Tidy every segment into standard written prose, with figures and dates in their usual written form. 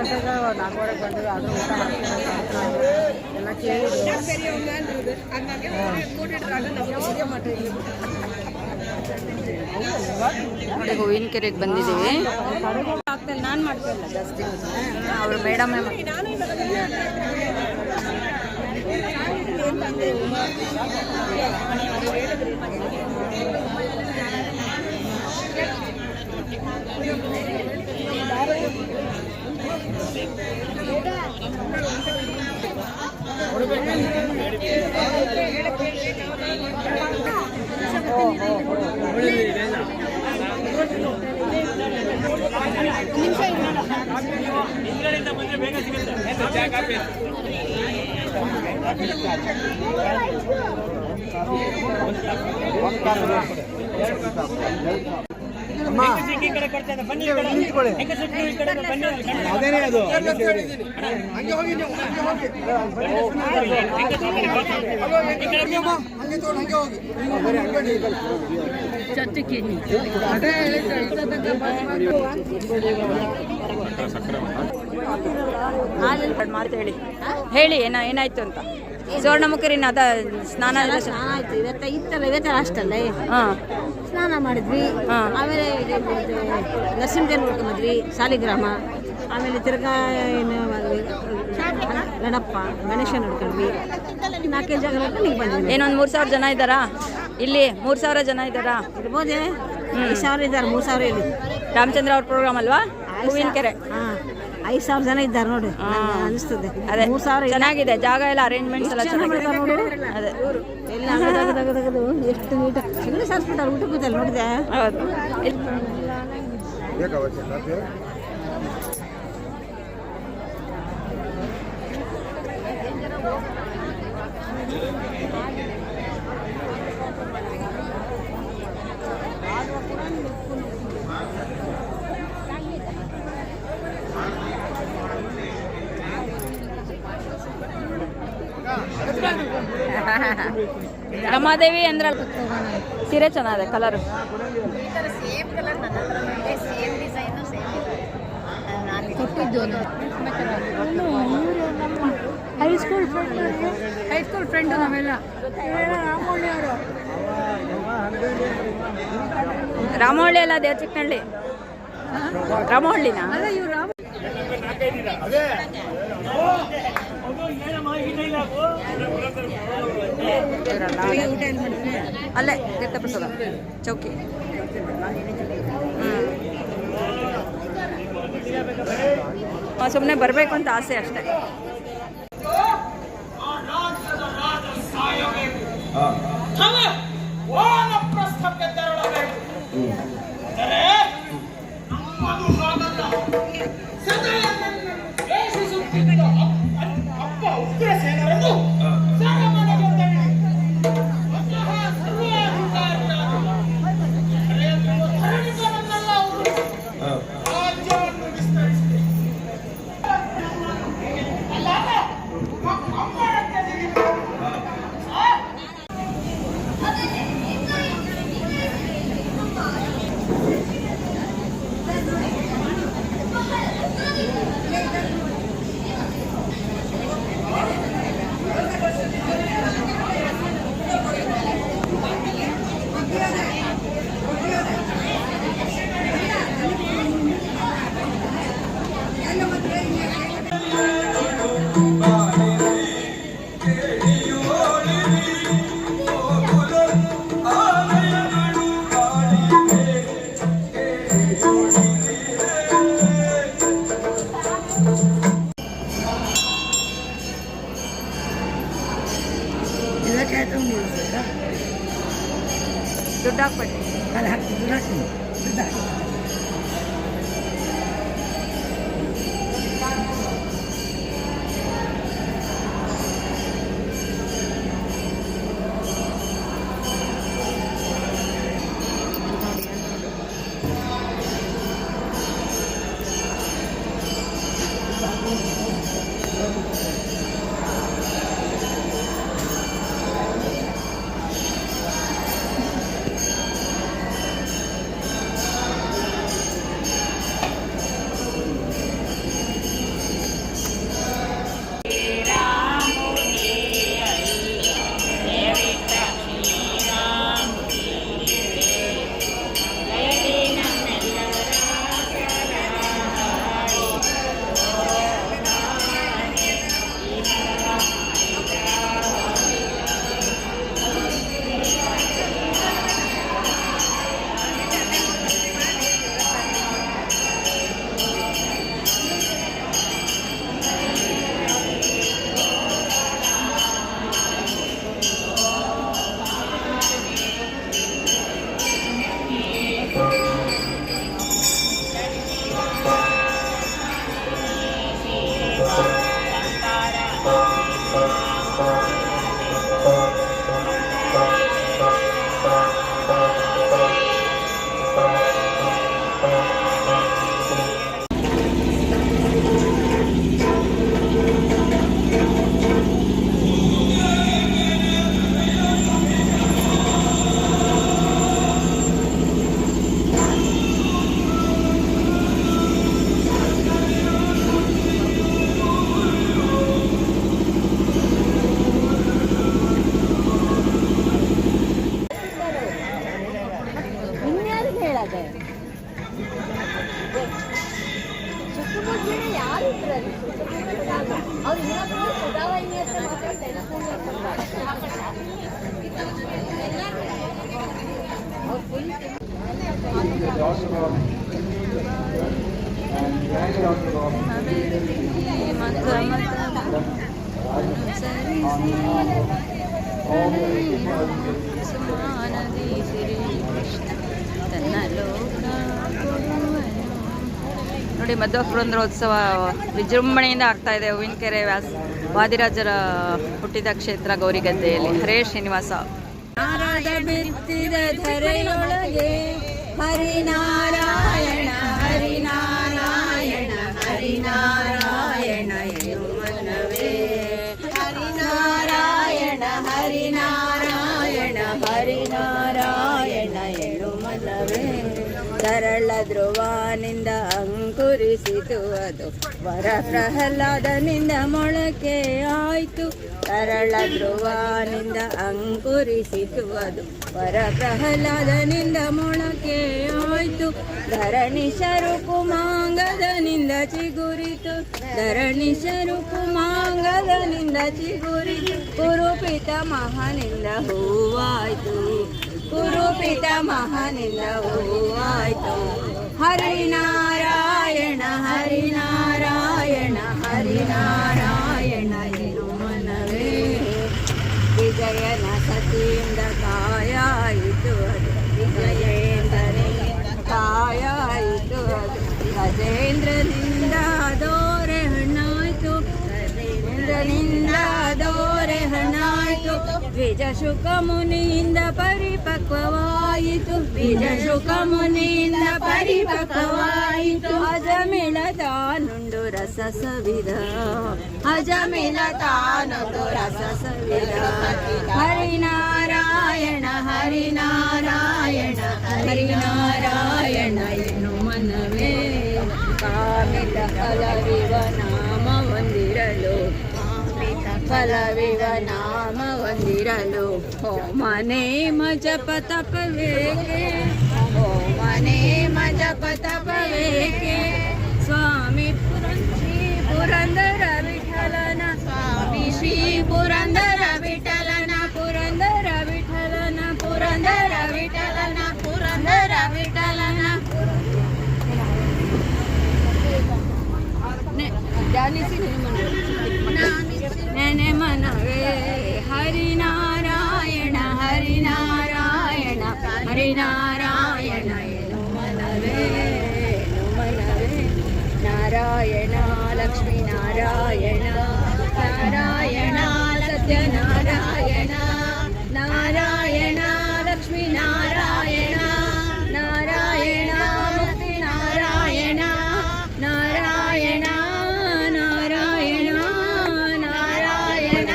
ಗಂಟೆಗೆ 4:30 ಬಂದ್ವಿ. ಆದರೂ ಊಟ ಮಾಡ್ತೀವಿ ಎಲ್ಲ ಕೇಳಿದ್ರು. ನೋಡಿ ಹೂವಿನ ಕೆರೆಗೆ ಬಂದಿದ್ದೀವಿ. ನಾನು ಮಾಡ್ತಾ ಇಲ್ಲ ಜಾಸ್ತಿ, ಅವರು ಮೇಡಮ್ ಮಾತು ಹೇಳಿ ಏನಾಯ್ತು ಅಂತ. ಸುವರ್ಣಮುಖರಿನ ಅದ ಸ್ನಾನ ಆಯ್ತು. ಇವತ್ತ ಅಷ್ಟಲ್ಲ ಸ್ನಾನ ಮಾಡಿದ್ವಿ. ಆಮೇಲೆ ನರಸಿಂಹ ನೋಡ್ಕೊಂಡ್ ಬಂದ್ವಿ, ಸಾಲಿಗ್ರಾಮ. ಆಮೇಲೆ ತಿರ್ಗಾ ಗಣಪ ಗಣೇಶ ನೋಡ್ಕೊಂಡ್ವಿ. 4 ಜಾಗ ನೋಡ್ಕೊಂಡು ಬಂದ್ವಿ. ಏನೊಂದು 3,000 ಜನ ಇದ್ದಾರಾ ಇಲ್ಲಿ? 3,000 ಜನ ಇದ್ದಾರಾ? ಇರ್ಬೋದೇ. 5,000 ಇದ್ದಾರೆ. 3,000 ಇಲ್ಲಿ ರಾಮಚಂದ್ರ ಅವ್ರ ಪ್ರೋಗ್ರಾಮ್ ಅಲ್ವಾ ಹೂವಿನ ಕೆರೆ? 5,000 ಜನ ಇದ್ದಾರೆ ನೋಡಿ, ಅನಿಸ್ತದೆ. ಅದೇ 3,000 ಚೆನ್ನಾಗಿದೆ, ಜಾಗ ಎಲ್ಲ ಅರೇಂಜ್ಮೆಂಟ್ಸ್ ಎಲ್ಲ ಚೆನ್ನಾಗಿದೆ ನೋಡು. ಅದೇ ಎಲ್ಲ ತೆಗೆದು ಎಷ್ಟು ನೀಟಾಗಿ ಎಲ್ಲ ಸಾರಿಸ್ಬಿಟ್ಟಾರೆ. ಊಟ ಕೂತಲ್ಲ ನೋಡಿದೆ. ಹೌದು. ರಮಾದೇವಿ ಅಂದ್ರಲ್ಲ, ಸೀರೆ ಚೆನ್ನಾಗಿದೆ ಕಲರ್. ಹೈಸ್ಕೂಲ್ ಫ್ರೆಂಡು ನಾವೆಲ್ಲ. ರಾಮಹಳ್ಳಿ ಅಲ್ಲ, ದೇವಚಿಕ್ಕನಹಳ್ಳಿ. ರಾಮಹಳ್ಳಿನ ಅಲ್ಲೇ ತೀರ್ಥಪ್ರಸಾದ ಚೌಕಿ. ಸುಮ್ಮನೆ ಬರಬೇಕು ಅಂತ ಆಸೆ ಅಷ್ಟೇ. ದುಡ್ಡು ಹಾಕ್ಬೇಡಿ. ನೋಡಿ, ಮಧ್ವ ಪುರಂದರೋತ್ಸವ ವಿಜೃಂಭಣೆಯಿಂದ ಆಗ್ತಾ ಇದೆ ಹೂವಿನಕೆರೆ ವಾದಿರಾಜರ ಹುಟ್ಟಿದ ಕ್ಷೇತ್ರ ಗೌರಿಗದ್ದೆಯಲ್ಲಿ. ಹರೇ ಶ್ರೀನಿವಾಸ. ನಾರದ ಬಿತ್ತಿದ ಧರೆಯೊಳಗೆ ಹರಿನಾರಾಯಣ ಹರಿನಾರಾಯಣ ಹರಿನಾರಾಯಣ ಮನವೇ, ಹರಿನಾರಾಯಣ ಹರಿನಾರಾಯಣ ಹರಿನಾರಾಯಣ ಮನವೇ. ತರಳ ಧ್ರುವನಿಂದ ಅಂಕುರಿಸಿತು ಅದು ವರ ಪ್ರಹ್ಲಾದನಿಂದ ಮೊಳಕೆ ಆಯ್ತು. ತರಳ ಧ್ರುವನಿಂದ ಅಂಕುರಿಸಿತು ಅದು ವರ ಪ್ರಹ್ಲಾದನಿಂದ ಮೊಳಕೆ ಆಯ್ತು. ಧರಣಿ ಶರುಕುಮಾಂಗದನಿಂದ ಚಿಗುರಿತು, ಧರಣಿ ಶರುಕುಮಾಂಗದನಿಂದ ಚಿಗುರಿತು. ಕುರುಪಿತ ಮಹನಿಂದ ಹೂವಾಯ್ತು, ಕುರುಪಿತ ಮಹನಿಂದ ಹೂವಾಯ್ತು. ಹರಿನಾರಾಯಣ ಹರಿನಾರಾಯಣ ಹರಿನಾರಾಯಣ ಮನವೇ. ವಿಜಯನ ಸತಿಯಿಂದ ಕಾಯಾಯಿತು ಅದು, ವಿಜಯೇಂದ್ರನಿಂದ ಕಾಯಾಯಿತು ಅದು. ಗಜೇಂದ್ರನಿಂದ ದೋರೆ ಹಣ್ಣಾಯ್ತು, ಗಜೇಂದ್ರನಿಂದ ದೋರೆ ಹಣ್ಣಾಯ್ತು. ದ್ವಿಜ ಶುಕ ಮುನಿಯಿಂದ ಪರಿಪಕ್ವವಾಯಿತು, ದ್ವಿಜ ಶುಕ ಮುನಿಯಿಂದ ಪರಿಪಕ್ವವಾಯಿತು. ಅಜಮಿಳ ತಾನುಂಡು ರಸ ಸವಿದ, ಅಜಮಿಳ ತಾನುಂಡು ರಸ ಸವಿದ. ಹರಿನಾರಾಯಣ ಹರಿನಾರಾಯಣ ಹರಿನಾರಾಯಣ ಮನವೇ. ಕಾಮಿತ ಫಲವಿವ ನಾಮ ಹೊಂದಿರಲು, ಫಲವಿವ ನಾಮ ಹೊಂದಿರಲು. ಮನೆ ಜಪ ತಪವೇಕೆ, ಮನೆ ಜಪ ತಪವೇಕೆ. ಸ್ವಾಮಿ ಶ್ರೀ ಪುರಂದರ ವಿಠಲನ, ಸ್ವಾಮಿ ಶ್ರೀ ಪುರಂದರ ವಿಠಲನ, ಪುರಂದರ ವಿಠಲನ, ಪುರಂದರ ವಿಠಲನ, ಪುರಂದರ ವಿಠಲನ. ಧ್ಯಾನಿಸಿ ನೆನೆ ಮನವೇ. ಹರಿನಾರಾಯಣ ಹರಿನಾರಾಯಣ ಹರಿನಾರಾಯಣ ಮನವೇ ಮನವೇ. ನಾರಾಯಣ ಲಕ್ಷ್ಮೀ ನಾರಾಯಣ, ನಾರಾಯಣ ಸತ್ಯನಾರಾಯಣ, ನಾರಾಯಣ ಲಕ್ಷ್ಮೀ ನಾರಾಯಣ, ನಾರಾಯಣ ಮುಕ್ತಿ ನಾರಾಯಣ, ನಾರಾಯಣ ನಾರಾಯಣ ನಾರಾಯಣ.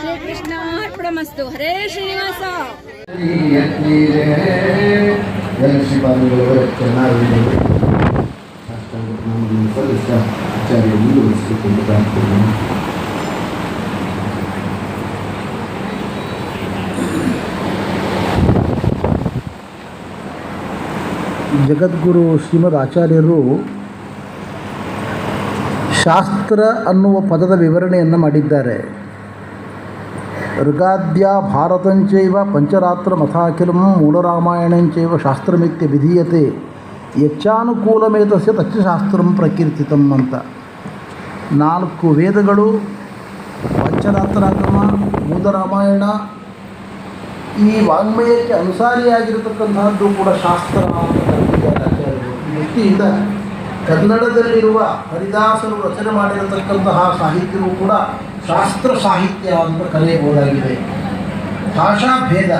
ಶ್ರೀಕೃಷ್ಣಾರ್ಪಣಮಸ್ತು. ಹರೇ ಶ್ರೀನಿವಾಸ. ಚೆನ್ನಾಗಿದೆ. ಆಚಾರ್ಯ ಮುಂದುವರಿಸಿಕೊಂಡು ಪ್ರಾರ್ಥನೆ. ಜಗದ್ಗುರು ಶ್ರೀಮದ್ ಆಚಾರ್ಯರು ಶಾಸ್ತ್ರ ಅನ್ನುವ ಪದದ ವಿವರಣೆಯನ್ನು ಮಾಡಿದ್ದಾರೆ. ಋಗಾದ್ಯ ಭಾರತಂಚೈವ ಪಂಚರಾತ್ರ ಮಥಾಖಿಲಂ ಮೂಲರಾಮಾಯಣಂಚೈವ ಶಾಸ್ತ್ರಮಿತ್ಯ ವಿಧೀಯತೆ ಯಚ್ಚಾನುಕೂಲಮೇತಸ್ಯ ತಚ್ಚಶಾಸ್ತ್ರಂ ಪ್ರಕೀರ್ತಿತಂ ಅಂತ. 4 ವೇದಗಳು, ಪಂಚರಾತ್ರಾಗಮ, ಮೂಲರಾಮಾಯಣ, ಈ ವಾಂಗ್ಮಯಕ್ಕೆ ಅನುಸಾರಿಯಾಗಿರತಕ್ಕಂತಹದ್ದು ಕೂಡ ಶಾಸ್ತ್ರ ಅಂತ ಕರೆದಿದ್ದಾರೆ ಆಚಾರ್ಯರು. ಈ ದೃಷ್ಟಿಯಿಂದ ಕನ್ನಡದಲ್ಲಿರುವ ಹರಿದಾಸರು ರಚನೆ ಮಾಡಿರತಕ್ಕಂತಹ ಸಾಹಿತ್ಯವೂ ಕೂಡ ಶಾಸ್ತ್ರ ಸಾಹಿತ್ಯ ಅಂತ ಕರೆಯಬಹುದಾಗಿದೆ. ಭಾಷಾ ಭೇದ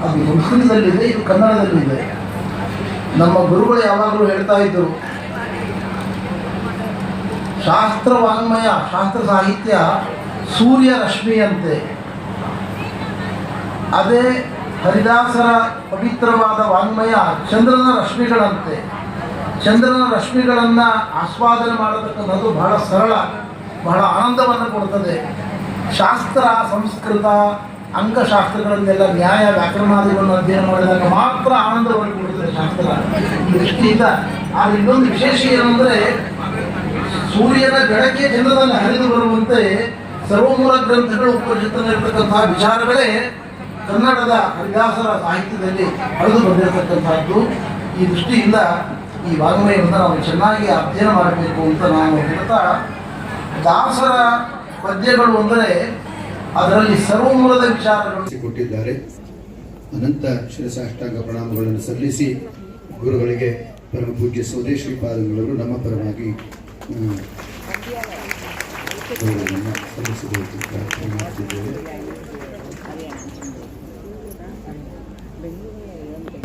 ಅದು ಸಂಸ್ಕೃತದಲ್ಲಿದೆ, ಇದು ಕನ್ನಡದಲ್ಲಿದೆ. ನಮ್ಮ ಗುರುಗಳು ಯಾವಾಗಲೂ ಹೇಳ್ತಾ ಇದ್ದರು, ಶಾಸ್ತ್ರ ವಾಂಗ್ಮಯ, ಶಾಸ್ತ್ರ ಸಾಹಿತ್ಯ ಸೂರ್ಯ ರಶ್ಮಿಯಂತೆ, ಅದೇ ಹರಿದಾಸರ ಪವಿತ್ರವಾದ ವಾಂಗ್ಮಯ ಚಂದ್ರನ ರಶ್ಮಿಗಳಂತೆ. ಚಂದ್ರನ ರಶ್ಮಿಗಳನ್ನು ಆಸ್ವಾದನೆ ಮಾಡತಕ್ಕಂಥದ್ದು ಬಹಳ ಸರಳ, ಬಹಳ ಆನಂದವನ್ನು ಕೊಡ್ತದೆ. ಶಾಸ್ತ್ರ, ಸಂಸ್ಕೃತ, ಅಂಗಶಾಸ್ತ್ರಗಳನ್ನೆಲ್ಲ ನ್ಯಾಯ ವ್ಯಾಕರಣಾದಿಗಳನ್ನು ಅಧ್ಯಯನ ಮಾಡಿದಾಗ ಮಾತ್ರ ಆನಂದವನ್ನು ಕೊಡುತ್ತದೆ ಶಾಸ್ತ್ರ. ಈ ದೃಷ್ಟಿಯಿಂದ ಆದರೆ ಇನ್ನೊಂದು ವಿಶೇಷ ಏನಂದರೆ, ಸೂರ್ಯನ ಬೆಳಕೆ ಜನರಲ್ಲಿ ಹರಿದು ಬರುವಂತೆ ಸರ್ವಮೂಲ ಗ್ರಂಥಗಳು ಉಪನಿಷತ್ತಿನಲ್ಲಿರ್ತಕ್ಕಂತಹ ವಿಚಾರಗಳೇ ಕನ್ನಡದ ಹರಿದಾಸರ ಸಾಹಿತ್ಯದಲ್ಲಿ ಹರಿದು ಬಂದಿರತಕ್ಕಂಥದ್ದು. ಈ ದೃಷ್ಟಿಯಿಂದ ಈ ವಾङ्ಮಯವನ್ನು ನಾವು ಚೆನ್ನಾಗಿ ಅಧ್ಯಯನ ಮಾಡಬೇಕು ಅಂತ ನಾನು ಹೇಳ್ತಾ, ದಾಸರ ಪದ್ಯಗಳು ಅಂದರೆ ಅದರಲ್ಲಿ ಸರ್ವಮೂಲದ ವಿಚಾರಗಳು ಕೊಟ್ಟಿದ್ದಾರೆ. ಅನಂತ ಶಿರಸಾಷ್ಟಾಂಗ ಪ್ರಣಾಮಗಳನ್ನು ಸಲ್ಲಿಸಿ ಗುರುಗಳಿಗೆ ಪರಮ ಪೂಜ್ಯ ಸ್ವದೇಶಿ ಪಾದಗಳು ನಮ್ಮ ಪರವಾಗಿ ಗೌರವವನ್ನು ಸಲ್ಲಿಸಬೇಕು ಪ್ರಾರ್ಥನೆ ಮಾಡ್ತಿದ್ದೇವೆ.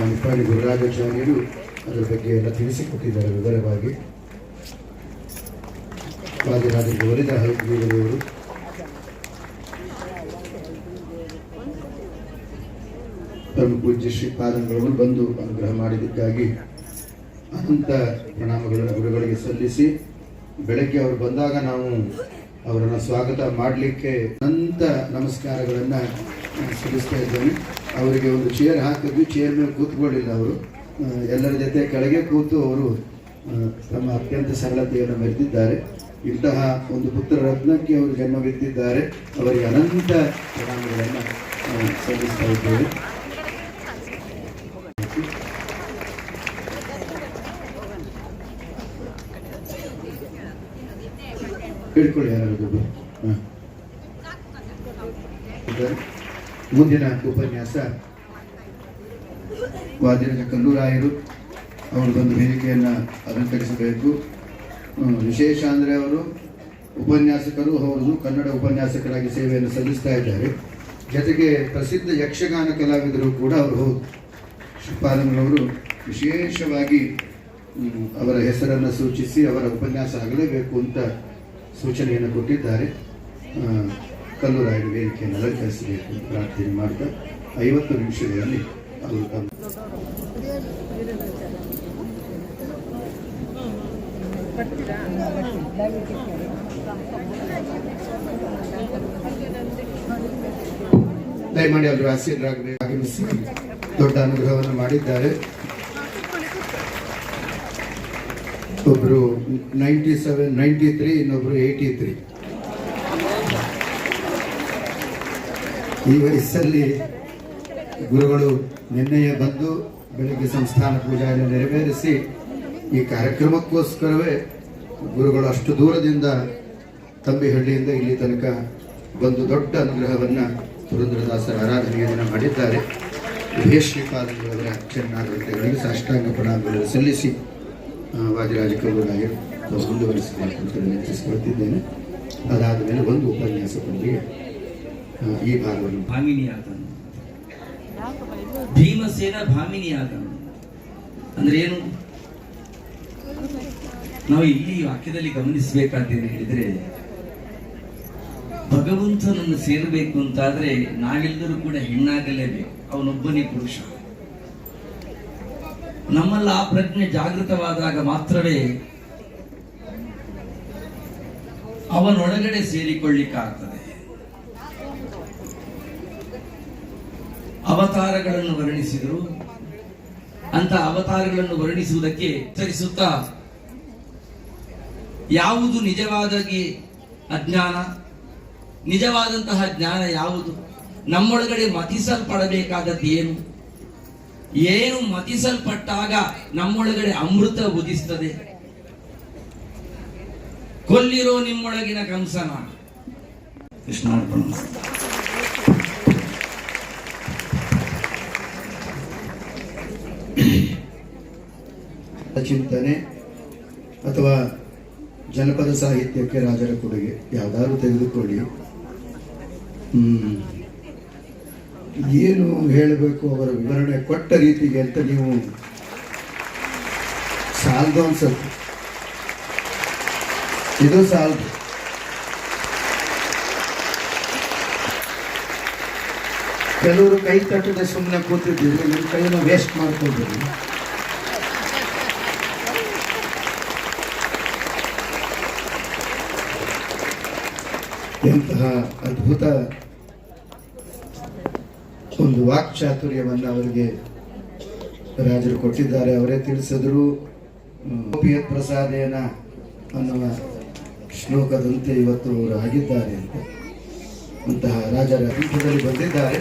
ನಿಪ್ಪಾಣಿ ಗುರುರಾಜಾಚಾರ್ಯರು ಅದರ ಬಗ್ಗೆ ಎಲ್ಲ ತಿಳಿಸಿಕೊಟ್ಟಿದ್ದಾರೆ ವಿವರವಾಗಿ. ವಾದಿರಾಜರಿಗೆ ಒಲಿದ ಹೈಗುರುವರು ಪರಮ ಪೂಜ್ಯ ಶ್ರೀಪಾದಂಗಳನ್ನು ಬಂದು ಅನುಗ್ರಹ ಮಾಡಿದ್ದಕ್ಕಾಗಿ ಅನಂತ ಪ್ರಣಾಮಗಳನ್ನು ಗುರುಗಳಿಗೆ ಸಲ್ಲಿಸಿ, ಬೆಳಗ್ಗೆ ಅವರು ಬಂದಾಗ ನಾವು ಅವರನ್ನು ಸ್ವಾಗತ ಮಾಡಲಿಕ್ಕೆ ಅನಂತ ನಮಸ್ಕಾರಗಳನ್ನು ಸಲ್ಲಿಸ್ತಾ ಇದ್ದೇನೆ. ಅವರಿಗೆ ಒಂದು ಚೇರ್ ಹಾಕಿದ್ವಿ, ಚೇರ್ ಮೇಲೆ ಕೂತ್ಕೊಳ್ಳಿಲ್ಲ ಅವರು, ಎಲ್ಲರ ಜೊತೆ ಕೆಳಗೆ ಕೂತು ಅವರು ತಮ್ಮ ಅತ್ಯಂತ ಸರಳತೆಯನ್ನು ಮೆರೆದಿದ್ದಾರೆ. ಇಂತಹ ಒಂದು ಪುತ್ರ ರತ್ನಕ್ಕೆ ಅವರು ಜನ್ಮವಿದ್ದಿದ್ದಾರೆ. ಅವರಿಗೆ ಅನಂತ ಪ್ರಣಾಮಗಳನ್ನು ಸಲ್ಲಿಸ್ತಾ ಇದ್ದೇವೆ. ಹೇಳ್ಕೊಳ್ಳಿ ಯಾರಾದ್ರು. ಮುಂದಿನ ಉಪನ್ಯಾಸ ವಾದಿರಾಜ ಕಲ್ಲೂರಾಯರು ಅವರು ಬಂದು ವೇದಿಕೆಯನ್ನು ಅಲಂಕರಿಸಬೇಕು. ವಿಶೇಷ ಅಂದರೆ ಅವರು ಉಪನ್ಯಾಸಕರು ಹೌದು, ಕನ್ನಡ ಉಪನ್ಯಾಸಕರಾಗಿ ಸೇವೆಯನ್ನು ಸಲ್ಲಿಸ್ತಾ ಇದ್ದಾರೆ. ಜೊತೆಗೆ ಪ್ರಸಿದ್ಧ ಯಕ್ಷಗಾನ ಕಲಾವಿದರು ಕೂಡ ಅವರು ಹೌದು. ಶ್ರೀಪಾದಂಗಳವರು ವಿಶೇಷವಾಗಿ ಅವರ ಹೆಸರನ್ನು ಸೂಚಿಸಿ ಅವರ ಉಪನ್ಯಾಸ ಆಗಲೇಬೇಕು ಅಂತ ಸೂಚನೆಯನ್ನು ಕೊಟ್ಟಿದ್ದಾರೆ. ಕಲ್ಲೂರಾಯರು ವೇದಿಕೆಯನ್ನು ಅಲಂಕರಿಸಬೇಕು ಅಂತ ಪ್ರಾರ್ಥನೆ ಮಾಡ್ತಾ 50 ನಿಮಿಷಗಳಲ್ಲಿ ಅವರು ತಮ್ಮ ದಯಮಾಡಿ ಅವರು ಆಸೀನರಾಗಬೇಕು ಆಗಮಿಸಿ ದೊಡ್ಡ ಅನುಗ್ರಹವನ್ನು ಮಾಡಿದ್ದಾರೆ. ಒಬ್ಬರು 97, 93, ಇನ್ನೊಬ್ಬರು 83. ಈ ವಯಸ್ಸಲ್ಲಿ ಗುರುಗಳು ನಿನ್ನೆಯೇ ಬಂದು ಬೆಳಿಗ್ಗೆ ಸಂಸ್ಥಾನ ಪೂಜೆಯನ್ನು ನೆರವೇರಿಸಿ ಈ ಕಾರ್ಯಕ್ರಮಕ್ಕೋಸ್ಕರವೇ ಗುರುಗಳು ಅಷ್ಟು ದೂರದಿಂದ ತಂಬಿಹಳ್ಳಿಯಿಂದ ಇಲ್ಲಿ ತನಕ ಬಂದು ದೊಡ್ಡ ಅನುಗ್ರಹವನ್ನು ಪುರಂದರದಾಸರ ಆರಾಧನೆಯ ದಿನ ಮಾಡಿದ್ದಾರೆ. ಶ್ರೀಪಾದಂಗಳವರ ಚೆನ್ನಾಗಿರುತ್ತೆಗಳಿಗೆ ಸಾಷ್ಟಾಂಗ ಪ್ರಣಾಮಗಳನ್ನು ಸಲ್ಲಿಸಿ ವಾದಿರಾಜ ಕಲ್ಲೂರಾಯರು ಮುಂದುವರಿಸಬೇಕು ಅಂತ ವಿನಂತಿಸಿಕೊಳ್ತಿದ್ದೇನೆ. ಅದಾದ ಮೇಲೆ ಒಂದು ಉಪನ್ಯಾಸದೊಂದಿಗೆ ಈ ಭಾಗವನ್ನು ಭಾಮಿನಿಯಾದನು, ಭೀಮಸೇನ ಭಾಮಿನಿಯಾದನು ಅಂದ್ರೆ ಏನು ನಾವು ಇಲ್ಲಿ ವಾಕ್ಯದಲ್ಲಿ ಗಮನಿಸಬೇಕಾದ್ದೇನು ಹೇಳಿದ್ರೆ, ಭಗವಂತನನ್ನು ಸೇರಬೇಕು ಅಂತಾದ್ರೆ ನಾವೆಲ್ಲರೂ ಕೂಡ ಹೆಣ್ಣಾಗಲೇಬೇಕು, ಅವನೊಬ್ಬನೇ ಪುರುಷ. ನಮ್ಮಲ್ಲ ಆ ಪ್ರಜ್ಞೆ ಜಾಗೃತವಾದಾಗ ಮಾತ್ರವೇ ಅವನೊಳಗಡೆ ಸೇರಿಕೊಳ್ಳಿಕ್ಕಾಗ್ತದೆ. ಅವತಾರಗಳನ್ನು ವರ್ಣಿಸಿದರು. ಅಂತ ಅವತಾರಗಳನ್ನು ವರ್ಣಿಸುವುದಕ್ಕೆ ಉತ್ತರಿಸುತ್ತಾ ಯಾವುದು ನಿಜವಾದಾಗಿ ಅಜ್ಞಾನ, ನಿಜವಾದಂತಹ ಜ್ಞಾನ ಯಾವುದು, ನಮ್ಮೊಳಗಡೆ ಮತಿಸಲ್ಪಡಬೇಕಾದದ್ದು ಏನು, ಏನು ಮತಿಸಲ್ಪಟ್ಟಾಗ ನಮ್ಮೊಳಗಡೆ ಅಮೃತ ಉದಿಸ್ತದೆ, ಕೊಲ್ಲಿರೋ ನಿಮ್ಮೊಳಗಿನ ಕಂಸನ. ಕೃಷ್ಣಾರ್ಪಣ. ಚಿಂತನೆ ಅಥವಾ ಜನಪದ ಸಾಹಿತ್ಯಕ್ಕೆ ರಾಜರ ಕೊಡುಗೆ ಯಾವ್ದಾದ್ರು ತೆಗೆದುಕೊಳ್ಳಿ. ಏನು ಹೇಳಬೇಕು ಅವರ ವಿವರಣೆ ಕೊಟ್ಟ ರೀತಿಗೆ ಅಂತ ನೀವು ಸಾಲದು ಅನ್ಸುತ್ತೆ. ಇದು ಸಾಲದು. ಕೆಲವರು ಕೈ ತಟ್ಟದೆ ಸುಮ್ಮನೆ ಕೂತಿದ್ದೀರಿ, ನಿಮ್ಮ ಕೈಯನ್ನು ವೇಸ್ಟ್ ಮಾಡ್ಕೊಳ್ತೀರಿ. ಎಂತಹ ಅದ್ಭುತ ಒಂದು ವಾಕ್ಚಾತುರ್ಯವನ್ನು ಅವರಿಗೆ ರಾಜರು ಕೊಟ್ಟಿದ್ದಾರೆ. ಅವರೇ ತಿಳಿಸಿದ್ರು. ಗೋಪಿಯತ್ ಪ್ರಸಾದೇನ ಅನ್ನುವ ಶ್ಲೋಕದಂತೆ ಇವತ್ತು ಅವರು ಆಗಿದ್ದಾರೆ ಅಂತಹ ರಾಜರ ಪೀಠದಲ್ಲಿ ಬಂದಿದ್ದಾರೆ.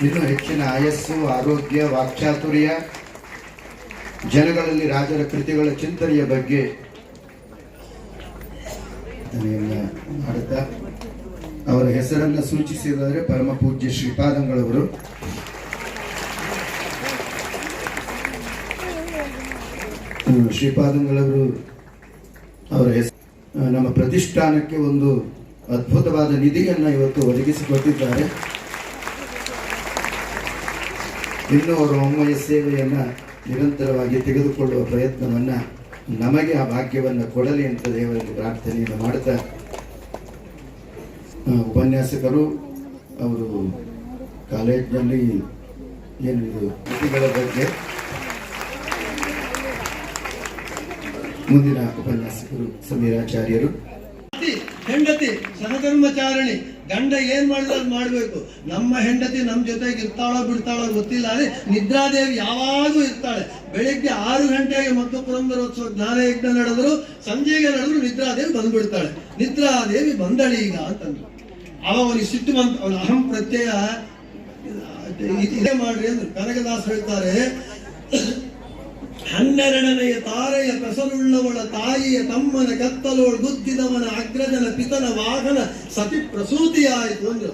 ಇನ್ನೂ ಹೆಚ್ಚಿನ ಆಯಸ್ಸು, ಆರೋಗ್ಯ, ವಾಕ್ಚಾತುರ್ಯ, ಜನಗಳಲ್ಲಿ ರಾಜರ ಕೃತಿಗಳ ಚಿಂತನೆಯ ಬಗ್ಗೆ ಮಾಡುತ್ತಾ ಅವರ ಹೆಸರನ್ನು ಸೂಚಿಸಿದರೆ ಪರಮ ಪೂಜ್ಯ ಶ್ರೀಪಾದಂಗಳವರು. ಶ್ರೀಪಾದಂಗಳವರು ಅವರ ಹೆಸರು ನಮ್ಮ ಪ್ರತಿಷ್ಠಾನಕ್ಕೆ ಒಂದು ಅದ್ಭುತವಾದ ನಿಧಿಯನ್ನು ಇವತ್ತು ಒದಗಿಸಿಕೊಟ್ಟಿದ್ದಾರೆ. ಇನ್ನು ಅವರ ಅಮ್ಮಯ ಸೇವೆಯನ್ನು ನಿರಂತರವಾಗಿ ತೆಗೆದುಕೊಳ್ಳುವ ಪ್ರಯತ್ನವನ್ನು ನಮಗೆ ಆ ಭಾಗ್ಯವನ್ನು ಕೊಡಲಿ ಅಂತ ದೇವರಲ್ಲಿ ಪ್ರಾರ್ಥನೆಯನ್ನು ಮಾಡುತ್ತಾ, ಉಪನ್ಯಾಸಕರು ಅವರು ಕಾಲೇಜಿನಲ್ಲಿ ಏನಿದು ಕೃತಿಗಳ ಬಗ್ಗೆ ಮುಂದಿನ ಉಪನ್ಯಾಸಕರು ಸಮೀರಾಚಾರ್ಯರು. ಹೆಂಡತಿ ಸಹಧರ್ಮಚಾರಣಿ, ಗಂಡ ಏನ್ ಮಾಡಿದ್ರೆ ಅದು ಮಾಡ್ಬೇಕು. ನಮ್ಮ ಹೆಂಡತಿ ನಮ್ಮ ಜೊತೆಗೆ ಇರ್ತಾಳೋ ಬಿಡ್ತಾಳೋ ಗೊತ್ತಿಲ್ಲ. ಅದೇ ನಿದ್ರಾದೇವಿ ಯಾವಾಗೂ ಇರ್ತಾಳೆ. ಬೆಳಿಗ್ಗೆ 6 ಗಂಟೆಗೆ ಮತ್ತು ಪುರಂದರೋತ್ಸವ ಜ್ಞಾನಯಜ್ಞ ನಡೆದ್ರು, ಸಂಜೆಗೆ ನಡೆದ್ರು ನಿದ್ರಾದೇವಿ ಬಂದ್ಬಿಡ್ತಾಳೆ. ನಿದ್ರಾದೇವಿ ಬಂದಳಿ ಈಗ ಅಂತಂದ್ರು. ಅವನಿಗೆ ಸಿಟ್ಟು ಬಂತ, ಅವನ ಅಹಂ ಪ್ರತ್ಯಯ ಇದೇ ಮಾಡ್ರಿ ಅಂದ್ರು. ಕನಕದಾಸ್ ಹೇಳ್ತಾರೆ, 12ನೆಯ ತಾರೆಯ ಕಸರುಳ್ಳವಳ ತಾಯಿಯ ತಮ್ಮನ ಕತ್ತಲೋಳು ಗುದ್ದಿದವನ ಅಗ್ರಜನ ಪಿತನ ವಾಹನ ಸತಿ ಪ್ರಸೂತಿಯಾಯಿತು ಅಂದ್ರು.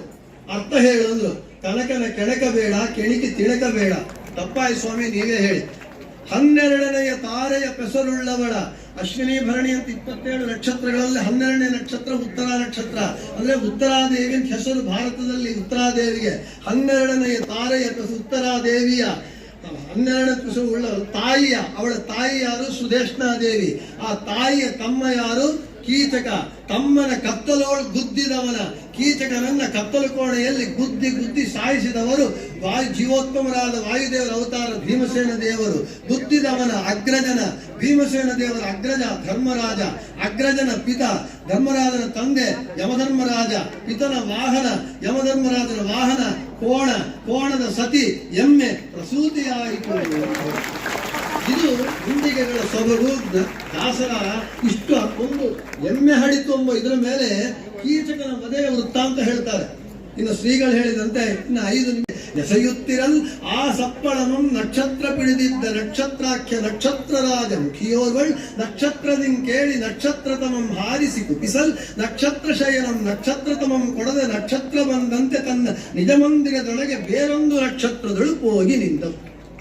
ಅರ್ಥ ಹೇಳು ಅಂದ್ರು. ಕನಕನ ಕೆಣಕಬೇಡ, ಕೆಣಿಕೆ ತಿಣಕಬೇಡ. ತಪ್ಪಾಯಿ ಸ್ವಾಮಿ, ನೀವೇ ಹೇಳಿ. 12ನೆಯ ತಾರೆಯ ಪೆಸರುಳ್ಳವಳ, ಅಶ್ವಿನಿ ಭರಣಿ ಅಂತ 27 ನಕ್ಷತ್ರಗಳಲ್ಲಿ 12ನೇ ನಕ್ಷತ್ರ ಉತ್ತರ ನಕ್ಷತ್ರ. ಅಂದ್ರೆ ಉತ್ತರಾದೇವಿ ಅಂತ ಹೆಸರು ಭಾರತದಲ್ಲಿ. ಉತ್ತರಾದೇವಿಗೆ 12ನೆಯ ತಾರೆಯ ಉತ್ತರಾದೇವಿಯ 12 ಉಳ್ಳ ತಾಯಿಯ, ಅವಳ ತಾಯಿ ಯಾರು? ಸುದೇಶ್ನಾದೇವಿ. ಆ ತಾಯಿಯ ತಮ್ಮ ಯಾರು? ಕೀಚಕ. ತಮ್ಮನ ಕತ್ತಲೋಳು ಗುದ್ದಿದವನ, ಕೀಚಕನನ್ನ ಕತ್ತಲು ಕೋಣೆಯಲ್ಲಿ ಗುದ್ದಿ ಗುದ್ದಿ ಸಾಯಿಸಿದವರು ಜೀವೋತ್ತಮರಾದ ವಾಯುದೇವರ ಅವತಾರ ಭೀಮಸೇನ ದೇವರು. ಗುದ್ದಿದವನ ಅಗ್ರಜನ, ಭೀಮಸೇನ ದೇವರ ಅಗ್ರಜ ಧರ್ಮರಾಜ, ಅಗ್ರಜನ ಪಿತ ಧರ್ಮರಾಜನ ತಂದೆ ಯಮಧರ್ಮರಾಜ, ಪಿತನ ವಾಹನ ಯಮಧರ್ಮರಾಜನ ವಾಹನ ಕೋಣ, ಕೋಣದ ಸತಿ ಎಮ್ಮೆ ಪ್ರಸೂತಿಯಾಯಿತು. ಇದು ಗುಂಡಿಗೆಗಳ ಸೊಬಗು. ದಾಸರ ಇಷ್ಟು ಒಂದು ಎಮ್ಮೆ ಹಡಿತು ಎಂಬ ಇದರ ಮೇಲೆ ಕೀಚಕನ ವಧೆಯ ವೃತ್ತ ಅಂತ ಹೇಳ್ತಾರೆ. ಇನ್ನು ಶ್ರೀಗಳು ಹೇಳಿದಂತೆ ಇನ್ನು 5 ನಿಮಿಷ ಎಸೆಯುತ್ತಿರಲ್ ಆ ಸಪ್ಪಳಮಂ ನಕ್ಷತ್ರ ಪಿಡಿದಿದ್ದ ನಕ್ಷತ್ರಾಖ್ಯ ನಕ್ಷತ್ರರಾಜ ಮುಖಿಯೋರ್ವಳ್ ನಕ್ಷತ್ರದಿಂ ಕೇಳಿ ನಕ್ಷತ್ರತಮಂ ಹಾರಿಸಿ ಕುಪಿಸಲ್ ನಕ್ಷತ್ರ ಶಯನಂ ನಕ್ಷತ್ರತಮಂ ಕೊಡದೆ ನಕ್ಷತ್ರ ಬಂದಂತೆ ತನ್ನ ನಿಜ ಮಂದಿರದೊಳಗೆ ಬೇರೊಂದು ನಕ್ಷತ್ರದಳು ಹೋಗಿ ನಿಂತವು.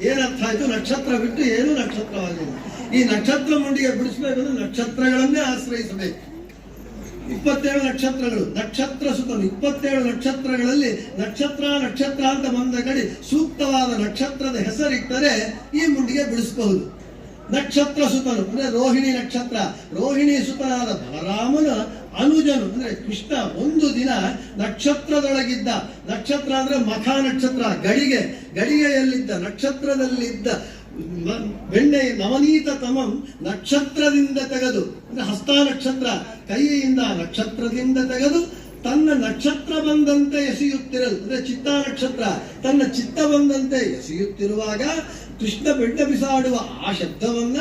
ಏನರ್ಥ ಆಯ್ತು? ನಕ್ಷತ್ರ ಬಿಟ್ಟು ಏನು ನಕ್ಷತ್ರವಾಗಿಲ್ಲ. ಈ ನಕ್ಷತ್ರ ಮಂಡಿಗೆ ಬಿಡಿಸ್ಬೇಕಂದ್ರೆ ನಕ್ಷತ್ರಗಳನ್ನೇ ಆಶ್ರಯಿಸಬೇಕು. 27 ನಕ್ಷತ್ರಗಳು, ನಕ್ಷತ್ರ ಸುತ್ತಲು 27 ನಕ್ಷತ್ರಗಳಲ್ಲಿ ನಕ್ಷತ್ರ ಅಂತ ಬಂದ ಕಡೆ ಸೂಕ್ತವಾದ ನಕ್ಷತ್ರದ ಹೆಸರಿಟ್ಟರೆ ಈ ಮುಂಡಿಗೆ ಬಿಡಿಸಬಹುದು. ನಕ್ಷತ್ರ ಸುತನು ಅಂದ್ರೆ ರೋಹಿಣಿ ನಕ್ಷತ್ರ. ರೋಹಿಣಿ ಸುತನಾದ ಬಲರಾಮನ ಅನುಜನು ಅಂದ್ರೆ ಕೃಷ್ಣ ಒಂದು ದಿನ ನಕ್ಷತ್ರದೊಳಗಿದ್ದ, ನಕ್ಷತ್ರ ಅಂದ್ರೆ ಮಖ ನಕ್ಷತ್ರ, ಗಡಿಗೆಯಲ್ಲಿದ್ದ ನಕ್ಷತ್ರದಲ್ಲಿದ್ದ ಬೆಣ್ಣೆ ನವನೀತ ತಮಂ ನಕ್ಷತ್ರದಿಂದ ತೆಗೆದು ಅಂದ್ರೆ ಹಸ್ತ ನಕ್ಷತ್ರ, ಕೈಯಿಂದ ನಕ್ಷತ್ರದಿಂದ ತೆಗೆದು ತನ್ನ ನಕ್ಷತ್ರ ಬಂದಂತೆ ಎಸೆಯುತ್ತಿರಲು ಅಂದ್ರೆ ಚಿತ್ತ ನಕ್ಷತ್ರ, ತನ್ನ ಚಿತ್ತ ಬಂದಂತೆ ಎಸೆಯುತ್ತಿರುವಾಗ ಕೃಷ್ಣ ಬೆಡ್ಡ ಬಿಸಾಡುವ ಆ ಶಬ್ದವನ್ನ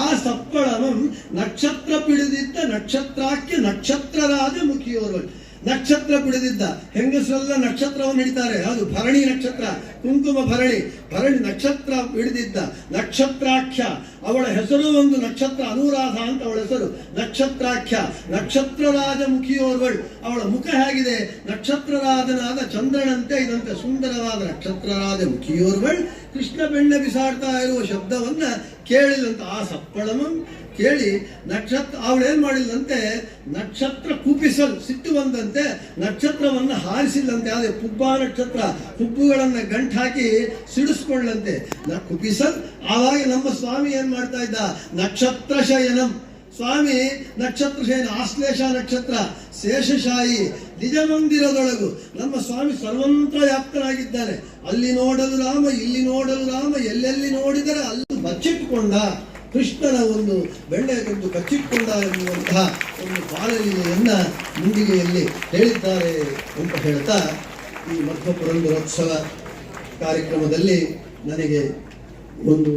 ಆ ಸಪ್ಪಳಮಂ ನಕ್ಷತ್ರ ಪಿಡಿದಿದ್ದ ನಕ್ಷತ್ರಾಖ್ಯ ನಕ್ಷತ್ರರಾಜ ಮುಖಿಯೋರ್ವಳು. ನಕ್ಷತ್ರ ಬಿಡದಿದ್ದ ಹೆಂಗಸರೆಲ್ಲ ನಕ್ಷತ್ರವನ್ನು ಹಿಡಿತಾರೆ. ಅದು ಭರಣಿ ನಕ್ಷತ್ರ, ಕುಂಕುಮ ಭರಣಿ ನಕ್ಷತ್ರ ಬಿಡದಿದ್ದ ನಕ್ಷತ್ರಾಖ್ಯ. ಅವಳ ಹೆಸರು ಒಂದು ನಕ್ಷತ್ರ, ಅನುರಾಧ ಅಂತ ಅವಳ ಹೆಸರು. ನಕ್ಷತ್ರಾಖ್ಯ ನಕ್ಷತ್ರರಾಜ ಮುಖಿಯೋರ್ವಳು. ಅವಳ ಮುಖ ಹೇಗಿದೆ? ನಕ್ಷತ್ರರಾಜನಾದ ಚಂದ್ರನಂತೆ ಇದಂತೆ ಸುಂದರವಾದ ನಕ್ಷತ್ರರಾಜ ಮುಖಿಯೋರ್ವಳು. ಕೃಷ್ಣ ಬೆಣ್ಣೆ ಬಿಸಾಡ್ತಾ ಇರುವ ಶಬ್ದವನ್ನ ಕೇಳಿದಂತ ಆ ಸಪ್ಪಳಮಂ ಕೇಳಿ ನಕ್ಷತ್ರ ಅವಳೇನ್ ಮಾಡಿಲ್ಲಂತೆ, ನಕ್ಷತ್ರ ಕುಪಿಸಲ್ ಸಿಟ್ಟು ಬಂದಂತೆ ನಕ್ಷತ್ರವನ್ನ ಹಾರಿಸಿಲ್ಲಂತೆ. ಅದೇ ಪುಬ್ಬ ನಕ್ಷತ್ರ, ಹುಬ್ಬುಗಳನ್ನ ಗಂಟು ಹಾಕಿ ಸಿಡಿಸ್ಕೊಳ್ಳಂತೆ ಕುಪಿಸಲ್. ಆವಾಗ ನಮ್ಮ ಸ್ವಾಮಿ ಏನ್ ಮಾಡ್ತಾ ಇದ್ದ? ನಕ್ಷತ್ರ ಶಯನಂ. ಸ್ವಾಮಿ ನಕ್ಷತ್ರ ಶಯನ, ಆಶ್ಲೇಷ ನಕ್ಷತ್ರ, ಶೇಷಶಾಹಿ ನಿಜ ಮಂದಿರದೊಳಗು ನಮ್ಮ ಸ್ವಾಮಿ ಸರ್ವಂತ್ರ ವ್ಯಾಪ್ತನಾಗಿದ್ದಾನೆ. ಅಲ್ಲಿ ನೋಡಲು ರಾಮ, ಇಲ್ಲಿ ನೋಡಲು ರಾಮ, ಎಲ್ಲೆಲ್ಲಿ ನೋಡಿದರೆ ಅಲ್ಲಿ ಬಚ್ಚಿಟ್ಟುಕೊಂಡ ಕೃಷ್ಣನ ಒಂದು ಬೆಣ್ಣೆಗೆಂದು ಕಚ್ಚಿಟ್ಕೊಂಡ ಎನ್ನುವಂತಹ ಒಂದು ಬಾಲಲೀಲೆಯನ್ನ ಮುಂಡಿಗೆಯಲ್ಲಿ ಹೇಳಿದ್ದಾರೆ ಅಂತ ಹೇಳ್ತಾ, ಈ ಮಧ್ವ ಪುರಂದರೋತ್ಸವ ಕಾರ್ಯಕ್ರಮದಲ್ಲಿ ನನಗೆ ಒಂದು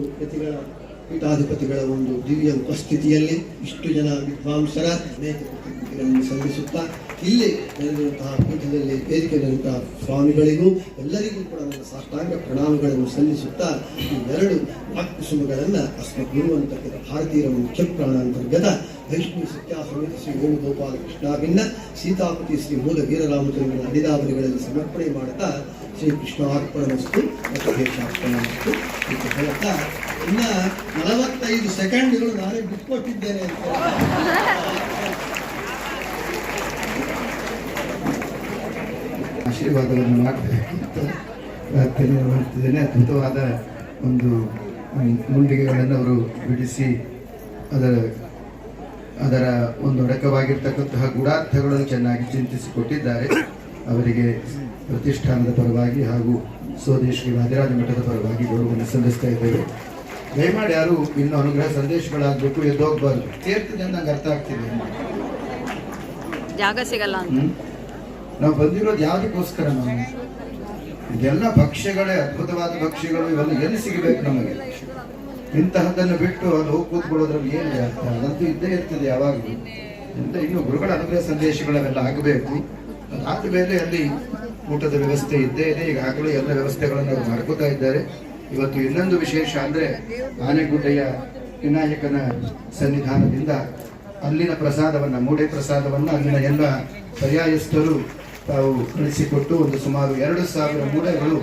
ಪೀಠಾಧಿಪತಿಗಳ ಒಂದು ದಿವ್ಯ ಉಪಸ್ಥಿತಿಯಲ್ಲಿ ಇಷ್ಟು ಜನ ವಿದ್ವಾಂಸರ ಅನೇಕ ಹಾರತೀರವನ್ನು ಸಲ್ಲಿಸುತ್ತಾ ಇಲ್ಲಿ ನೆರೆದಿರುವಂತಹ ಪೀಠದಲ್ಲಿ ವೇದಿಕೆಯಲ್ಲಿರುವಂತಹ ಸ್ವಾಮಿಗಳಿಗೂ ಎಲ್ಲರಿಗೂ ಕೂಡ ನನ್ನ ಸಾಷ್ಟಾಂಗ ಪ್ರಣಾಮಗಳನ್ನು ಸಲ್ಲಿಸುತ್ತಾ ಈ 2 ವಾಕ್ಯಸುಮಗಳನ್ನು ಅಸ್ಮತ್ ಗುರುವಂತಕ್ಕಂಥ ಭಾರತೀಯ ಮುಖ್ಯ ಪ್ರಾಣಾಂತರ್ಗತ ವೈಷ್ಣವಿ ಸತ್ಯ ಸಮಿತಿ ಶ್ರೀ ವೇಣುಗೋಪಾಲ ಕೃಷ್ಣಾಭಿನ್ನ ಸೀತಾಪತಿ ಶ್ರೀ ಮೂಲ ವೀರರಾಮಚಂದ್ರನ ಅಡಿದಾವರಿಗಳಲ್ಲಿ ಸಮರ್ಪಣೆ ಮಾಡುತ್ತಾ ಶ್ರೀ ಕೃಷ್ಣಾರ್ಪಣಮಸ್ತು ಮತ್ತು ದೇಶಾರ್ಪಣಮಸ್ತು ಅಂತ ಹೇಳ್ತಾ ಇನ್ನು 45 ಸೆಕೆಂಡ್ಗಳು ನಾನೇ ಬಿಟ್ಕೊಟ್ಟಿದ್ದೇನೆ ಅಂತ ಆಶೀರ್ವಾದವನ್ನು ಮಾಡಬೇಕಂತ ಪ್ರಾರ್ಥನೆ ಮಾಡ್ತಿದ್ದೇನೆ. ಅದ್ಭುತವಾದ ಒಂದು ಮುಂಡಿಗೆಗಳನ್ನು ಅವರು ಬಿಡಿಸಿ ಅದರ ಒಂದು ಅಡಕವಾಗಿರ್ತಕ್ಕಂತಹ ಗೂಢಾರ್ಥಗಳನ್ನು ಚೆನ್ನಾಗಿ ಚಿಂತಿಸಿಕೊಟ್ಟಿದ್ದಾರೆ. ಅವರಿಗೆ ಪ್ರತಿಷ್ಠಾನದ ಪರವಾಗಿ ಹಾಗೂ ಸ್ವದೇಶಿ ವಾದಿರಾಜ ಮಠದ ಪರವಾಗಿ ಗೌರವವನ್ನು ಸಲ್ಲಿಸ್ತಾ ಇದ್ದೇವೆ. ದಯಮಾಡಿ ಯಾರು ಇನ್ನೂ ಅನುಗ್ರಹ ಸಂದೇಶಗಳಾಗಬೇಕು, ಎದ್ದೋಗ್ಬಾರ್ದು. ಸೇರ್ತಿದೆ ನಂಗೆ ಅರ್ಥ ಆಗ್ತಿದೆ. ಜಾಗ ಸಿಗಲ್ಲ ಅಂತ ನಾವು ಬಂದಿರೋದು ಯಾವುದಕ್ಕೋಸ್ಕರ? ನಾವು ಇದೆಲ್ಲ ಭಕ್ಷ್ಯಗಳೇ, ಅದ್ಭುತವಾದ ಭಕ್ಷ್ಯಗಳು, ಇವೆಲ್ಲ ಎಲ್ಲಿ ಸಿಗಬೇಕು ನಮಗೆ? ಇಂತಹದ್ದನ್ನು ಬಿಟ್ಟು ಅಲ್ಲಿ ಹೋಗಿ ಕೂತ್ಕೊಳ್ಳೋದ್ರಲ್ಲಿ ಏನು ಅರ್ಥ? ಅದಂತೂ ಇದ್ದೇ ಇರ್ತದೆ ಯಾವಾಗಲೂ. ಇನ್ನು ಗುರುಗಳ ಅನುಗ್ರಹ ಸಂದೇಶಗಳೆಲ್ಲ ಆಗಬೇಕು. ಅದಾದ ಮೇಲೆ ಅಲ್ಲಿ ಊಟದ ವ್ಯವಸ್ಥೆ ಇದ್ದೇ ಇದೆ. ಈಗಾಗಲೇ ಎಲ್ಲ ವ್ಯವಸ್ಥೆಗಳನ್ನು ಅವರು ಮಾಡ್ಕೋತಾ ಇದ್ದಾರೆ. ಇವತ್ತು ಇನ್ನೊಂದು ವಿಶೇಷ ಅಂದರೆ ಆನೆಗುಡ್ಡೆಯ ವಿನಾಯಕನ ಸನ್ನಿಧಾನದಿಂದ ಅಲ್ಲಿನ ಪ್ರಸಾದವನ್ನು, ಮೂಡೆ ಪ್ರಸಾದವನ್ನು ಅಲ್ಲಿನ ಎಲ್ಲ ಪರ್ಯಾಯಸ್ಥರು ತಾವು ಕಳಿಸಿಕೊಟ್ಟು ಒಂದು ಸುಮಾರು 2,000 ಮೂಡೆಗಳು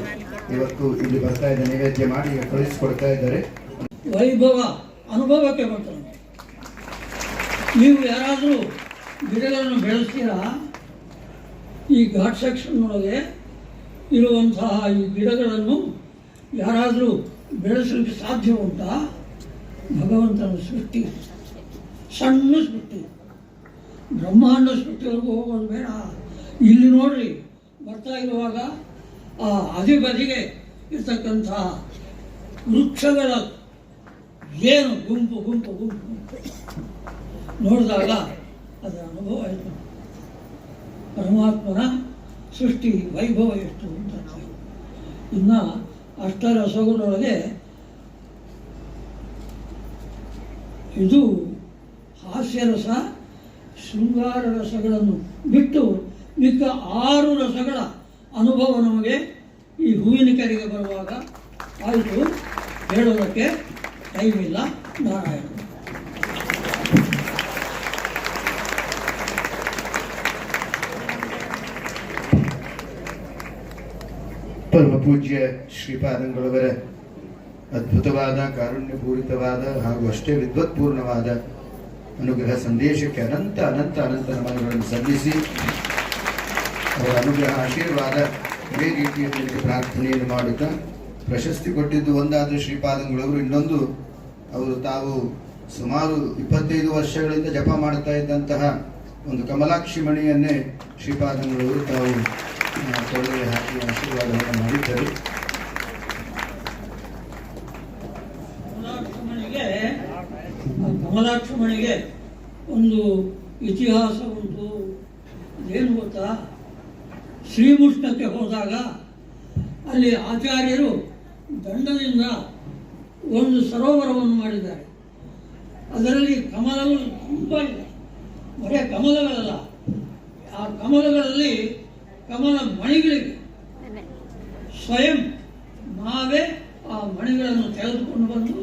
ಇವತ್ತು ಇಲ್ಲಿ ಬರ್ತಾ ಇದೆ, ನೈವೇದ್ಯ ಮಾಡಿ ಕಳಿಸಿಕೊಡ್ತಾ ಇದ್ದಾರೆ. ವೈಭವ ಅನುಭವಕ್ಕೆ ಬರ್ತಾರೆ. ನೀವು ಯಾರಾದರೂ ಗಿಡಗಳನ್ನು ಬೆಳೆಸ್ತೀರಾ? ಈ ಘಾಟ್ ಸೆಕ್ಷನ್ ಒಳಗೆ ಇರುವಂತಹ ಈ ಗಿಡಗಳನ್ನು ಯಾರಾದರೂ ಬೆಳೆಸಲಿಕ್ಕೆ ಸಾಧ್ಯ ಉಂಟಾ? ಭಗವಂತನ ಸೃಷ್ಟಿ, ಸಣ್ಣ ಸೃಷ್ಟಿ, ಬ್ರಹ್ಮಾಂಡ ಸೃಷ್ಟಿವರೆಗೂ ಹೋಗೋದು ಬೇಡ. ಇಲ್ಲಿ ನೋಡ್ರಿ, ಬರ್ತಾ ಇರುವಾಗ ಆ ಅದಿಬದಿಗೆ ಇರ್ತಕ್ಕಂಥ ವೃಕ್ಷಗಳ ಏನು ಗುಂಪು ಗುಂಪು ಗುಂಪು ಗುಂಪು ನೋಡಿದಾಗ ಅದರ ಅನುಭವ ಆಯಿತು. ಪರಮಾತ್ಮನ ಸೃಷ್ಟಿ ವೈಭವ ಎಷ್ಟು ಅಂತ. ಇನ್ನು ಅಷ್ಟರಸಗಳೊಳಗೆ ಇದು ಹಾಸ್ಯರಸ, ಶೃಂಗಾರ ರಸಗಳನ್ನು ಬಿಟ್ಟು ಮಿಕ್ಕ 6 ರಸಗಳ ಅನುಭವ ನಮಗೆ ಈ ಹೂವಿನ ಕೆರೆಗೆ ಬರುವಾಗ ಆಯಿತು. ಹೇಳೋದಕ್ಕೆ ಟೈಮ್ ಇಲ್ಲ. ನಾರಾಯಣ. ಪರಮ ಪೂಜ್ಯ ಶ್ರೀಪಾದಂಗಳವರ ಅದ್ಭುತವಾದ, ಕಾರುಣ್ಯಪೂರಿತವಾದ ಹಾಗೂ ಅಷ್ಟೇ ವಿದ್ವತ್ಪೂರ್ಣವಾದ ಅನುಗ್ರಹ ಸಂದೇಶಕ್ಕೆ ಅನಂತ ಅನಂತ ಅನಂತ ನಮನಗಳನ್ನು ಸಲ್ಲಿಸಿ ಅವರ ಅನುಗ್ರಹ ಆಶೀರ್ವಾದ ಇದೇ ರೀತಿಯಲ್ಲಿ ಪ್ರಾರ್ಥನೆಯನ್ನು ಮಾಡುತ್ತಾ, ಪ್ರಶಸ್ತಿ ಕೊಟ್ಟಿದ್ದು ಒಂದಾದರೂ ಶ್ರೀಪಾದಂಗಳವರು, ಇನ್ನೊಂದು ಅವರು ತಾವು ಸುಮಾರು 25 ವರ್ಷಗಳಿಂದ ಜಪ ಮಾಡುತ್ತಾ ಇದ್ದಂತಹ ಒಂದು ಕಮಲಾಕ್ಷಿ ಮಣಿಯನ್ನೇ ಶ್ರೀಪಾದಂಗಳವರು ತಾವು ಕೊಳ್ಳೆ ಹಾಕಿ ಆಶೀರ್ವಾದವನ್ನು ಮಾಡಿದ್ದರು. ಕಮಲಾಕ್ಷಮಣಿಗೆ ಒಂದು ಇತಿಹಾಸ ಉಂಟು. ಏನು ಗೊತ್ತಾ? ಶ್ರೀಮುಷ್ಣಕ್ಕೆ ಹೋದಾಗ ಅಲ್ಲಿ ಆಚಾರ್ಯರು ದಂಡದಿಂದ ಒಂದು ಸರೋವರವನ್ನು ಮಾಡಿದ್ದಾರೆ. ಅದರಲ್ಲಿ ಕಮಲಗಳು ತುಂಬ ಇದೆ. ಬರೇ ಕಮಲಗಳಲ್ಲ, ಆ ಕಮಲಗಳಲ್ಲಿ ಕಮಲ ಮಣಿಗಳಿವೆ. ಸ್ವಯಂ ನಾವೇ ಆ ಮಣಿಗಳನ್ನು ತೆಗೆದುಕೊಂಡು ಬಂದು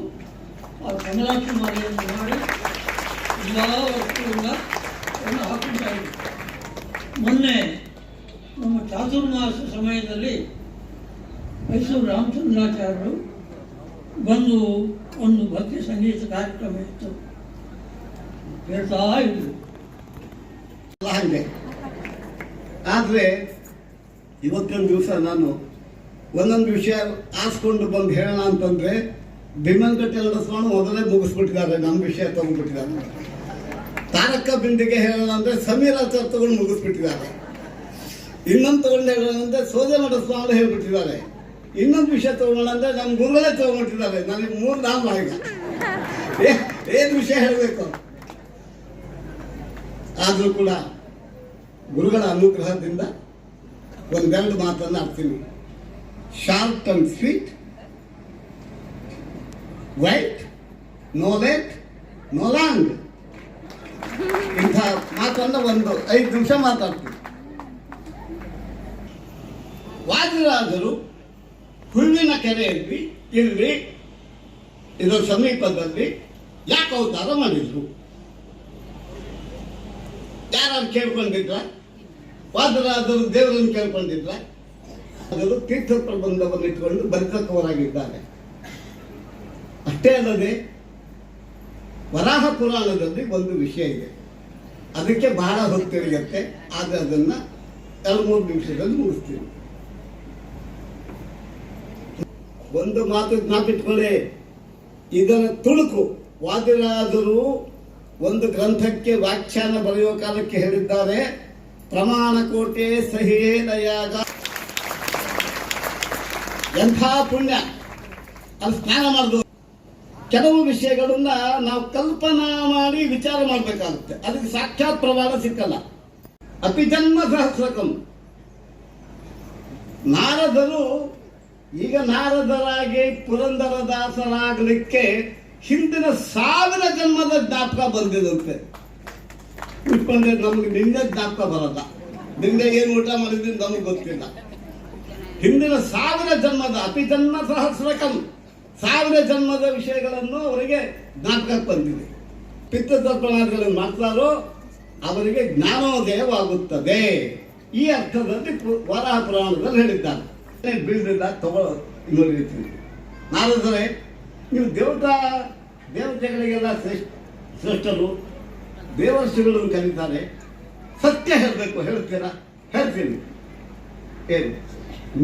ಆ ಕಮಲಾಕ್ಷಿ ಮಾಲೆಯನ್ನು ಮಾಡಿ ಎಲ್ಲ ವಸ್ತುವಿಂದ ಎಲ್ಲ ಹಾಕುತ್ತಾ ಇದ್ವಿ. ಮೊನ್ನೆ ನಮ್ಮ ಚಾತುರ್ಮಾಸ ಸಮಯದಲ್ಲಿ ಮೈಸೂರು ರಾಮಚಂದ್ರಾಚಾರ್ಯರು ಬಂದು ಒಂದು ಭಕ್ತಿ ಸಂಗೀತ ಕಾರ್ಯಕ್ರಮ ಇತ್ತು, ಹೇಳ್ತಾ ಇದ್ರು. ಹಾಗೆ ಆದರೆ ಇವತ್ತಿನ ದಿವಸ ನಾನು ಒಂದೊಂದು ವಿಷಯ ಆರಿಸ್ಕೊಂಡು ಬಂದು ಹೇಳೋಣ ಅಂತಂದರೆ ಭೀಮನ್ಕಟ್ಟೆ ನಡೆಸ್ಕೊಂಡು ಮೊದಲೇ ಮುಗಿಸ್ಬಿಟ್ಟಿದ್ದಾರೆ, ನಮ್ಮ ವಿಷಯ ತಗೊಂಡ್ಬಿಟ್ಟಿದ್ದಾರೆ. ತಾರಕ ಬಿಂದಿಗೆ ಹೇಳೋಣ ಅಂದರೆ ಸಮೀರಾಚಾರ್ಯ ತಗೊಂಡು ಮುಗಿಸ್ಬಿಟ್ಟಿದ್ದಾರೆ. ಇನ್ನೊಂದು ತಗೊಂಡು ಹೇಳೋಣ ಅಂದರೆ ಸೋದೆ ನಡೆಸ್ಕೊಂಡು ಹೇಳ್ಬಿಟ್ಟಿದ್ದಾರೆ. ಇನ್ನೊಂದು ವಿಷಯ ತಗೊಳ್ಳೋಣ ಅಂದರೆ ನಮ್ಮ ಗುರುಗಳೇ ತಗೊಂಡ್ಬಿಟ್ಟಿದ್ದಾರೆ. ನನಗೆ 3 ನಾಮ ಈಗ ಏನು ವಿಷಯ ಹೇಳಬೇಕು. ಆದರೂ ಕೂಡ ಗುರುಗಳ ಅನುಗ್ರಹದಿಂದ ಒಂದೆರಡು ಮಾತನ್ನು ಆಡ್ತೀನಿ. Short and sweet, wait, no late, no long. ಇಂಥ ಮಾತನ್ನು ಒಂದು 5 ನಿಮಿಷ ಮಾತಾಡ್ತೀನಿ. ವಾದಿರಾಜರು ಹುಲ್ಲಿನ ಕೆರೆಯಲ್ಲಿ ಇಲ್ಲಿ ಇದರ ಸಮೀಪದಲ್ಲಿ ಯಾಕೆ ಅವತಾರ ಮಾಡಿದ್ರು? ಯಾರು ಕೇಳ್ಕೊಂಡಿದ್ರ? ವಾದರಾಜರು ದೇವರನ್ನು ಕೇಳ್ಕೊಂಡಿದ್ರ? ಅವರು ತೀರ್ಥ ಪ್ರಬಂಧವನ್ನು ಇಟ್ಕೊಂಡು ಬರೆದಕ್ಕವರಾಗಿದ್ದಾರೆ. ಅಷ್ಟೇ ಅಲ್ಲದೆ ವರಾಹ ಪುರಾಣದಲ್ಲಿ ಒಂದು ವಿಷಯ ಇದೆ, ಅದಕ್ಕೆ ಬಹಳ ಹೊತ್ತಿರಿಯುತ್ತೆ, ಆದರೆ ಅದನ್ನ 2-3 ನಿಮಿಷದಲ್ಲಿ ಮುಗಿಸ್ತೀವಿ. ಒಂದು ಮಾತು ಜ್ಞಾಪಿಟ್ಕೊಳ್ಳಿ, ಇದರ ತುಣುಕು ವಾದಿರಾಜರು ಒಂದು ಗ್ರಂಥಕ್ಕೆ ವ್ಯಾಖ್ಯಾನ ಬರೆಯುವ ಕಾಲಕ್ಕೆ ಹೇಳಿದ್ದಾರೆ, ಪ್ರಮಾಣ ಕೋಟೆ ಸಹಿಯೇ ನಯಾಗ. ಎಂಥ ಪುಣ್ಯ ಅಲ್ಲಿ ಸ್ನಾನ ಮಾಡಿದ್ರು. ಕೆಲವು ವಿಷಯಗಳನ್ನ ನಾವು ಕಲ್ಪನಾ ಮಾಡಿ ವಿಚಾರ ಮಾಡಬೇಕಾಗುತ್ತೆ, ಅದಕ್ಕೆ ಸಾಕ್ಷಾತ್ ಪ್ರಮಾಣ ಸಿಕ್ಕಲ್ಲ. ಅಪಿಜನ್ಮ ಸಹಸ್ರಕಂ. ನಾರದರು ಈಗ ನಾರದರಾಗಿ ಪುರಂದರದಾಸರಾಗಲಿಕ್ಕೆ ಹಿಂದಿನ 1000 ಜನ್ಮದ ಜ್ಞಾಪಕ ಬಂದಿದಂತೆ. ಇಟ್ಕೊಂಡ್ರೆ ನಮ್ಗೆ ನಿನ್ನೆ ಜ್ಞಾಪಕ ಬರಲ್ಲ, ನಿನ್ನೆ ಏನು ಊಟ ಮಾಡಿದ್ರೆ ನಮಗೆ ಗೊತ್ತಿಲ್ಲ. ಹಿಂದಿನ 1000 ಜನ್ಮದ ಅಪಿಜನ್ಮ ಸಹಸ್ರಕಂ 1000 ಜನ್ಮದ ವಿಷಯಗಳನ್ನು ಅವರಿಗೆ ಜ್ಞಾಪಕಕ್ಕೆ ಬಂದಿದೆ. ಪಿತೃತರ್ಪಣಾದಿಗಳನ್ನು ಮಾಡ್ತಾರೋ ಅವರಿಗೆ ಜ್ಞಾನೋದಯವಾಗುತ್ತದೆ. ಈ ಅರ್ಥದಲ್ಲಿ ವರಾಹ ಪುರಾಣದಲ್ಲಿ ಹೇಳಿದ್ದಾರೆ. ಬೀಳಲಿಲ್ಲ ತಗೊಳ್ಳಿ. ನಾರದರೆ ನೀವು ದೇವತೆಗಳಿಗೆಲ್ಲ ಶ್ರೇಷ್ಠರು, ದೇವರ್ಷಿಗಳನ್ನು ಕರೀತಾರೆ, ಸತ್ಯ ಹೇಳಬೇಕು, ಹೇಳ್ತೀರಾ? ಹೇಳ್ತೀನಿ. ಏನು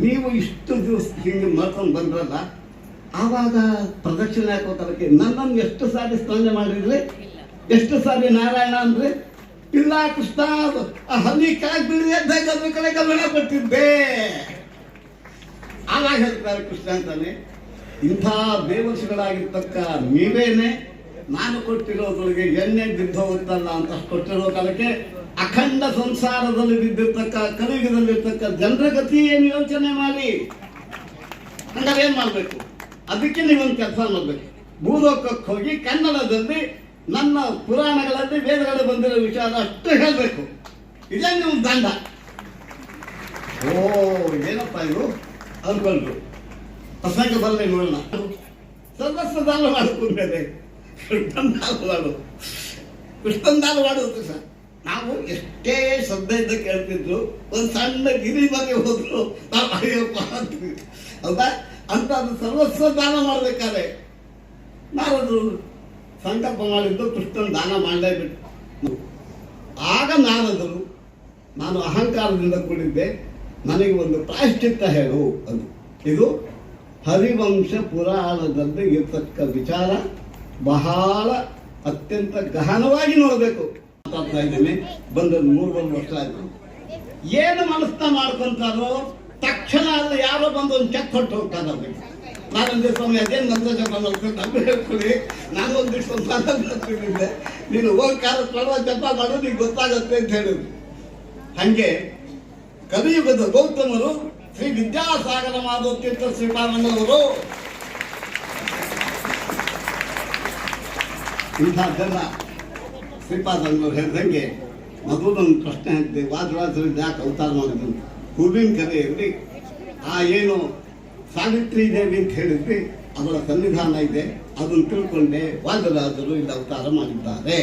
ನೀವು ಇಷ್ಟು ದಿವಸ ಹಿಂಗೆ ಮಾಡ್ಕೊಂಡು ಬಂದ್ರಲ್ಲ, ಆವಾಗ ಪ್ರದಕ್ಷಿಣೆ ಹಾಕೋತರಕ್ಕೆ ನನ್ನನ್ನು ಎಷ್ಟು ಸಾರಿ ಸ್ಮರಣೆ ಮಾಡಿದ್ರಿ? ಎಷ್ಟು ಸಾರಿ ನಾರಾಯಣ ಅಂದ್ರೆ? ಇಲ್ಲ ಕೃಷ್ಣ, ಹನಿ ಕೆಳಗೆ ಬೀಳಿದ ಕಡೆ ಗಮನ ಕೊಟ್ಟಿದ್ದೆ. ಆವಾಗ ಹೇಳ್ತಾರೆ ಕೃಷ್ಣ ಅಂತಾನೆ. ಇಂಥ ದೇವರ್ಷಿಗಳಾಗಿರ್ತಕ್ಕ ನೀವೇನೆ ನಾನು ಕೊಟ್ಟಿರೋದ್ರೊಳಗೆ ಎಣ್ಣೆ ಬಿದ್ದು ಹೋಗುತ್ತಲ್ಲ ಅಂತ ಕೊಟ್ಟಿರೋ ಕಾಲಕ್ಕೆ ಅಖಂಡ ಸಂಸಾರದಲ್ಲಿ ಬಿದ್ದಿರ್ತಕ್ಕ ಕಲಿಯುಗದಲ್ಲಿರ್ತಕ್ಕ ಜನರ ಗತಿ ಏನು ಯೋಚನೆ ಮಾಡಿ. ಹಂಗಾರೆ ಏನ್ ಮಾಡ್ಬೇಕು? ಅದಕ್ಕೆ ನೀವೊಂದು ಕೆಲಸ ಮಾಡ್ಬೇಕು. ಭೂಲೋಕಕ್ಕೆ ಹೋಗಿ ಕನ್ನಡದಲ್ಲಿ ನನ್ನ ಪುರಾಣಗಳಲ್ಲಿ ವೇದಗಳಲ್ಲಿ ಬಂದಿರೋ ವಿಚಾರ ಅಷ್ಟು ಹೇಳ್ಬೇಕು. ಇದೇ ನೀವು ದಂಡ. ಓ ಏನಪ್ಪ ಇದು ಅನ್ಕೊಂಡ್ರು. ಪ್ರಸಂಗ ಬರಲಿ ನೋಡೋಣ. ಸರ್ವಸ್ವ ದಾನ ಮಾಡಿಕೊಂಡ್ರೆ ಕೃಷ್ಣನ್ ದಾನ ಮಾಡುವುದು ಸರ್. ನಾವು ಎಷ್ಟೇ ಶ್ರದ್ಧೆಯಿಂದ ಕೇಳ್ತಿದ್ರು, ಒಂದು ಸಣ್ಣ ಗಿರಿ ಬಗ್ಗೆ ಹೋದ್ರು ನಾವು ಅಯ್ಯಪ್ಪ ಅಂತೀವಿ ಹೌದಾ ಅಂತ. ಅದು ಸರ್ವಸ್ವ ದಾನ ಮಾಡ್ಬೇಕಾದ್ರೆ ನಾರದ್ರು ಸಂಕಲ್ಪ ಮಾಡಿದ್ದು ಕೃಷ್ಣನ್ ದಾನ ಮಾಡಲೇಬಿಟ್ಟು. ಆಗ ನಾರದರು, ನಾನು ಅಹಂಕಾರದಿಂದ ಕೂಡಿದ್ದೆ, ನನಗೆ ಒಂದು ಪ್ರಾಯಶ್ಚಿತ್ತ ಹೇಳು ಅದು. ಇದು ಹರಿವಂಶ ಪುರಾಣದಲ್ಲಿ ಇರ್ತಕ್ಕ ವಿಚಾರ, ಬಹಳ ಅತ್ಯಂತ ಗಹನವಾಗಿ ನೋಡಬೇಕು. ಮಾತಾಡ್ತಾ ಇದ್ದೇನೆ, ಬಂದ 3 ವರ್ಷ ಆಯ್ತು. ಏನು ಮನಸ್ಸನ್ನ ಮಾಡ್ಕೊಂತಾರೋ ತಕ್ಷಣ ಅಲ್ಲಿ ಯಾರೋ ಬಂದು ಒಂದು ಚೆಕ್ ಕೊಟ್ಟು ಹೋಗ್ತಾರೆ. ನಾನೊಂದು ಸ್ವಾಮಿ ಅದೇನು ಮಂತ್ರ ಜಪ ಮಾಡ್ಕೊಂಡು ನಮ್ಗೆ ಹೇಳ್ಕೊಳ್ಳಿ, ನಾನು ಒಂದಿಷ್ಟು ಮಾತಾಡ್ತಿದ್ದೆ, ನೀನು ಹೋಗಿ ಕಾಲ ಪ್ರಭಾವ ಜಪ ಮಾಡೋದು ನಿಂಗೆ ಗೊತ್ತಾಗತ್ತೆ ಅಂತ ಹೇಳಿದ್ರು. ಹಂಗೆ ಕಲಿಯುಗದ ಗೌತಮರು ಶ್ರೀ ವಿದ್ಯಾಸಾಗರ ಮಾಧವ ತೀರ್ಥ ಶ್ರೀಪಾದಂಗಳವರು ಇಂಥ ಜನ ಶ್ರೀಪಾದಂಗಳವರು ಹೇಳಿದಂಗೆ ಮೊದಲೊಂದು ಪ್ರಶ್ನೆ ಹಾಕಿದೆ, ವಾದರಾಜರಿಂದ ಯಾಕೆ ಅವತಾರ ಮಾಡಿದ್ರು? ಹೂವಿನ ಕರೆಯಲ್ಲಿ ಏನು ಸಾವಿತ್ರಿ ದೇವಿ ಅಂತ ಹೇಳಿದ್ವಿ, ಅವರ ಸನ್ನಿಧಾನ ಇದೆ, ಅದನ್ನು ತಿಳ್ಕೊಂಡೆ ವಾದರಾಜರು ಇಲ್ಲಿ ಅವತಾರ ಮಾಡಿದ್ದಾರೆ.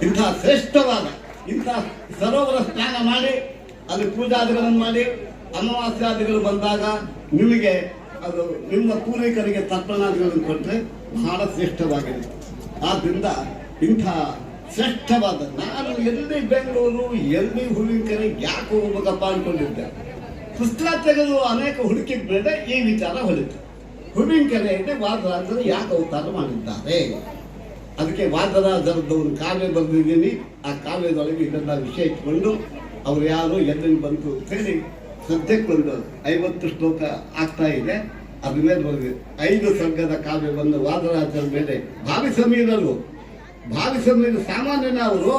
ಇಂಥ ಶ್ರೇಷ್ಠವಾದ ಇಂಥ ಸರೋವರ ಸ್ನಾನ ಮಾಡಿ ಅಲ್ಲಿ ಪೂಜಾದಿಗಳನ್ನು ಮಾಡಿ ಅಮಾವಾಸ್ಯಾದಿಗಳು ಬಂದಾಗ ನಿಮಗೆ ಅದು ನಿಮ್ಮ ಪೂರ್ವಿಕರಿಗೆ ತರ್ಪಣಾದಿಗಳನ್ನು ಕೊಟ್ಟರೆ ಬಹಳ ಶ್ರೇಷ್ಠವಾಗಿದೆ. ಆದ್ದರಿಂದ ಇಂಥ ಶ್ರೇಷ್ಠವಾದ, ನಾನು ಎಲ್ಲಿ ಬೆಂಗಳೂರು ಎಲ್ಲಿ ಹೂವಿನ ಕೆರೆಗೆ ಯಾಕೆ ಹೋಗ್ಬೇಕಪ್ಪ ಅನ್ಕೊಂಡಿದ್ದೆ. ಪುಸ್ತಕ ತೆಗೆದು ಅನೇಕ ಹುಡುಕಿದ ಮೇಲೆ ಈ ವಿಚಾರ ಹೊಳಿತು. ಹೂವಿನ ಕೆರೆಯಲ್ಲಿ ವಾದರಾಜರು ಯಾಕೆ ಅವತಾರ ಮಾಡಿದ್ದಾರೆ? ಅದಕ್ಕೆ ವಾದರಾಜರದ್ದು ಒಂದು ಕಾವ್ಯ ಬರೆದಿದ್ದೀನಿ. ಆ ಕಾವ್ಯದೊಳಗೆ ಇದೆಲ್ಲ ವಿಷಯ ಇಟ್ಕೊಂಡು ಅವ್ರು ಯಾರು ಎಲ್ಲಿಂದ ಬಂತು ಹೇಳಿ ಸದ್ಯಕ್ಕೆ ಒಂದು 50 ಶ್ಲೋಕ ಆಗ್ತಾ ಇದೆ. ಅದ್ರ ಮೇಲೆ ಬರೆದಿದೆ. 5 ಸರ್ಗದ ಕಾವ್ಯ ಬಂದು ವಾದರಾಜರ ಮೇಲೆ. ಭಾವಿ ಸಮೀರ ಸಾಮಾನ್ಯನ ಅವರು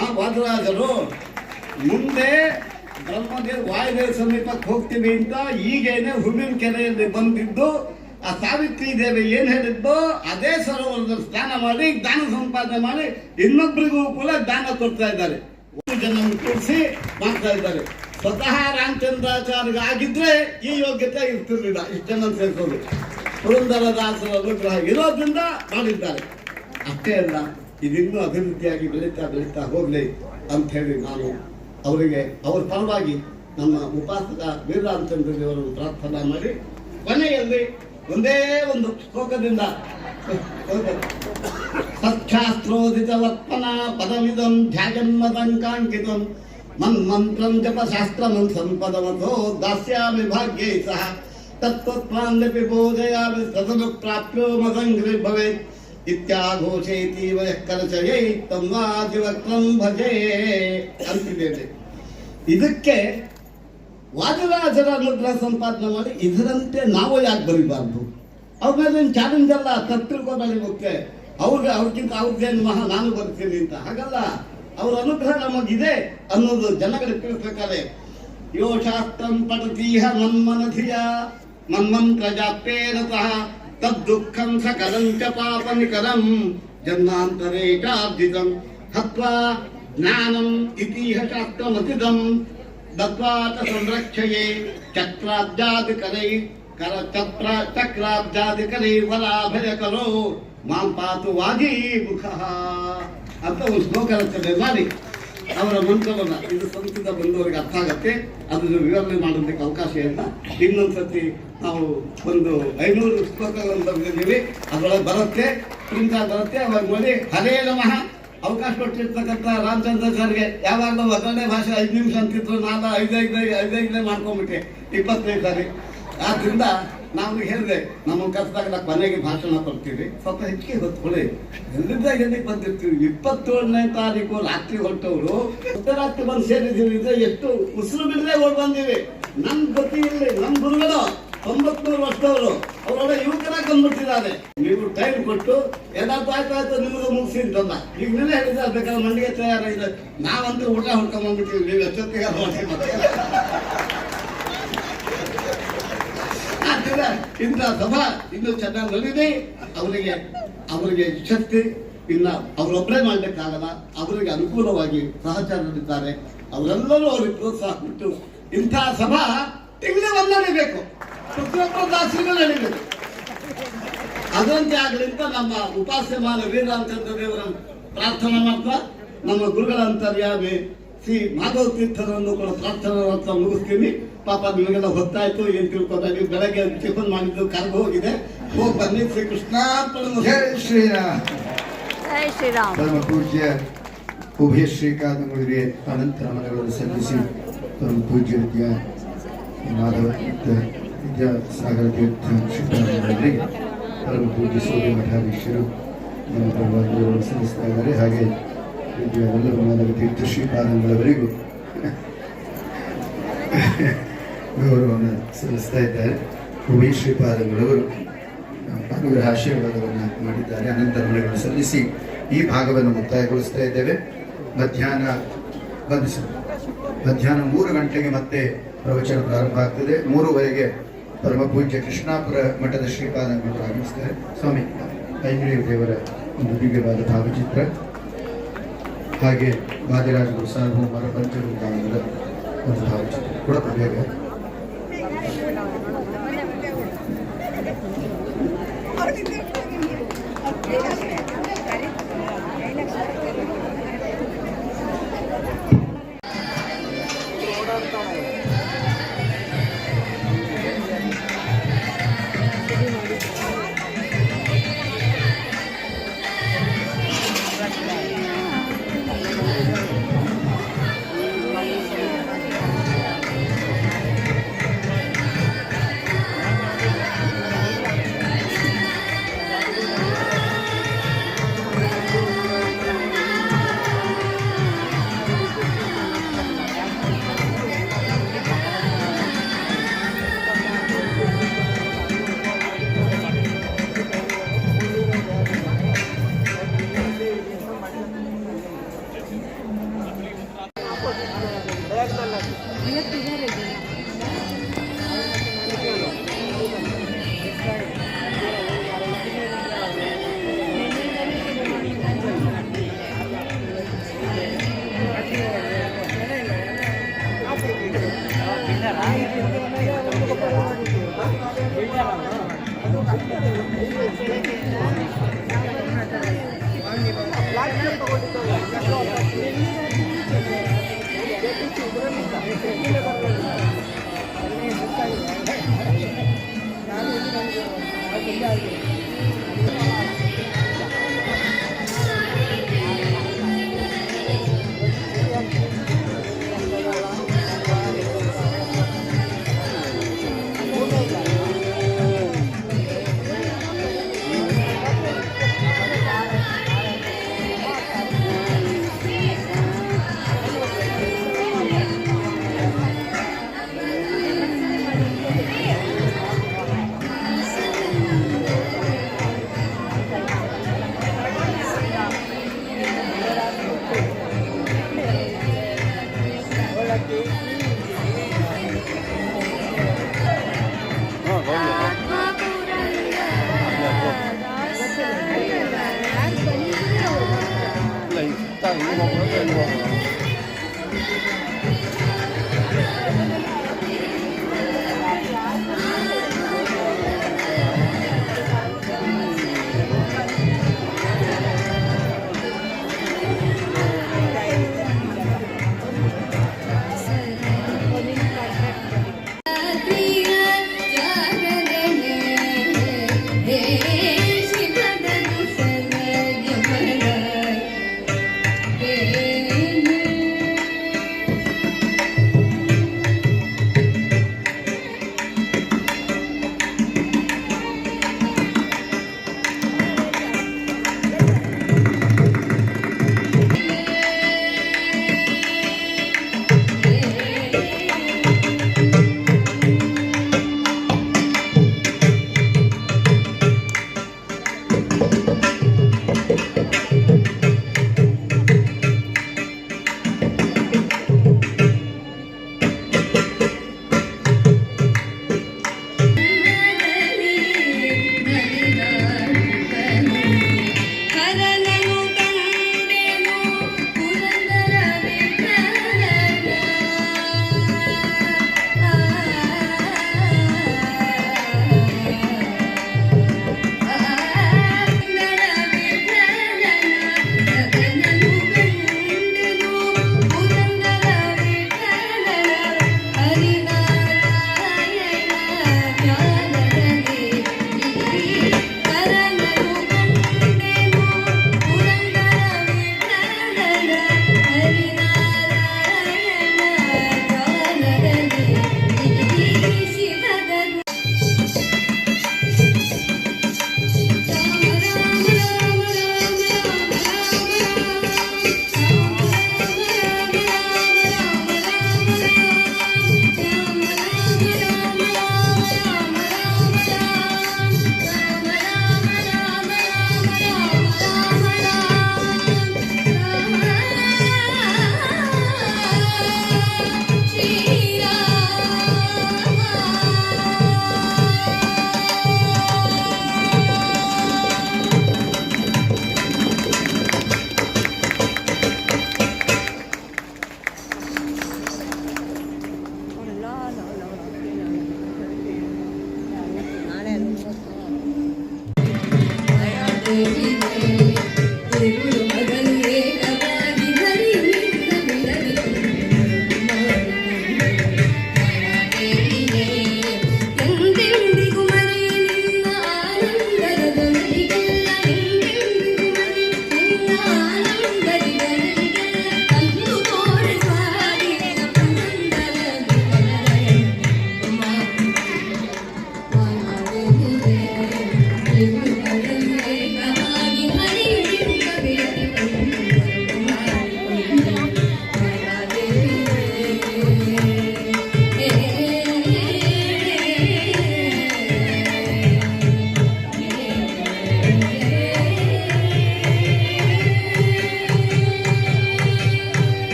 ಆ ವಾದರಾಜರು ಮುಂದೆ ಬ್ರಹ್ಮದೇವ್ ವಾಯುದೇವ ಸಮೀಪಕ್ಕೆ ಹೋಗ್ತೀವಿ ಅಂತ ಈಗೇನೆ ಹೂವಿನ ಕೆರೆಯಲ್ಲಿ ಬಂದಿದ್ದು ಆ ಸಾವಿತ್ರಿ ದೇವಿ ಏನ್ ಹೇಳಿದ್ದೋ ಅದೇ ಸರೋವರದಲ್ಲಿ ಸ್ನಾನ ಮಾಡಿ ದಾನ ಸಂಪಾದನೆ ಮಾಡಿ ಇನ್ನೊಬ್ಬರಿಗೂ ಕೂಡ ದಾನ ಕೊಡ್ತಾ ಇದ್ದಾರೆ. ಜನ ಕೂರಿಸಿ ಮಾಡ್ತಾ ಇದ್ದಾರೆ. ಸ್ವತಃ ರಾಮಚಂದ್ರಾಚಾರ್ಯ ಆಗಿದ್ರೆ ಈ ಯೋಗ್ಯತೆ ಇರ್ತಿರ್ಲಿಲ್ಲ, ಇಷ್ಟು ಜನ ಸೇರಿಸೋದು. ಪುರಂದರದಾಸರ ಅನುಗ್ರಹ ಇರೋದ್ರಿಂದ ಮಾಡಿದ್ದಾರೆ. ಅಷ್ಟೇ ಅಲ್ಲ, ಇದಿನ್ನೂ ಅಭಿವೃದ್ಧಿಯಾಗಿ ಬೆಳೀತಾ ಹೋಗ್ಲಿ ಅಂತ ಹೇಳಿ ನಾನು ಅವರಿಗೆ ಅವರ ಪರವಾಗಿ ನಮ್ಮ ಉಪಾಸಕ ವೀರರಾಮಚಂದ್ರ ದೇವರನ್ನು ಪ್ರಾರ್ಥನಾ ಮಾಡಿ ಕೊನೆಯಲ್ಲಿ ಒಂದೇ ಒಂದು ಶ್ಲೋಕದಿಂದ ಸಚ್ಛಾಸ್ತ್ರೋದಿತ ವರ್ಪನ ಪದವಿದಂ ಧ್ಯಾಜನ್ಮದಂಕಾಂಕಿತಂ ಮನ್ಮಂತ್ರಂ ಜಪಶಾಸ್ತ್ರಮಂ ಸಂಪದವಥೋ ದಾಸ್ಯಾಮಿ ಭಾಗ್ಯೈ ಸಹ ತತ್ತ್ವಾನ್ಯಪಿ ಬೋಧಯಾಮಿ ಸದನು ಪ್ರಾಪ್ಯೋ ಮದಂಗ್ರಿ ಭವೇತ್ ಇತ್ಯಾಘೋಷೇತಿ ವಯಃ ಕಲಚಯೈ ತಮ್ಮಾದಿವಕ್ರಂ ಭಜೇ ಅಂತಿದ್ದೇನೆ. ಇದಕ್ಕೆ ವಾದಿರಾಜರ ಅನುಗ್ರಹ ಸಂಪಾದನೆ ಮಾಡಿ ಇದರಂತೆ ನಾವು ಯಾಕೆ ಬರೀಬಾರ್ದು? ಅವ್ರ ಮೇಲೆ ಚಾಲೆಂಜ್ ಅಲ್ಲ, ತಪ್ಪಿರ್ಕೋಬೇಡಿ ಮುಖ್ಯ. ಅವ್ರಿಗಿಂತ ಅವ್ರಿಗೇನು ಮಹಾ ನಾನು ಬರ್ತೀನಿ ಅಂತ ಹಾಗಲ್ಲ. ಅವ್ರ ಅನುಗ್ರಹ ನಮಗಿದೆ ಅನ್ನೋದು ಜನಗಳಿಗೆ ತಿಳಿಸ್ಬೇಕಾದ್ರೆ ಯೋ ಶಾಸ್ತ್ರಂ ಪಠತೀಹ ಮನ್ಮನಧಿಯ ಮನ್ಮಂತ್ರ ಜಾಪೇನತಃ ತದ್ದುಃಖಂ ಸಕಲಂ ಚ ಪಾಪನಿಕರಂ ಜನ್ಮಾಂತರೇಕಾರ್ಜಿತಂ ಹತ್ವಾ ಜ್ಞಾನಂ ಇತೀಹ ಶಾಸ್ತ್ರಮತಿದಂ ದತ್ವಾ ಚ ಸಂರಕ್ಷಯೇ ಚಕ್ರಾಬ್ಜಾದಿಕರೈ ಚಕ್ರಾಬ್ಜಾದಿಕರೈ ವರಾಭಯಕರೋ ಮಾಂ ಪಾತು ವಾಜೀ ಮುಖಃ ಅಂತ ಒಂದು ಶ್ಲೋಕ ರಚನೆ ಮಾಡಿ ಅವರ ಮಂತ್ರವನ್ನ, ಇದು ಸಂಸ್ಕೃತ ಬಂದವರಿಗೆ ಅರ್ಥ ಆಗತ್ತೆ, ಅದನ್ನು ವಿವರಣೆ ಮಾಡೋದಕ್ಕೆ ಅವಕಾಶ ಇಲ್ಲ. ಇನ್ನೊಂದ್ಸತಿ ನಾವು ಒಂದು 500 ಶ್ಲೋಕಗಳನ್ನು ಬರೆದಿದ್ದೀವಿ, ಅದರೊಳಗೆ ಬರುತ್ತೆ, ಪ್ರಿಂಟ್ ಬರುತ್ತೆ. ಅವಾಗ ನೋಡಿ ಹರೇ ನಮಃ ಅವಕಾಶ ಕೊಟ್ಟಿರ್ತಕ್ಕಂಥ ರಾಮಚಂದ್ರಾಚಾರ್ಯಗೆ ಯಾವಾಗಲೂ ಮೊದಲನೇ ಭಾಷೆ 5 ನಿಮಿಷ ಅಂತಿದ್ರು, ನಾನು ಐದೈದೇ ಮಾಡ್ಕೊಂಡ್ಬಿಟ್ಟೆ 25 ಸಾರಿ. ಆದ್ರಿಂದ ನಾವು ಹೇಳಿದೆ ನಮ್ಮ ಕರ್ದಾಗ ಕೊನೆಗೆ ಭಾಷಣ ಕೊಡ್ತೀವಿ, ಸ್ವಲ್ಪ ಹೆಚ್ಚಿಗೆ ಹೊತ್ಕೊಳ್ಳಿ. ಎಲ್ಲಿಂದ ಎಲ್ಲಿಗೆ ಬಂದಿರ್ತೀವಿ? 27ನೇ ತಾರೀಕು ರಾತ್ರಿ ಹೊರಟವರು ರಾತ್ರಿ ಬಂದು ಸೇರಿದ್ದೀವಿ. ಎಷ್ಟು ಉಸಿರು ಬಿಡದೆ ಓಡ್ ಬಂದೀವಿ. ನನ್ ಗತಿ ಇಲ್ಲಿ ನಮ್ಮ ಗುರುಗಳು 93 ವರ್ಷದವರು, ಅವರೊಳಗೆ ಯುವಕರಾಗಿ ಬಂದ್ಬಿಟ್ಟಿದ್ದಾರೆ. ನೀವು ಟೈಮ್ ಕೊಟ್ಟು ಏನಾದ್ರು ಆಯ್ತು ನಿಮಗೆ ಮುಗಿಸಿ ಅಂತಲ್ಲ. ಈಗ ನೀವೇ ಹೇಳಿದ್ರೆ ಬೇಕಾದ್ರೆ ಮಂಡಿಗೆ ತಯಾರಾಗಿದೆ. ನಾವಂತೂ ಊಟ ಹೊಡ್ಕೊಂಡ್ ಬಂದ್ಬಿಟ್ಟಿವಿ. ನೀವು ಎಷ್ಟೊತ್ತಿಗೆ ಇಂಥ ಸಭಾ ಇನ್ನು ಚೆನ್ನಾಗಿ ನಡೆದಿ ಅವರಿಗೆ ಶಕ್ತಿ ಇಲ್ಲ, ಅವರೊಬ್ಬರೇ ಮಾಡ್ಲಿಕ್ಕಾಗಲ್ಲ. ಅವರಿಗೆ ಅನುಕೂಲವಾಗಿ ಸಹಚರರಿದ್ದಾರೆ, ಅವರೆಲ್ಲರೂ ಅವ್ರಿಗೆ ಪ್ರೋತ್ಸಾಹ ಕೊಟ್ಟು ಇಂಥ ಸಭಾ ತಿಂಗಳು ನಡೀಬೇಕು, ಪ್ರತಿಯೊಬ್ಬರ ದಾಸರಿಗೂ ನಡೀಬೇಕು. ಅದರಂತೆ ಆಗಲಿಂತ ನಮ್ಮ ಉಪಾಸ್ಯಮಾನ ವೀರರಾಮಚಂದ್ರ ದೇವರ ಪ್ರಾರ್ಥನಾ ಮಾಡ್ತಾ ನಮ್ಮ ಗುರುಗಳ ಅಂತರ್ಯಾಮಿ ಶ್ರೀ ಮಾಧವ ತೀರ್ಥರನ್ನು ಕೂಡ ಪ್ರಾರ್ಥನಾ ಮುಗಿಸ್ತೀನಿ. ಪಾಪ ನಿಮಗೆಲ್ಲ ಹೊತ್ತಾಯ್ತು, ಏನ್ ತಿಳ್ಕೊಬೇಡಿ. ಬೆಳಗ್ಗೆ ಟಿಫನ್ ಮಾಡಿದ್ದು ಕರ್ಗ ಹೋಗಿದೆ, ಹೋಗಿ ಬನ್ನಿ. ಶ್ರೀ ಕೃಷ್ಣ ಜೈ ಶ್ರೀರಾಮ್. ಜೈ ಶ್ರೀರಾಮ್. ಪರಮ ಪೂಜ್ಯ ಉಭಯ ಶ್ರೀಕಾದಂಗಳಿಗೆ ಅನಂತ ನಮನಗಳನ್ನು ಸಲ್ಲಿಸಿ ಪರಮ ಪೂಜ್ಯ ಮಾಧವ ವಿದ್ಯಾಸಾಗರ ತೀರ್ಥ ಶ್ರೀಕಾದಂಗಳಿಗೆ ಪರಮ ಪೂಜ್ಯ ಸೂರ್ಯ ಮಠಾಧೀಶರು ನಮ್ಮ ಪರವಾಗಿ ಸಲ್ಲಿಸ್ತಾ ಇದ್ದಾರೆ. ಹಾಗೆ ಎಲ್ಲರೂ ಮಾಧವ ತೀರ್ಥ ಶ್ರೀಪಾದಂಗಳವರಿಗೂ ಗೌರವವನ್ನು ಸಲ್ಲಿಸ್ತಾ ಇದ್ದಾರೆ. ಉಭಯ ಶ್ರೀಪಾದಂಗಳವರು ಅನುಗ್ರಹ ಆಶೀರ್ವಾದವನ್ನು ಮಾಡಿದ್ದಾರೆ. ಅನಂತ ನಮನಗಳನ್ನು ಸಲ್ಲಿಸಿ ಈ ಭಾಗವನ್ನು ಮುಕ್ತಾಯಗೊಳಿಸ್ತಾ ಇದ್ದೇವೆ. ಮಧ್ಯಾಹ್ನ 3 ಗಂಟೆಗೆ ಮತ್ತೆ ಪ್ರವಚನ ಪ್ರಾರಂಭ ಆಗ್ತದೆ. 3:15 ಪರಮ ಪೂಜ್ಯ ಕೃಷ್ಣಾಪುರ ಮಠದ ಶ್ರೀಪಾದಂಗಳು ಆಗಮಿಸ್ತಾರೆ. ಸ್ವಾಮಿ ಐಂದ್ರಿಯ ದೇವರ ಒಂದು ದಿವ್ಯವಾದ ಭಾವಚಿತ್ರ, ಹಾಗೆ ವಾದಿರಾಜರು ಸಾರ್ವಭೌಮರ ಪಂಚಭೂತಾಂಗದ ಒಂದು ಭಾವಚಿತ್ರ ಕೂಡ ಬೇಗ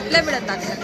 ಸುತ್ತಲೇ ಬಿಡುತ್ತೆ ಆ ಕಡೆ.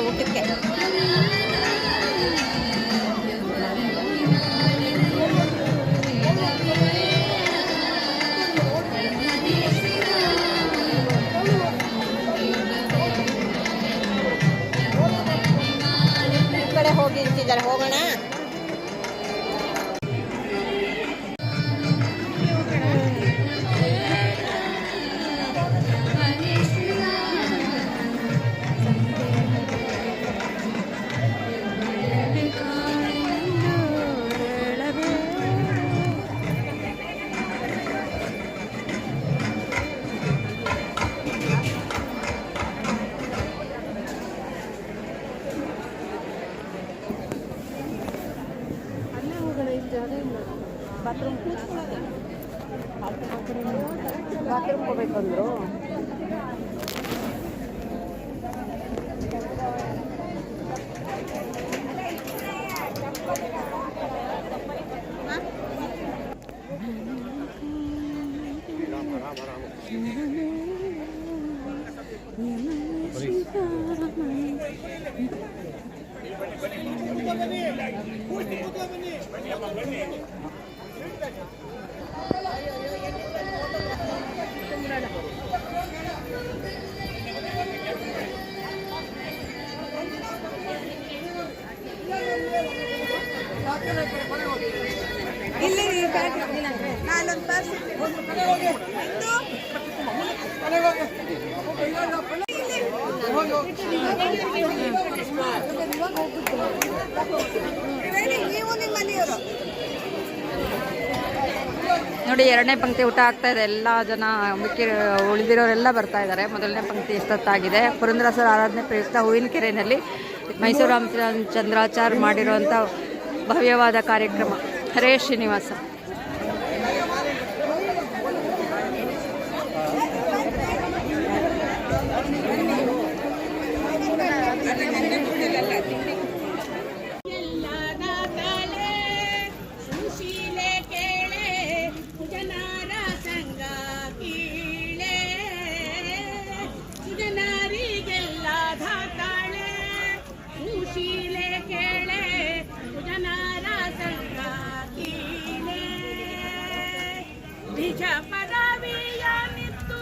ಊಟಕ್ಕೆ ಈ ಕಡೆ ಹೋಗಿ ನಿಂತಿದ್ದಾರೆ, ಹೋಗೋಣ. ಬಾತ್ರೂಮ್ ಹೋಗ್ಬೇಕಂದ್ರು. ಇಲ್ಲಿ ನಾನೊಂದು ಪರ್ಸ್ ನೀವು ನಿಮ್ಮ ಮನೆಯವರು ನೋಡಿ. ಎರಡನೇ ಪಂಕ್ತಿ ಊಟ ಆಗ್ತಾ ಇದೆ. ಎಲ್ಲ ಜನ ಉಳಿದಿರೋರೆಲ್ಲ ಬರ್ತಾ ಇದ್ದಾರೆ. ಮೊದಲನೇ ಪಂಕ್ತಿ ಎಷ್ಟೊತ್ತಾಗಿದೆ. ಪುರಂದರಸರ ಆರಾಧನೆ ಪ್ರಯುಕ್ತ ಹೂವಿನ ಕೆರೆಯಲ್ಲಿ ಮೈಸೂರು ರಾಮಚಂದ್ರಾಚಾರ್ಯ ಮಾಡಿರುವಂಥ ಭವ್ಯವಾದ ಕಾರ್ಯಕ್ರಮ. ಹರೇ ಶ್ರೀನಿವಾಸ. ನಿಜ ಪದವಿಯನಿತ್ತು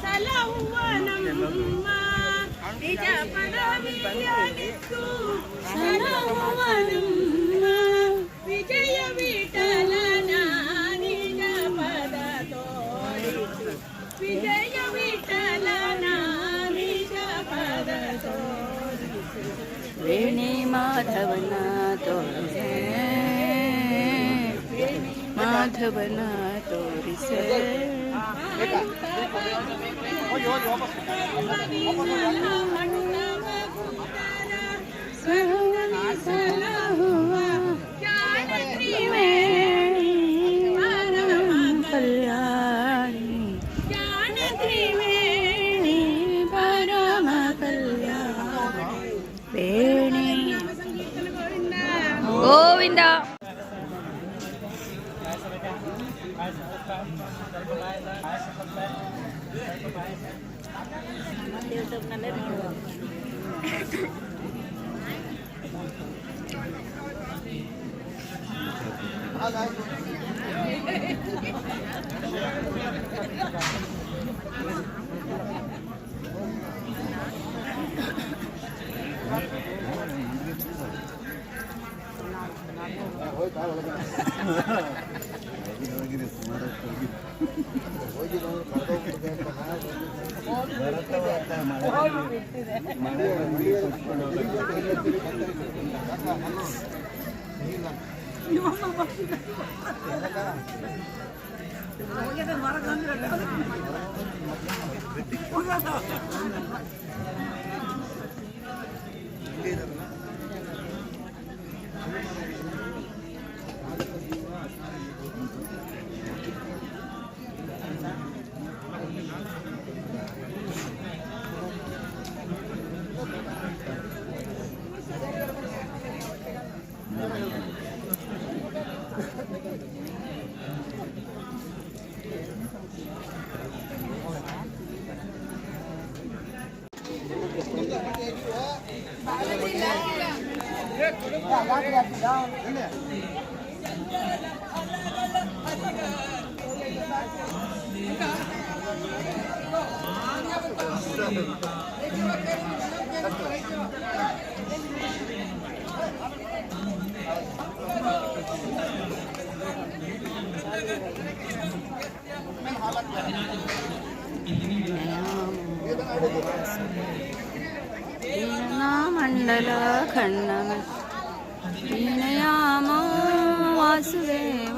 ಸಲಹುವನಮ್ಮ, ನಿಜ ಪದವಿಯನಿತ್ತು ಸಲಹುವನಮ್ಮ, ವಿಜಯ ವಿಠಲನ ನಿಜ ಪದ ತೋರಿಸು, ವಿಜಯ ವಿಠಲನ ನಿಜ ಪದ ತೋರಿಸು, ವೇಣಿ ಮಾಧವನ ತೋರಿಸೆ, ಮಾಧವನ ತೋರಿಸೆ. ಸಲಹುವ ಜಾನಕಿ ವೇಣಿ ಗೋವಿಂದ. ಮಂಡಲ ಖಂಡ ದೀನಯಾಮ ವಾಸುದೇವ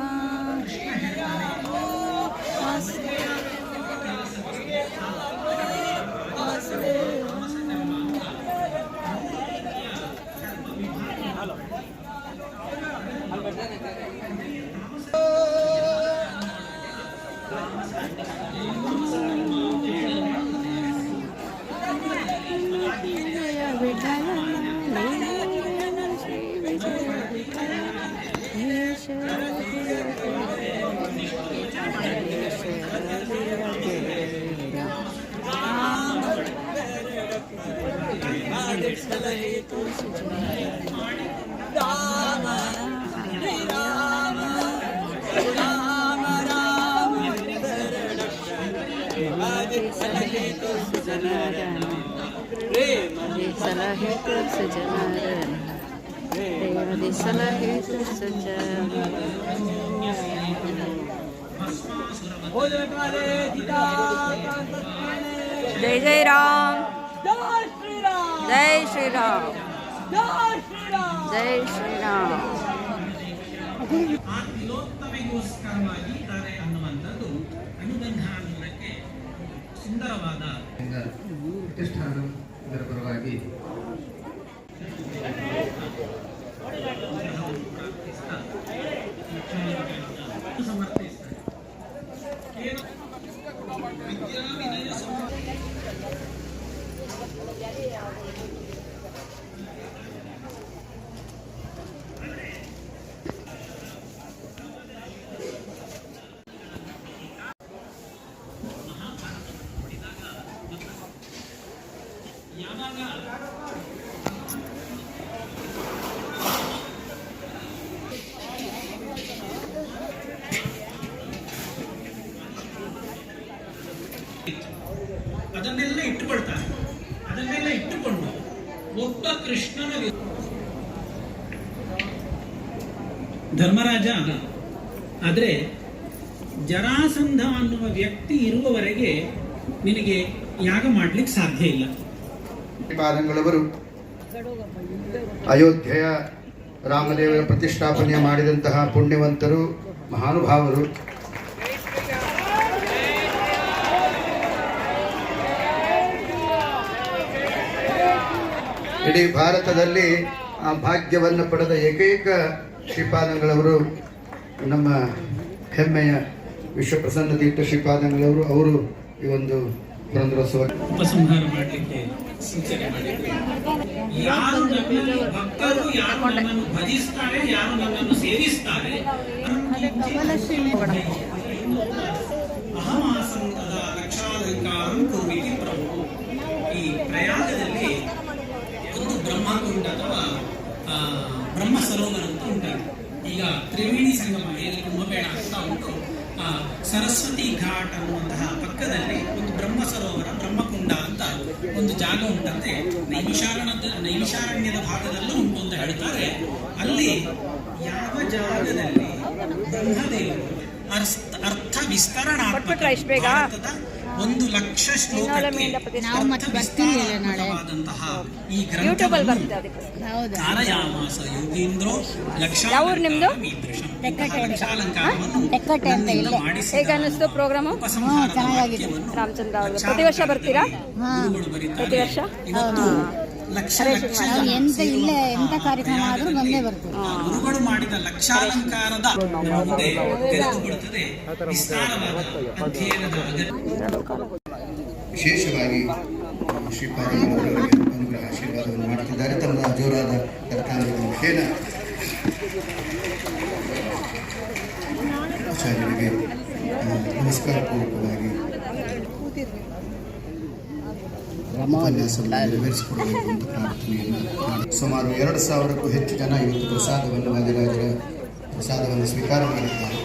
जय जय राम, जय श्री राम, जय श्री राम. ತಿಲೋತ್ತಮೆಗೋಸ್ಕರವಾಗಿ ಇದ್ದಾರೆ ಅನ್ನುವಂಥದ್ದು ಅನುಬಂಧಾನಕ್ಕೆ ಸುಂದರವಾದ ಪ್ರತಿಷ್ಠಾನ ಇದರ ಪರವಾಗಿ ಸಮರ್ಥಿಸ್ತಾರೆ. ಅದನ್ನೆಲ್ಲ ಇಟ್ಟುಕೊಳ್ತಾರೆ. ಅದನ್ನೆಲ್ಲ ಇಟ್ಟುಕೊಂಡು ಒಬ್ಬ ಕೃಷ್ಣನ ಧರ್ಮರಾಜ ಆದ್ರೆ ಜರಾಸಂಧ ಅನ್ನುವ ವ್ಯಕ್ತಿ ಇರುವವರೆಗೆ ನಿನಗೆ ಯಾಗ ಮಾಡ್ಲಿಕ್ಕೆ ಸಾಧ್ಯ ಇಲ್ಲ. ಶ್ರೀಪಾದಂಗಳವರು ಅಯೋಧ್ಯೆಯ ರಾಮದೇವರ ಪ್ರತಿಷ್ಠಾಪನೆ ಮಾಡಿದಂತಹ ಪುಣ್ಯವಂತರು, ಮಹಾನುಭಾವರು. ಇಡೀ ಭಾರತದಲ್ಲಿ ಆ ಭಾಗ್ಯವನ್ನು ಪಡೆದ ಏಕೈಕ ಶ್ರೀಪಾದಂಗಳವರು ನಮ್ಮ ಹೆಮ್ಮೆಯ ವಿಶ್ವಪ್ರಸನ್ನ ತೀರ್ಥ ಶ್ರೀಪಾದಂಗಳವರು. ಅವರು ಈ ಒಂದು ಪುರಂದರೋತ್ಸವ ಉಪಸಂಹಾರ ಮಾಡಲಿಕ್ಕೆ ಸೂಚನೆ ಮಾಡಿದ್ರು. ಯಾರು ನನ್ನಲ್ಲಿ ಭಕ್ತರು, ಯಾರು ನನ್ನನ್ನು ಭಜಿಸ್ತಾರೆ, ಯಾರು ನನ್ನನ್ನು ಸೇವಿಸ್ತಾರೆ, ಅಹಮಾಸಂತದ ಲಕ್ಷಾಲಂಕಾರಂ ಕುರ್ವಿತಿ ಪ್ರಭು. ಈ ಪ್ರಯಾಗದಲ್ಲಿ ಒಂದು ಬ್ರಹ್ಮಕುಂಡ ಅಥವಾ ಬ್ರಹ್ಮ ಸರೋವರ ಅಂತ ಉಂಟಾಗಿದೆ. ಈಗ ತ್ರಿವೇಣಿ ಸಂಗಮ ಎಲ್ಲಿ ಕುಂಭಮೇಳ ಆಗ್ತಾ ಉಂಟು, ಸರಸ್ವತಿ ಘಾಟ್ ಅನ್ನುವಂತಹ ಪಕ್ಕದಲ್ಲಿ ಒಂದು ಬ್ರಹ್ಮ ಸರೋವರ, ಬ್ರಹ್ಮಕುಂಡ ಅಂತ ಒಂದು ಜಾಗ ಉಂಟಂತೆ. ನೈಮಿಷಾರಣ್ಯದ ಭಾಗದಲ್ಲೂ ಉಂಟು ಅಂತ ಹೇಳ್ತಾರೆ. ಅಲ್ಲಿ ಯಾವ ಜಾಗದಲ್ಲಿ ಬ್ರಹ್ಮದೇವರು ಅರ್ಥ ವಿಸ್ತರಣಾತ್ಮಕ ಭಾರತದ 1,00,000 ಶ್ಲೋಕಕ್ಕೆ ಅರ್ಥ ವಿಸ್ತಾರಾತ್ಮಕವಾದಂತಹ ಈ ಗ್ರಂಥವನ್ನು ಕಾರಯಾಮಾಸ ಯೋಗೀಂದ್ರೋ ಲಕ್ಷಾಲಂಕಾರವನ್ನು ಹೇಗೆ ಅನ್ನಿಸ್ತು ಪ್ರೋಗ್ರಾಮು? ರಾಮಚಂದ್ರ ಅವರು ಪ್ರತಿ ವರ್ಷ ಬರ್ತೀರಾ? ಪ್ರತಿ ವರ್ಷ ಎಂತ ಕಾರ್ಯಕ್ರಮ ಆದ್ರೂ ಬಂದೇ ಬರ್ತೀವಿ. ಗುರುಗಳು ಮಾಡಿದ ಲಕ್ಷಾಲಂಕಾರದ ಮುಂದೆ ತೆರೆದುಕೊಳ್ಳುತ್ತದೆ ವಿಸ್ತಾರವಾದ ಅಧ್ಯಯನದ ವಿಶೇಷವಾಗಿ ಶ್ರೀಪಾದಂಗಳವರಿಗೆ ಅನುಗ್ರಹ ಆಶೀರ್ವಾದವನ್ನು ಮಾಡುತ್ತಿದ್ದಾರೆ. ತಮ್ಮ ಜೋರಾದ ಕರ್ತಾರದ ಮುಖೇನ ಆಚಾರ್ಯರಿಗೆ ನಮಸ್ಕಾರ ಪೂರ್ವಕವಾಗಿ ಉಪನ್ಯಾಸವನ್ನು ನೆರವೇರಿಸಿಕೊಡಬೇಕು ಅಂತ ಪ್ರಾರ್ಥನೆಯನ್ನು ಮಾಡಿ ಸುಮಾರು 2,000ಕ್ಕೂ ಹೆಚ್ಚು ಜನ ಇವತ್ತು ಪ್ರಸಾದವನ್ನು ವಾದಿರಾಜರ ಪ್ರಸಾದವನ್ನು ಸ್ವೀಕಾರ ಮಾಡಿದ್ದಾರೆ.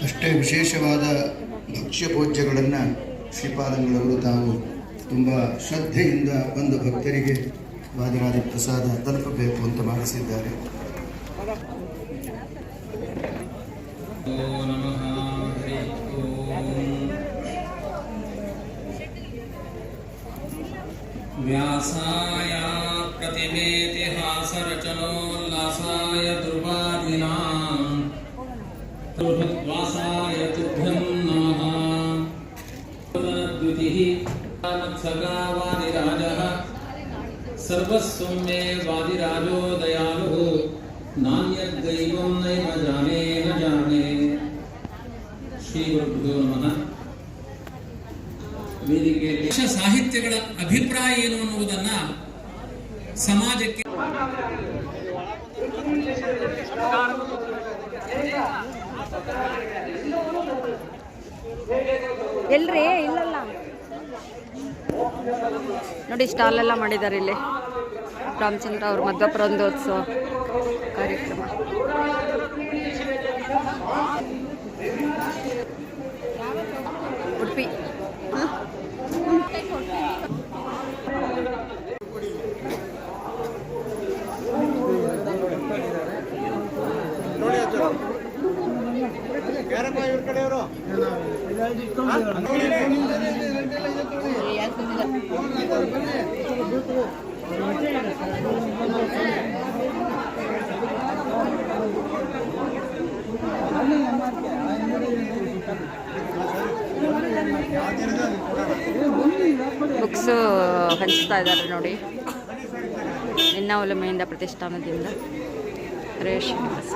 ಅಷ್ಟೇ ವಿಶೇಷವಾದ ಭಕ್ಷ್ಯ ಭೋಜ್ಯಗಳನ್ನು ಶ್ರೀಪಾದಂಗಳವರು ತಾವು ತುಂಬ ಶ್ರದ್ಧೆಯಿಂದ ಬಂದು ಭಕ್ತರಿಗೆ ವಾದಿರಾಜ ಪ್ರಸಾದ ತಲುಪಬೇಕು ಅಂತ ಮಾಡಿಸಿದ್ದಾರೆ. ವ್ಯಾಸಾಯ ಪ್ರತಿಮೇತಿಹಾಸ ರಚನೋಲ್ಲಾಸಾಯ ದುರ್ವಾದಿನಾಂ ವಾಸಾಯ ತುಭ್ಯಂ ನಮಃ. ದ್ವಿತೀಯ ಮತ್ಸಗಾ ವಾದಿರಾಜಃ ಸರ್ವಸ್ವಂ ಮೇ ವಾದಿರಾಜೋ ದಯಾಳುಃ ನಾನ್ಯದ್ದೈವಂ ನೈವ ಜಾನೇ ನ ಜಾನೇ. ಶ್ರೀ ಗುರುಭ್ಯೋ ನಮಃ. ವೇದಿಕೆಯಲ್ಲಿ ಸಾಹಿತ್ಯಗಳ ಅಭಿಪ್ರಾಯ ಏನು ಅನ್ನುವುದನ್ನ ಸಮಾಜಕ್ಕೆ ಎಲ್ರಿ ಇಲ್ಲಲ್ಲ ನೋಡಿ ಸ್ಟಾಲ್ ಎಲ್ಲ ಮಾಡಿದ್ದಾರೆ ಇಲ್ಲಿ. ರಾಮಚಂದ್ರ ಅವ್ರ ಮಧ್ವಪ್ರಬಂಧೋತ್ಸವ ಕಾರ್ಯಕ್ರಮ. ಉಡುಪಿ ಬುಕ್ಸು ಹಂಚ್ತಾ ಇದ್ದಾರೆ ನೋಡಿ. ನಿನ್ನ ಒಲಮೆಯಿಂದ ಪ್ರತಿಷ್ಠಾನದಿಂದ ಶ್ರೀನಿವಾಸ.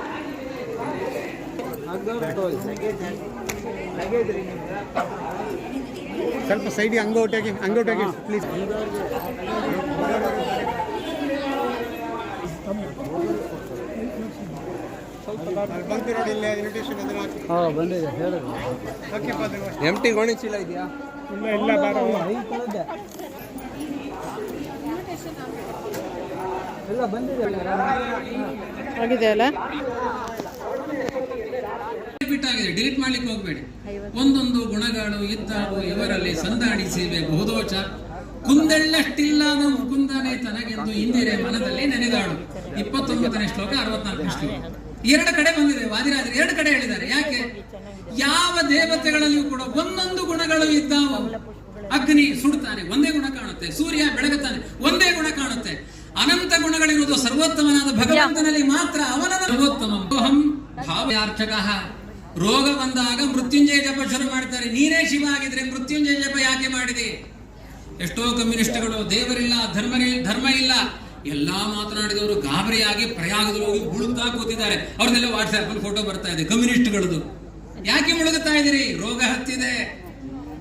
ಸ್ವಲ್ಪ ಸೈಡಿಗೆ ಹಂಗೋಟಾಗಿ ಪ್ಲೀಸ್. ಬಂದಿದೆ ಎಂಟಿ ಗೋಣಿ ಚೀಲ ಇದೆಯಾ? ಇಲ್ಲ ಎಲ್ಲ ಬಂದಿದೆ ಆಗಿದೆ ಅಲ್ಲ. ಬಿಟ್ಟಾಗಿದೆ, ಡಿಲೀಟ್ ಮಾಡ್ಲಿಕ್ಕೆ ಹೋಗ್ಬೇಡಿ. ಒಂದೊಂದು ಗುಣಗಳು ಇದ್ದಾವು ಇವರಲ್ಲಿ ಸಂದಾಡಿಸಿವೆ ಬಹುದೋಚ. ಕುಂದೆಳ್ಳಷ್ಟಿಲ್ಲದ ಮುಕುಂದನೆ ತನಗೆಂದು ಇಂದಿರೆ ಮನದಲ್ಲಿ ನೆನೆದಾಡು. 29ನೇ ಶ್ಲೋಕ 64ನೇ ಶ್ಲೋಕ. 2 ಕಡೆ ಬಂದಿದೆ. ವಾದಿರಾಜರು 2 ಕಡೆ ಹೇಳಿದ್ದಾರೆ. ಯಾಕೆ? ಯಾವ ದೇವತೆಗಳಲ್ಲಿಯೂ ಕೂಡ ಒಂದೊಂದು ಗುಣಗಳು ಇದ್ದಾವು. ಅಗ್ನಿ ಸುಡ್ತಾನೆ, ಒಂದೇ ಗುಣ ಕಾಣುತ್ತೆ. ಸೂರ್ಯ ಬೆಳಗುತ್ತಾನೆ, ಒಂದೇ ಗುಣ ಕಾಣುತ್ತೆ. ಅನಂತ ಗುಣಗಳಿರುವುದು ಸರ್ವೋತ್ತಮನಾದ ಭಗವಂತನಲ್ಲಿ ಮಾತ್ರ. ಅವನ ಸರ್ವೋತ್ತಮ ಭಾವ್ಯಾರ್ಚಕ. ರೋಗ ಬಂದಾಗ ಮೃತ್ಯುಂಜಯ ಜಪ ಶುರು ಮಾಡ್ತಾರೆ. ನೀನೇ ಶಿವ ಆಗಿದ್ರೆ ಮೃತ್ಯುಂಜಯ ಜಪ ಯಾಕೆ ಮಾಡಿದೆ? ಎಷ್ಟೋ ಕಮ್ಯುನಿಸ್ಟ್ಗಳು ದೇವರಿಲ್ಲ, ಧರ್ಮ ಇಲ್ಲ ಎಲ್ಲಾ ಮಾತನಾಡಿದವರು ಗಾಬರಿಯಾಗಿ ಪ್ರಯಾಗದಲ್ಲಿ ಹೋಗಿ ಮುಳುಗ್ತಾ ಕೂತಿದ್ದಾರೆ. ಅವ್ರದೆಲ್ಲ ವಾಟ್ಸ್ಆಪ್ ಅಲ್ಲಿ ಫೋಟೋ ಬರ್ತಾ ಇದೆ ಕಮ್ಯುನಿಸ್ಟ್ಗಳದು. ಯಾಕೆ ಮುಳುಗುತ್ತಾ ಇದ್ದೀರಿ? ರೋಗ ಹತ್ತಿದೆ.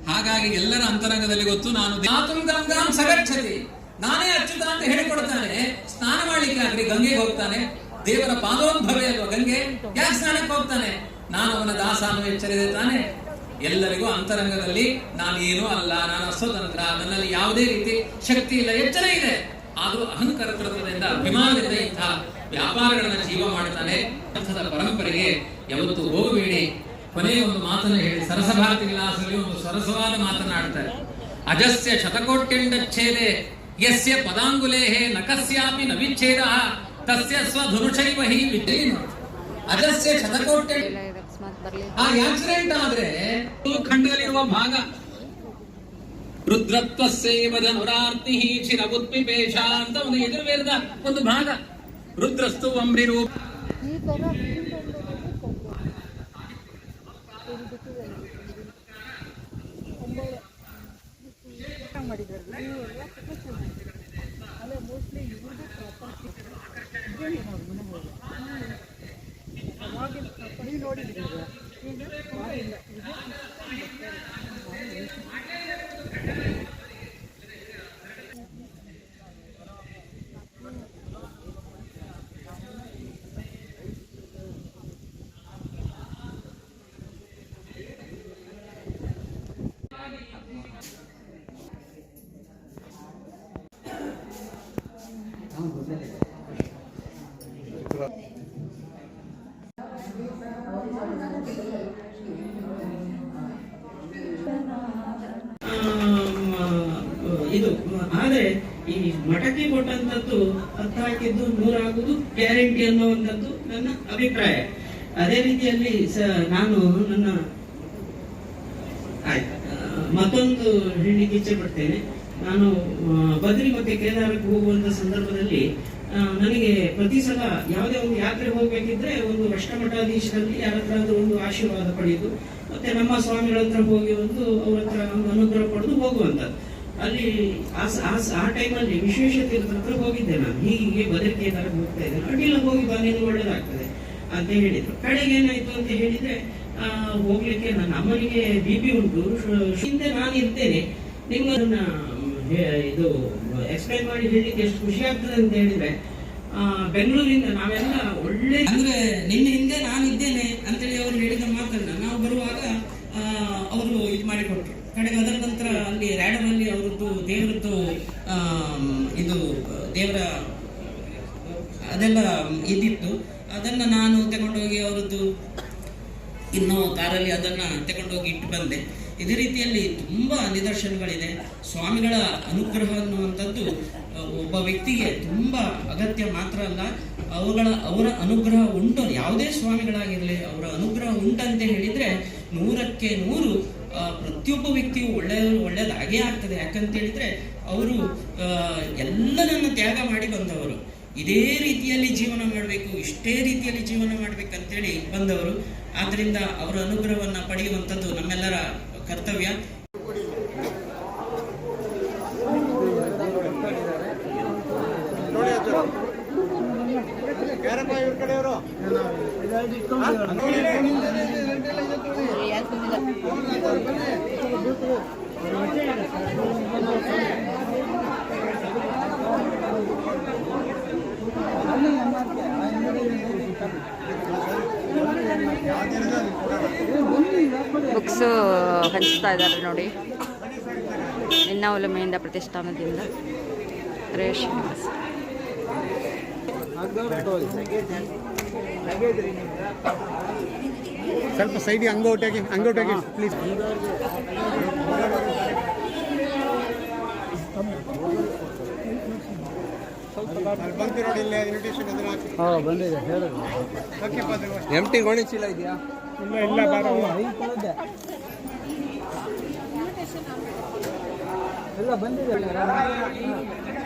ಹಾಗಾಗಿ ಎಲ್ಲರ ಅಂತರಂಗದಲ್ಲಿ ಗೊತ್ತು. ನಾನು ಗಂಗಾಂ ಸಗಚ್ಚತಿ, ನಾನೇ ಅಚ್ಯುತ ಅಂತ ಹೇಳಿಕೊಡ್ತಾನೆ. ಸ್ನಾನ ಮಾಡ್ಲಿಕ್ಕೆ ಆಗ್ಲಿ ಗಂಗೆಗೆ ಹೋಗ್ತಾನೆ. ದೇವರ ಪಾದೋದ್ಭವೇ ಅಲ್ವಾ ಗಂಗೆ, ಯಾಕೆ ಸ್ನಾನಕ್ಕೆ ಹೋಗ್ತಾನೆ? ನಾನು ಅವನ ದಾಸ ಅನ್ನೋ ಎಚ್ಚರಿದೆ ತಾನೆ. ಎಲ್ಲರಿಗೂ ಅಂತರಂಗದಲ್ಲಿ ನಾನೇನೂ ಅಲ್ಲ, ನಾನು ಅಸ್ವತಂತ್ರ, ನನ್ನಲ್ಲಿ ಯಾವುದೇ ರೀತಿ ಶಕ್ತಿ ಇಲ್ಲ, ಎಚ್ಚರ ಇದೆ. ಆದರೂ ಅಹಂಕಾರದಿಂದ ಅಭಿಮಾನದಿಂದ ಇಂತಹ ವ್ಯಾಪಾರಗಳನ್ನ ಜೀವ ಮಾಡ್ತಾನೆ. ಅರ್ಥದ ಪರಂಪರೆಗೆ ಯಾವತ್ತೂ ಹೋಗಬೇಡಿ. ಕೊನೆಯ ಒಂದು ಮಾತನ್ನು ಹೇಳಿ ಸರಸಭಾರತಿ ವಿಲಾಸದಲ್ಲಿ ಒಂದು ಸರಸವಾದ ಮಾತನಾಡ್ತಾರೆ. ಅಜಸ್ಯ ಶತಕೋಟ್ಯಂಡಚ್ಛೇದೆ ಯಸ್ಯ ಪದಾಂಗುಲೇಹೇ ನಕಸ್ಯಾಪಿ ನ ವಿಚ್ಛೇದ ತಸ್ಯ ಸ್ವಧನುಷೈವ ಹಿ ವಿದ್ಯೇನ. ಅಜಸ್ಯ ಶತಕೋಟ್ಯ ಆಕ್ಸಿಡೆಂಟ್ ಆದ್ರೆ ಖಂಡದಲ್ಲಿರುವ ಭಾಗ ರುದ್ರತ್ವಸ್ಸೇವ ಧನುರಾರ್ತಿ ಚಿರಬುದ್ವಿಪೇಶ ಅಂತ ಒಂದು ಯಜುರ್ವೇದದ ಒಂದು ಭಾಗ. ರುದ್ರಸ್ತು ಅಂಬ್ರಿ ರೂಪ ಇದು. ಆದ್ರೆ ಈ ಮಠಕ್ಕೆ ಕೊಟ್ಟಂತದ್ದು ಅರ್ಥ ಹಾಕಿದ್ದು ನೂರಾಗುವುದು ಗ್ಯಾರಂಟಿ ಅನ್ನುವಂಥದ್ದು ನನ್ನ ಅಭಿಪ್ರಾಯ. ಅದೇ ರೀತಿಯಲ್ಲಿ ನಾನು ನನ್ನ ಮತ್ತೊಂದು ಹೇಳಲಿಕ್ಕೆ ಇಚ್ಛೆ ಪಡ್ತೇನೆ. ನಾನು ಬದ್ರಿ ಮತ್ತೆ ಕೇದಾರಕ್ಕೆ ಹೋಗುವಂತ ಸಂದರ್ಭದಲ್ಲಿ ನನಗೆ ಪ್ರತಿ ಸಲ ಯಾವುದೇ ಒಂದು ಯಾತ್ರೆ ಹೋಗ್ಬೇಕಿದ್ರೆ ಒಂದು ಅಷ್ಟಮಠಾಧೀಶರಲ್ಲಿ ಯಾರ ಹತ್ರ ಒಂದು ಆಶೀರ್ವಾದ ಪಡೆಯುವುದು, ಮತ್ತೆ ನಮ್ಮ ಸ್ವಾಮಿಗಳ ಹತ್ರ ಹೋಗಿ ಅವ್ರ ಹತ್ರ ಒಂದು ಅನುಗ್ರಹ ಪಡೆದು ಹೋಗುವಂಥದ್ದು. ಅಲ್ಲಿ ಆ ಟೈಮಲ್ಲಿ ವಿಶ್ವೇಶತೀರ್ಥ ಹತ್ರ ಹೋಗಿದ್ದೆ ನಾನು. ಹೀಗೆ ಬದರಿ ಕೇದಾರಕ್ಕೆ ಹೋಗ್ತಾ ಇದ್ದೇನೆ, ಅಡ್ಡಿಲ್ಲ ಹೋಗಿ ಬಾ, ನೀನು ಒಳ್ಳೇದಾಗ್ತದೆ ಅಂತ ಹೇಳಿದ್ರು. ಕಡೆಗೆ ಏನಾಯ್ತು ಅಂತ ಹೇಳಿದ್ರೆ ಹೋಗ್ಲಿಕ್ಕೆ ನನ್ನ ಅಮ್ಮನಿಗೆ BP ಉಂಟು, ಹಿಂದೆ ನಾನು ಇರ್ತೇನೆ, ನಿಮ್ಗೆ ಅದನ್ನ ಇದು ಎಕ್ಸ್ಪ್ಲೈನ್ ಮಾಡಿ ಹೇಳಲಿಕ್ಕೆ ಎಷ್ಟು ಖುಷಿ ಆಗ್ತದೆ ಅಂತ ಹೇಳಿದ್ರೆ, ಬೆಂಗಳೂರಿಂದ ನಾವೆಲ್ಲ ಒಳ್ಳೆ ಅಂದ್ರೆ ನಿನ್ನ ಹಿಂದೆ ನಾನಿದ್ದೇನೆ ಅಂತೇಳಿ ಅವರು ಹೇಳಿದ ಮಾತನ್ನ ನಾವು ಬರುವಾಗ ಅವರು ಇದು ಮಾಡಿಕೊಟ್ರು. ಕಡೆಗೆ ಅದರ ನಂತರ ಅಲ್ಲಿ ರ್ಯಾಡಮಲ್ಲಿ ಅವರದ್ದು ದೇವರದ್ದು ಇದು ದೇವರ ಅದೆಲ್ಲ ಇದ್ದಿತ್ತು. ಅದನ್ನ ನಾನು ತಗೊಂಡೋಗಿ ಅವರದ್ದು ಇನ್ನೂ ಕಾರಲ್ಲಿ ಅದನ್ನ ತಗೊಂಡೋಗಿ ಇಟ್ಟು ಬಂದೆ. ಇದೇ ರೀತಿಯಲ್ಲಿ ತುಂಬಾ ನಿದರ್ಶನಗಳಿದೆ. ಸ್ವಾಮಿಗಳ ಅನುಗ್ರಹ ಅನ್ನುವಂಥದ್ದು ಒಬ್ಬ ವ್ಯಕ್ತಿಗೆ ತುಂಬಾ ಅಗತ್ಯ ಮಾತ್ರ ಅಲ್ಲ, ಅವರ ಅನುಗ್ರಹ ಉಂಟು. ಯಾವುದೇ ಸ್ವಾಮಿಗಳಾಗಿರಲಿ ಅವರ ಅನುಗ್ರಹ ಉಂಟಂತೆ ಹೇಳಿದ್ರೆ 100ಕ್ಕೆ 100 ಪ್ರತಿಯೊಬ್ಬ ವ್ಯಕ್ತಿಯು ಒಳ್ಳೆಯದಾಗೇ ಆಗ್ತದೆ. ಯಾಕಂತ ಹೇಳಿದ್ರೆ ಅವರು ಎಲ್ಲರನ್ನು ತ್ಯಾಗ ಮಾಡಿ ಬಂದವರು. ಇದೇ ರೀತಿಯಲ್ಲಿ ಜೀವನ ಮಾಡಬೇಕು, ಇಷ್ಟೇ ರೀತಿಯಲ್ಲಿ ಜೀವನ ಮಾಡ್ಬೇಕಂತೇಳಿ ಬಂದವರು. ಆದ್ರಿಂದ ಅವರ ಅನುಗ್ರಹವನ್ನ ಪಡೆಯುವಂಥದ್ದು ನಮ್ಮೆಲ್ಲರ ಕರ್ತವ್ಯ. ಬುಕ್ಸು ಹಂಚ್ತಾ ಇದ್ದಾರೆ ನೋಡಿ. ನಿನ್ನ ಒಲಮೆಯಿಂದ ಪ್ರತಿಷ್ಠಾನದಿಂದ ಶ್ರೀನಿವಾಸ. ಸ್ವಲ್ಪ ಸೈಡಿಗೆ ಹಂಗೋಟಾಗಿ ಪ್ಲೀಸ್. ಬಂದಿದೆ ಎಂಟಿ ಗೋಣಿ ಚೀಲ ಇದೆಯಾ? ಇಲ್ಲ ಎಲ್ಲ ಬಂದಿದೆ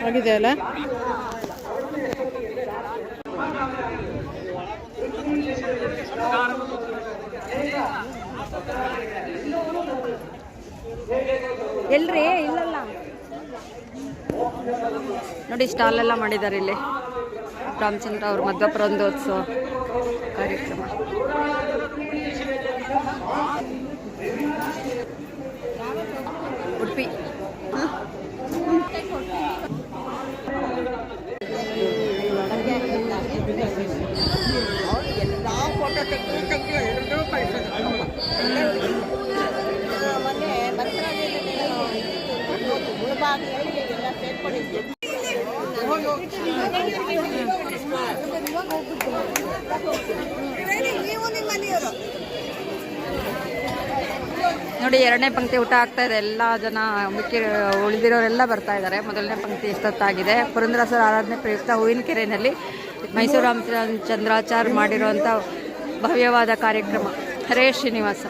ಆಗಿದೆ ಅಲ್ಲ. ಎಲ್ರಿ ಇಲ್ಲಲ್ಲ ನೋಡಿ, ಸ್ಟಾಲ್ ಎಲ್ಲ ಮಾಡಿದ್ದಾರೆ ಇಲ್ಲಿ. ರಾಮಚಂದ್ರ ಅವ್ರ ಮಧ್ವ ಪ್ರಬಂಧೋತ್ಸವ ಕಾರ್ಯಕ್ರಮ. ನೋಡಿ, ಎರಡನೇ ಪಂಕ್ತಿ ಊಟ ಆಗ್ತಾ ಇದೆ. ಎಲ್ಲ ಜನ ಉಳಿದಿರೋರೆಲ್ಲ ಬರ್ತಾ ಇದ್ದಾರೆ. ಮೊದಲನೇ ಪಂಕ್ತಿ ಎಷ್ಟೊತ್ತಾಗಿದೆ. ಪುರಂದರಸರ ಆರಾಧನೆ ಪ್ರಯುಕ್ತ ಹೂವಿನ ಕೆರೆಯಲ್ಲಿ ಮೈಸೂರು ರಾಮಚಂದ್ರಾಚಾರ್ ಮಾಡಿರುವಂಥ ಭವ್ಯವಾದ ಕಾರ್ಯಕ್ರಮ. ಹರೇ ಶ್ರೀನಿವಾಸ.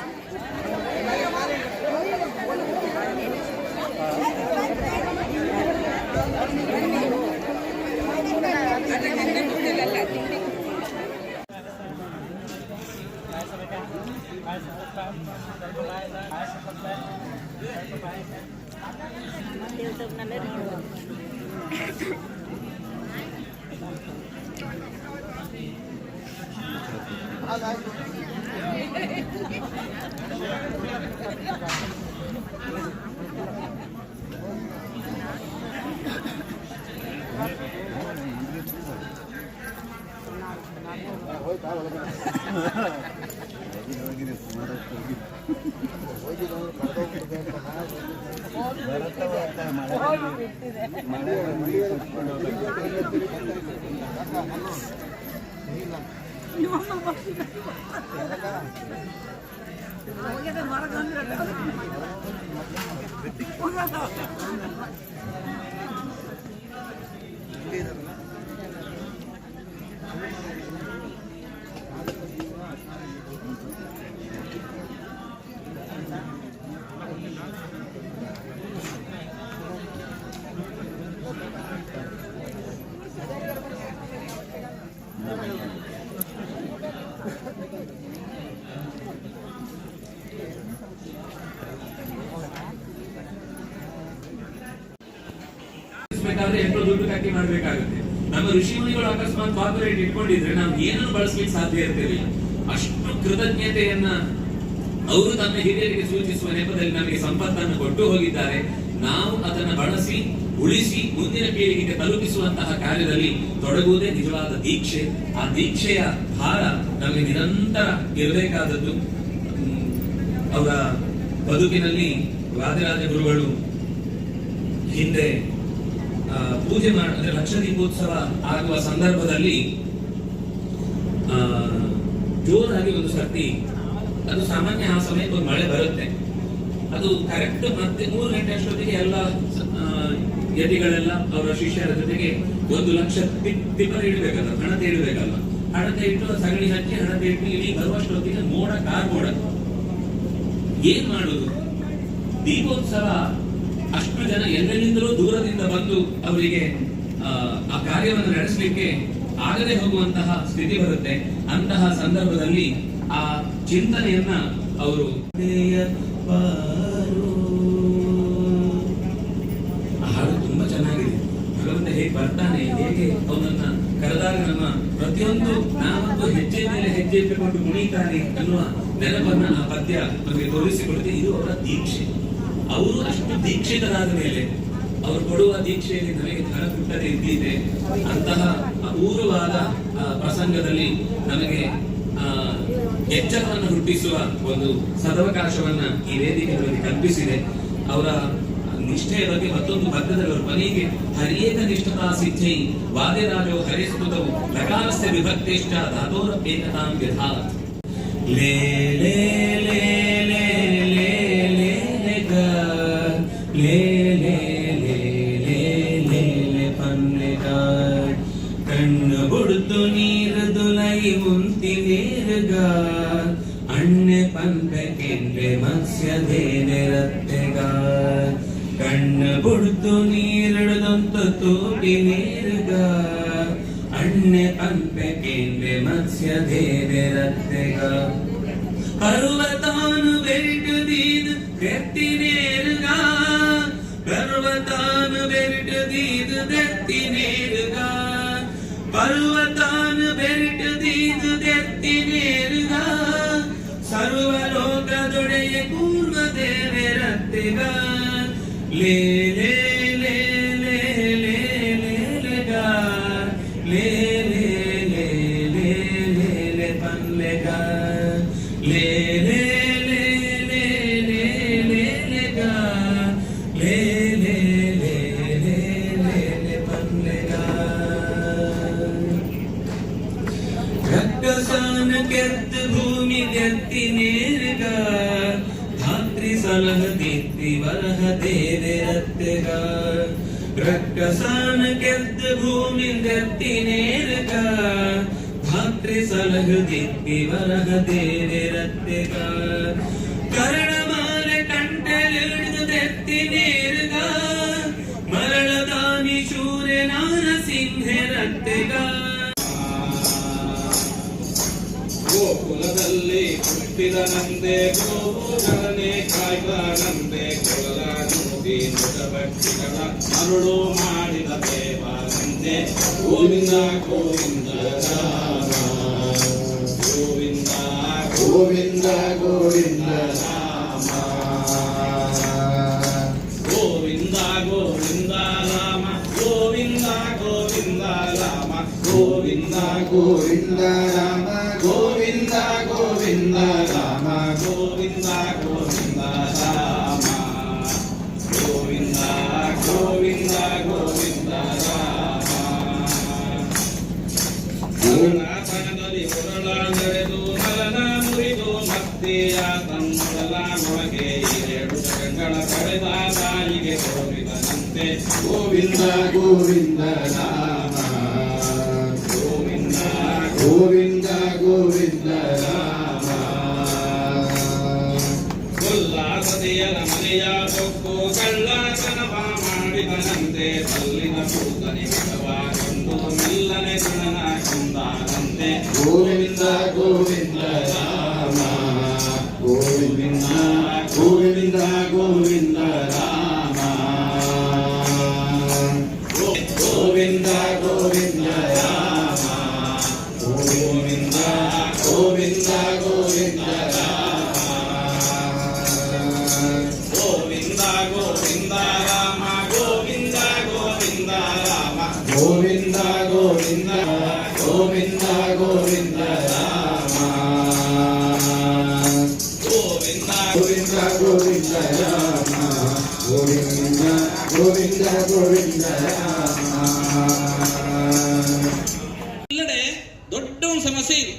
ಎಂಟು ದುಡ್ಡು ಕಟ್ಟಿ ಮಾಡ್ಬೇಕಾಗುತ್ತೆ. ನಮ್ಮ ಋಷಿ ಮುನಿಗಳು ಅಕಸ್ಮಾತ್ ಕಾರ್ಪೊರೇಟ್ ಇಟ್ಕೊಂಡಿದ್ರೆ ನಾವು ಏನನ್ನು ಬಳಸಲಿಕ್ಕೆ ಸಾಧ್ಯ ಇರ್ತಿರಲಿಲ್ಲ. ಅಷ್ಟು ಕೃತಜ್ಞತೆಯನ್ನ ಅವರು ತಮ್ಮ ಹಿರಿಯರಿಗೆ ಸೂಚಿಸುವ ನೆಪದಲ್ಲಿ ನಮಗೆ ಸಂಪತ್ತನ್ನು ಕೊಟ್ಟು ಹೋಗಿದ್ದಾರೆ. ನಾವು ಅದನ್ನು ಬಳಸಿ ಉಳಿಸಿ ಮುಂದಿನ ಪೀಳಿಗೆಗೆ ತಲುಪಿಸುವಂತಹ ಕಾರ್ಯದಲ್ಲಿ ತೊಡಗುವುದೇ ನಿಜವಾದ ದೀಕ್ಷೆ. ಆ ದೀಕ್ಷೆಯ ಭಾರ ನಮಗೆ ನಿರಂತರ ಇರಬೇಕಾದದ್ದು. ಅವರ ಬದುಕಿನಲ್ಲಿ ವಾದಿರಾಜ ಗುರುಗಳು ಹಿಂದೆ ಪೂಜೆ ಮಾಡಿದ್ರೆ ಲಕ್ಷ ದೀಪೋತ್ಸವ ಆಗುವ ಸಂದರ್ಭದಲ್ಲಿ ಜೋರಾಗಿ ಒಂದು ಸರ್ತಿ, ಅದು ಸಾಮಾನ್ಯ ಆ ಸಮಯಕ್ಕೆ ಒಂದು ಮಳೆ ಬರುತ್ತೆ. ಅದು ಕರೆಕ್ಟ್ ಮತ್ತೆ 3 ಗಂಟೆ ಅಷ್ಟೊತ್ತಿಗೆ ಎಲ್ಲ ಯತಿಗಳೆಲ್ಲ ಅವರ ಶಿಷ್ಯರ ಜೊತೆಗೆ 1 ಲಕ್ಷ ತಿಪ್ಪಲು ಇಡಬೇಕಲ್ಲ, ಹಣತೆ ಇಡಬೇಕಲ್ಲ. ಹಣತೆ ಇಟ್ಟು ಸಗಣಿ ಹಚ್ಚಿ ಹಣತೆ ಇಟ್ಟು ಇಡೀ ಬರುವಷ್ಟೊತ್ತಿಗೆ ಮೋಡ ಕಾರ್ಮೋಡ. ಏನ್ ಮಾಡುದು? ದೀಪೋತ್ಸವ ಅಷ್ಟು ಜನ ಎಲ್ಲೆಲ್ಲಿಂದಲೂ ದೂರದಿಂದ ಬಂದು ಅವರಿಗೆ ಆ ಕಾರ್ಯವನ್ನು ನಡೆಸಲಿಕ್ಕೆ ಆಗದೆ ಹೋಗುವಂತಹ ಸ್ಥಿತಿ ಬರುತ್ತೆ. ಅಂತಹ ಸಂದರ್ಭದಲ್ಲಿ ಆ ಚಿಂತನೆಯನ್ನ ಅವರು ಹಾಡು ತುಂಬಾ ಚೆನ್ನಾಗಿದೆ. ಭಗವಂತ ಹೇಗೆ ಬರ್ತಾನೆ, ಹೇಗೆ ಅವನನ್ನ ಕರೆದಾಗ ನಮ್ಮ ಪ್ರತಿಯೊಂದು ನಾವೊಂದು ಹೆಜ್ಜೆ ಮೇಲೆ ಹೆಜ್ಜೆ ಇಟ್ಟುಕೊಂಡು ಕುಣಿತಾನೆ ಅನ್ನುವ ನೆನಪನ್ನ ಆ ಪದ್ಯ ನಮಗೆ ತೋರಿಸಿಕೊಡುತ್ತೆ. ಇದು ಅವರ ದೀಕ್ಷೆ. ಅವರು ಅಷ್ಟು ದೀಕ್ಷಿತರಾದ ಮೇಲೆ ಅವರು ಕೊಡುವ ದೀಕ್ಷೆಯಲ್ಲಿ ನಮಗೆ ಧನ ಪುಟ್ಟದೆ ಇದ್ದಿದೆ. ಅಂತಹ ಅಪೂರ್ವವಾದ ಪ್ರಸಂಗದಲ್ಲಿ ನಮಗೆ ಎಚ್ಚರವನ್ನು ಹುಟ್ಟಿಸುವ ಒಂದು ಸದವಕಾಶವನ್ನ ಈ ವೇದಿಕೆಗಳಲ್ಲಿ ಕಲ್ಪಿಸಿದೆ. ಅವರ ನಿಷ್ಠೆಯ ಬಗ್ಗೆ ಮತ್ತೊಂದು ಪದ್ಯದಲ್ಲಿ ಅವರು ಕೊನೆಗೆ ಹರಿಯೇಕ ನಿಷ್ಠತಾ ಸಿದ್ಧೈ ವಾದಿರಾಜೋ ಹರಿಸ್ತುತವು ಲಕಾರಸ್ಯ ವಿಭಕ್ತಿಷ್ಠ ಧಾತೋರಪೇಕತಾಂ ವ್ಯಧಾತ್. ಲೇ ಲೇ ಲೇ ಲೇ ಲೇ ಲೇ ಲೇ ಲೇ ಲೇ ಲೇ ಲೇ ಲೇ ಪನ್ನೆಗಾರ್ ಕಣ್ಣು ಬುಡ್ತು ನೀರು ದುಲೈ ಮುಂತಿ ನೇರುಗಾರ್ ಅಣ್ಣೆ ಪಂಪೆ ಕೆಂಡೆ ಮತ್ಸ್ಯದೇನೆ ರತ್ತೆಗಾರ್ ಕಣ್ಣು ಬುಡ್ತು ನೀರಿಡದಂತ ತೋಟಿ ನೇರುಗಾರ್ ಅಣ್ಣೆ ಪಂಪೆ ಕೆಂಡೆ ಮತ್ಸ್ಯದೇನೆ ರತ್ತೆಗಾರ್ ಪರ್ವತಾನು ಬೆರಟುದೀದು ದೆತ್ತಿನೇರುಗಾ ಪರ್ವತಾನು ಬೆರಟುದೀದು ದೆತ್ತಿನೇರುಗಾ ಪರ್ವತಾನು ಬೆರಟುದೀದು ದೆತ್ತಿನೇರುಗಾ ಸರ್ವಲೋಕದೊಡೆಯ ಕೂರ್ಮದೇವೆರತ್ತೆಗಾ ಲೇ ಲೇ ಲೇ ಲೇ ಲೇ ಲೇ ಲೇಗಾ ಲೇ ಲೇ ಲೇ ಲೇ ಲೇ ಲೇ ಪನ್ಲೆಗಾ ಲೇ ಲೇ ಲೇ ಲೇ ಲೇ ಲೇ ಲೇಗಾ ಲೇ ಲೇ ಲೇ ಲೇ ಲೇ ಲೇ ಪನ್ಲೆಗಾ ಕೆತ್ತ ಭೂಮಿ ಗೆತ್ತಿ ನೇರ್ಗ ಧಾತ್ರಿ ಸಲಹದಿತ್ತಿ ವರಹ ದೇವೆರತ್ತೆಗ ರಕ್ಕಸಾನ ಕೆತ್ತ ಭೂಮಿ ಗೆತ್ತಿ ನೇರ್ಗ ಧಾತ್ರಿ ಸಲಹದಿತ್ತಿ ವರಹ ದೇವೆರತ್ತೆಗ ಕರಣಮಾಲೆ ಕಂಠಲಿಡಿದು ದೆತ್ತಿ ನೇರ್ಗ ಮರಳದಾನಿ ಶೂರೆ ನಾರಸಿಂಹರತ್ತೆಗ ಗೋಕುಲದಲ್ಲಿ ಹುಟ್ಟಿದನಂತೆ ಗೋವುಗಳನ್ನೇ ಕಾಯ್ದಾನಂತೆ ಕೊಳಲ ನುಡಿ ಮೃತಭಕ್ತಿಗಳ ಅರುಳು ಮಾಡಿದ ದೇವನಂತೆ ಗೋವಿಂದ ಗೋವಿಂದ ರಾಮ ಗೋವಿಂದ ಗೋವಿಂದ ಗೋವಿಂದ ರಾಮ ಗೋವಿಂದ ಗೋವಿಂದ ರಾಮ ಗೋವಿಂದ ಗೋವಿಂದ ರಾಮ ಗೋವಿಂದ ಗೋವಿಂದ ರಾಮ ಗೋವಿಂದ ಗೋವಿಂದ ರಾಮ ಗೋವಿಂದ ಗೋವಿಂದ ರಾಮ ಗೋವಿಂದ ಗೋವಿಂದ ಗೋವಿಂದ ರಾಮ ಕರುಣಾಪನದಲ್ಲಿ ಹೊರಳ ನಡೆದು ನಲನ ಮುರಿದು ಮತ್ತೆಯ ತನ್ನೊಡಲ ನೊಳಗೆ ಎರಡು ಜಗಗಳ ಪಡೆದ ತಾಯಿಗೆ ತೋರಿದನಂತೆ ಗೋವಿಂದ ಗೋವಿಂದ ರಾಮ ಗೋವಿಂದ ಗೋವಿಂದ ಗೋವಿಂದ ರಾಮ ಕೊಲ್ಲಾಸದೆಯರ ಮನೆಯ ಬೊಕ್ಕು ಕಳ್ಳತನವ ಮಾಡಿದನಂತೆ ತಲ್ಲಿನ ಕೂತನೆ ಮಿತವಾಗೊಂಡು ಮೆಲ್ಲನೆ ಗುಣನ ಕೊಂದಾನಂತೆ ಗೋವಿಂದ ಗೋವಿಂದ ರಾಮ ಗೋವಿಂದ ಗೋವಿಂದ ಗೋವಿಂದ ರಾಮ ಗೋವಿಂದ ಗೋವಿಂದ ರಾಮ ಗೋವಿಂದ ಗೋವಿಂದ ಗೋವಿಂದ ರಾಮ ಗೋವಿಂದ ಗೋವಿಂದ ರಾಮ ಗೋವಿಂದ ಗೋವಿಂದ ರಾಮ ಗೋವಿಂದ ಗೋವಿಂದ ಗೋವಿಂದ ಗೋವಿಂದ ರಾಮ ಗೋವಿಂದ ಗೋವಿಂದ ಗೋವಿಂದ ರಾಮ ಗೋವಿಂದ ಗೋವಿಂದ ಗೋವಿಂದ ರಾಮ. ಎಲ್ಲೆಡೆ ದೊಡ್ಡ ಒಂದು ಸಮಸ್ಯೆ ಇದೆ.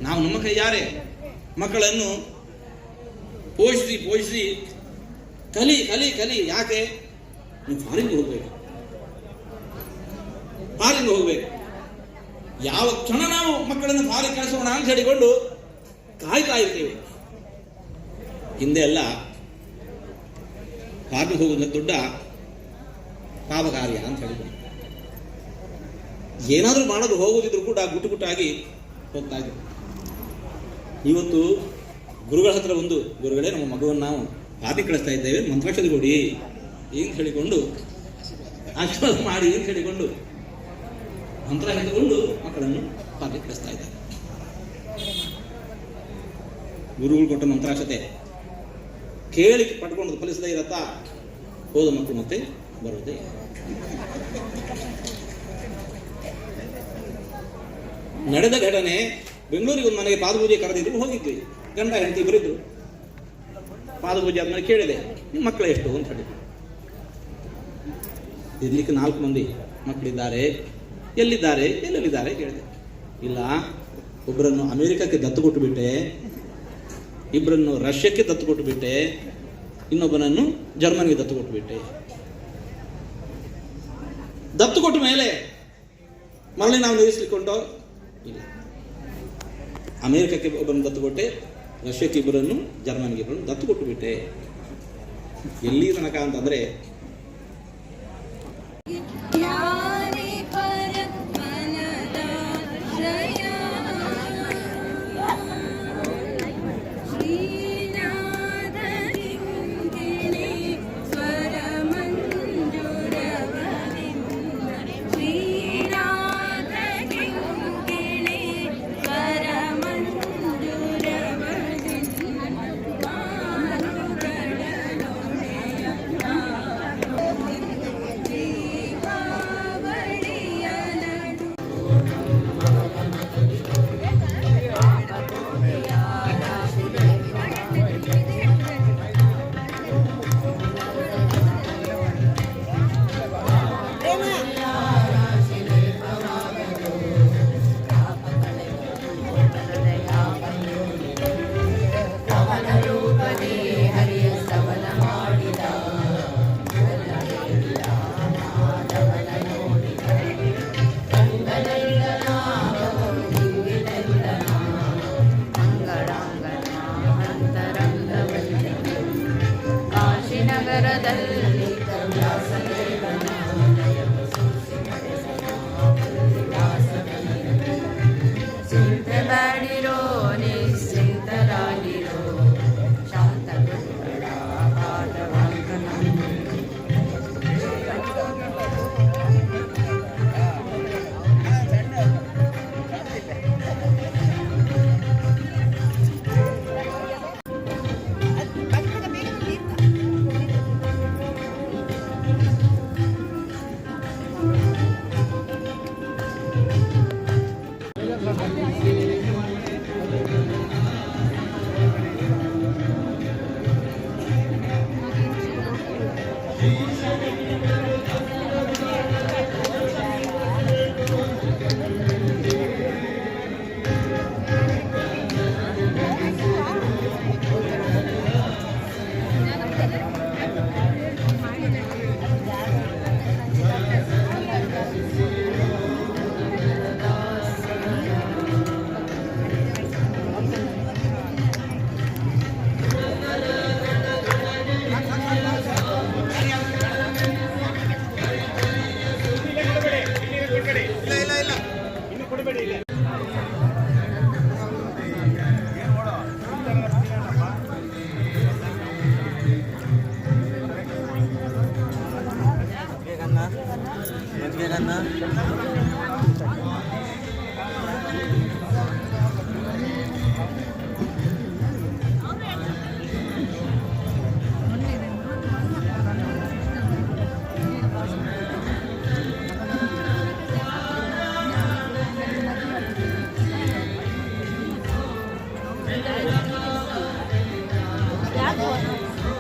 ನಾವು ನಮ್ಮ ಕೈಯಾರೆ ಮಕ್ಕಳನ್ನು ಪೋಷಿಸಿ ಪೋಷಿಸಿ ಕಲಿ ಕಲಿ ಕಲಿ ಯಾಕೆ ನೀವು ಫಾರಿನ್ಗೆ ಹೋಗ್ಬೇಕು, ಫಾರಿನ್ಗೆ ಹೋಗ್ಬೇಕು. ಯಾವ ಕ್ಷಣ ನಾವು ಮಕ್ಕಳನ್ನು ಫಾರಿನ್ ಕಳಿಸೋಣ ಅಂತ ಹೇಳಿಕೊಂಡು ಕಾಯ್ತಾ ಇರ್ತೇವೆ. ಹಿಂದೆ ಎಲ್ಲ ಫಾರಿನ್ಗೆ ಹೋಗೋದು ದೊಡ್ಡ ಪಾಪ ಕಾರ್ಯ ಅಂತ ಹೇಳಿದ್ರು. ಏನಾದರೂ ಮಾಡೋದು ಹೋಗೋದಿದ್ರು ಕೂಡ ಗುಟ್ಟು ಗುಟ್ಟಾಗಿ ಹೋಗ್ತಾ ಇದ್ರು. ಇವತ್ತು ಗುರುಗಳ ಹತ್ರ ಒಂದು ಗುರುಗಳೇ ನಮ್ಮ ಮಗುವನ್ನು ನಾವು ಫಾರಿನ್ ಕಳಿಸ್ತಾ ಇದ್ದೇವೆ, ಮಂತ್ರಾಕ್ಷತೆ ಕೊಡಿ ಏನು ಹೇಳಿಕೊಂಡು ಆಶೀರ್ವಾದ ಮಾಡಿ ಏನು ಹೇಳಿಕೊಂಡು ಮಂತ್ರ ಹೇಳಿಕೊಂಡು ಮಕ್ಕಳನ್ನು ಫಾರಿನ್ ಕಳಿಸ್ತಾ ಇದ್ದಾರೆ. ಗುರುಗಳು ಕೊಟ್ಟ ಮಂತ್ರಾಕ್ಷತೆ ಕೇಳಿ ಪಡ್ಕೊಂಡು ಫಲಿಸದೇ ಇರತ್ತಾ ಹೋದ ಮಕ್ಕಳು ಮತ್ತೆ ಬರೋದೇ. ನಡೆದ ಘಟನೆ ಬೆಂಗಳೂರಿಗೆ ಒಂದು ಮನೆಗೆ ಪಾದಪೂಜೆ ಕರೆದಿದ್ರು, ಹೋಗಿದ್ವಿ. ಗಂಡ ಹೆಂಡತಿ ಇಬ್ಬರಿದ್ರು. ಪಾದಪೂಜೆ ಆದ್ಮೇಲೆ ಕೇಳಿದೆ, ನಿಮ್ಮ ಮಕ್ಕಳು ಎಷ್ಟು ಅಂತ ಹೇಳಿದ್ರು. ಇರ್ಲಿಕ್ಕೆ 4 ಮಂದಿ ಮಕ್ಕಳಿದ್ದಾರೆ, ಎಲ್ಲಿದ್ದಾರೆ ಎಲ್ಲೆಲ್ಲಿದ್ದಾರೆ ಕೇಳಿದೆ. ಇಲ್ಲ, ಒಬ್ಬರನ್ನು ಅಮೆರಿಕಕ್ಕೆ ದತ್ತು ಕೊಟ್ಟು ಬಿಟ್ಟೆ, ಇಬ್ಬರನ್ನು ರಷ್ಯಾಕ್ಕೆ ದತ್ತು ಕೊಟ್ಟು ಬಿಟ್ಟೆ, ಇನ್ನೊಬ್ಬನನ್ನು ಜರ್ಮನಿಗೆ ದತ್ತು ಕೊಟ್ಟು ಬಿಟ್ಟೆ. ದತ್ತು ಕೊಟ್ಟ ಮೇಲೆ ಮರಳಿ ನಾವು ನಿಲ್ಲಿಸ್ಲಿಕ್ಕೊಂಡೋ ಇಲ್ಲ. ಅಮೆರಿಕಕ್ಕೆ ಒಬ್ಬರನ್ನು ದತ್ತು ಕೊಟ್ಟೆ, ರಷ್ಯಾಕ್ಕೆ ಇಬ್ಬರನ್ನು, ಜರ್ಮನಿಗೆ ಇಬ್ಬರನ್ನು ದತ್ತು ಕೊಟ್ಟು ಬಿಟ್ಟೆ. ಎಲ್ಲಿ ತನಕ ಅಂತಂದ್ರೆ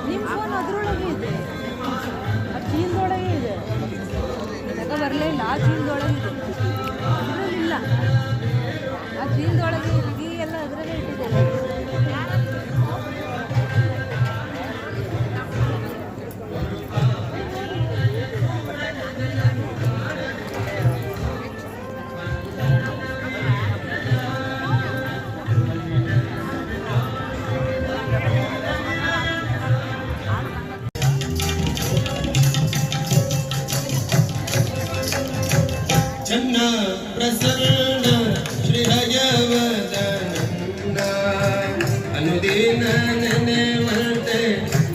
ನಿಮ್ಮ ಫೋನ್ ಅದರೊಳಗೆ ಇದೆ, ಆ ಚೀಲದೊಳಗೆ ಇದೆ. ಬರಲೇ ಇಲ್ಲ, ಆ ಚೀಲದೊಳಗೆ ಇದೆ, ಅದರಲ್ಲಿಲ್ಲ. ಆ ಚೀಲದೊಳಗೆ ಈ ಎಲ್ಲ ಅದರಲ್ಲೇ ಇಟ್ಟಿದ್ದಾರೆ. ಚನ್ನ ಪ್ರಸನ್ನ ಶ್ರೀಹಯವದನಂದ ಅನುದಿನ ನೆನೆವಂತೆ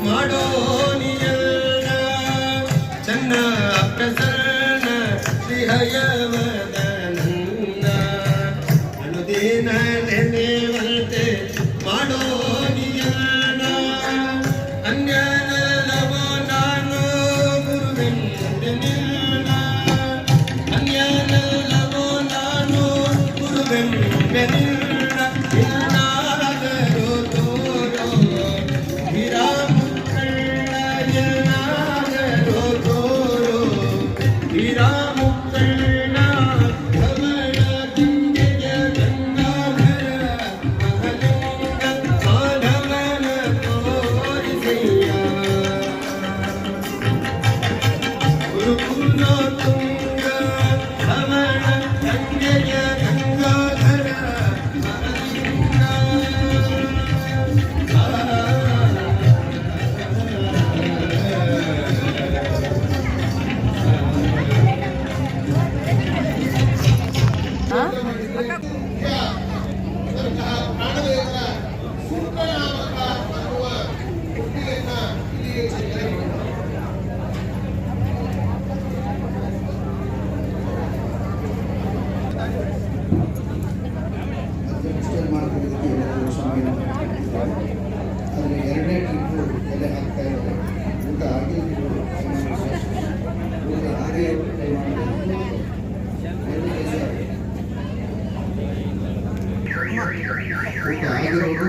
ಮಾಡೋ ನಿಯಲ್ಲ. ಚನ್ನ ಪ್ರಸನ್ನ ಶ್ರೀಹಯವದನಂದ ಅನುದಿನ ನೆನೆವಂತೆ ಮಾಡೋ ನಿಯಲ್ಲ. ಅನ್ಯನಲ್ಲವ ನಾನು ಗುರುವೆಂದೆನಿಲ್ಲ, ಅನ್ಯನಲ್ಲವೋ ನಾನು ಗುರುವೆಂದೆನಿಲ್ಲ. ಎಲ್ಲಾದರೂ ತೋರೋ ಹಿರಾಮುಕ್ಕಳ್ಳ, ಎಲ್ಲಾದರೂ ತೋರೋ ಹಿರಾಮುಕ್ಕಳ್ಳ. ಕಮಲ ದಿಂಗೆಯ ಗಂಗಾಧರ ಮಹಲಿಂಗ ಮಾಧವನ ತೋರಿಸಯ್ಯ. ಗುರುಕುಲ ತುಂಗ ಧವಳ ಗಂಗೆಯ ಗಂಗಾಧರ ಮಹಲಿಂಗ. ಮಾಡ್ಕೊಳ್ಳೋದಕ್ಕೆ ಎಲ್ಲರೂ ಸಮಯ ಆದರೆ ಎರಡನೇ ಟ್ರಿಪ್ಪು ಎಲೆ ಹಾಕ್ತಾ ಇದ್ದಾರೆ. ಊಟ ಆಗಿದ್ದು ಊಟ ಹಾಗೆ ಊಟ ಆಗಿರೋದು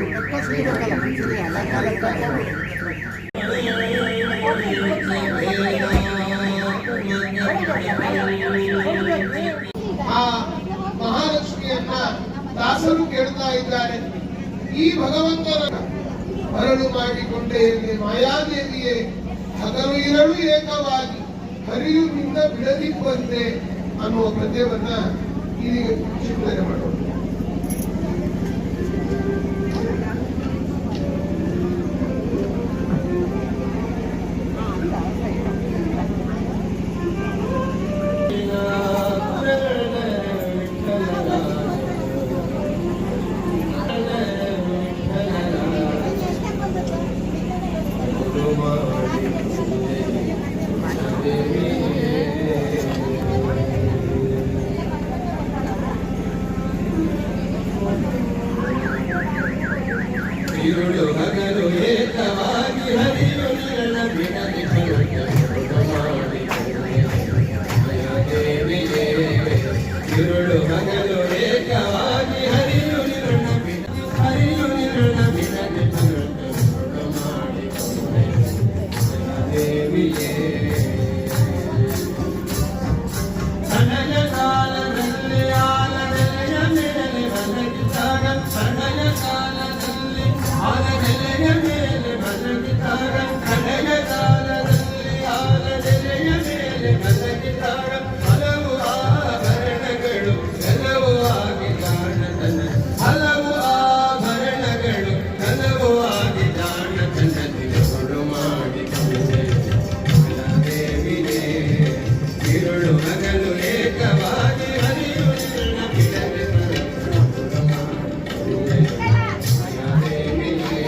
ಆ ಮಹಾಲಕ್ಷ್ಮಿಯನ್ನ ದಾಸರು ಕೇಳ್ತಾ ಇದ್ದಾರೆ. ಈ ಭಗವಂತನ ಮರಳು ಮಾಡಿಕೊಂಡೇ ಇರಲಿ ಮಾಯಾದೇವಿಯೇ, ಹಗಲು ಇರಲು ಏಕವಾಗಿ ಹರಿಯು ನಿಂದ ಬಿಡದಿಪ್ಪಂತೆ ಅನ್ನುವ ಪದ್ಯವನ್ನ ಇದೀಗ ಚಿಂತನೆ ಮಾಡೋಣ. ಇರುಳು ಹಗಲು ಏಕವಾಗಿ ಹರಿಯು ನಿರಳ ಬಿಡದೆ ದೇವಿಯೇ. ಇರುಳು ಹಗಲು ಏಕವಾಗಿ ಹರಿಯು ನಿರಳ ಬಿಡದೆ ಹರಿಯು ನಿರಳ ಬಿಡದೆ ದೇವಿಯೇ. ಸನಯ ಕಾಲದಲ್ಲಿ ಆಲನೆಲೆಯ ಮೇಲೆ ಮಲಗಿದಾಗ, ಸನಯ ಕಾಲದಲ್ಲಿ ಆಲನೆಲೆಯ ಮೇಲೆ ಮಲಗಿದಾಗ, ಕಡೆಯ ಕಾಲದಲ್ಲಿ ಆಲನೆಲೆಯ ಮೇಲೆ ಮಲಗಿದಾಗ ಹಲವು ಆಭರಣಗಳು ಕೆಲವು ಆಗಿ ಜಾಣತನ, ಹಲವು ಆಭರಣಗಳು ಕೆಲವು ಆಗಿ ಜಾಣತನದಿಗೆ ಗುರು ಮಾಡಿಕೊಂಡೆ ದೇವಿಯೇ. ಇರುಳು ಹಗಲು ಏಕವಾಗಿ ಹರಿಯು ನಿರಳ ಬಿಡದೆ ದೇವಿಯೇ.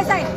ಸೈಡ್.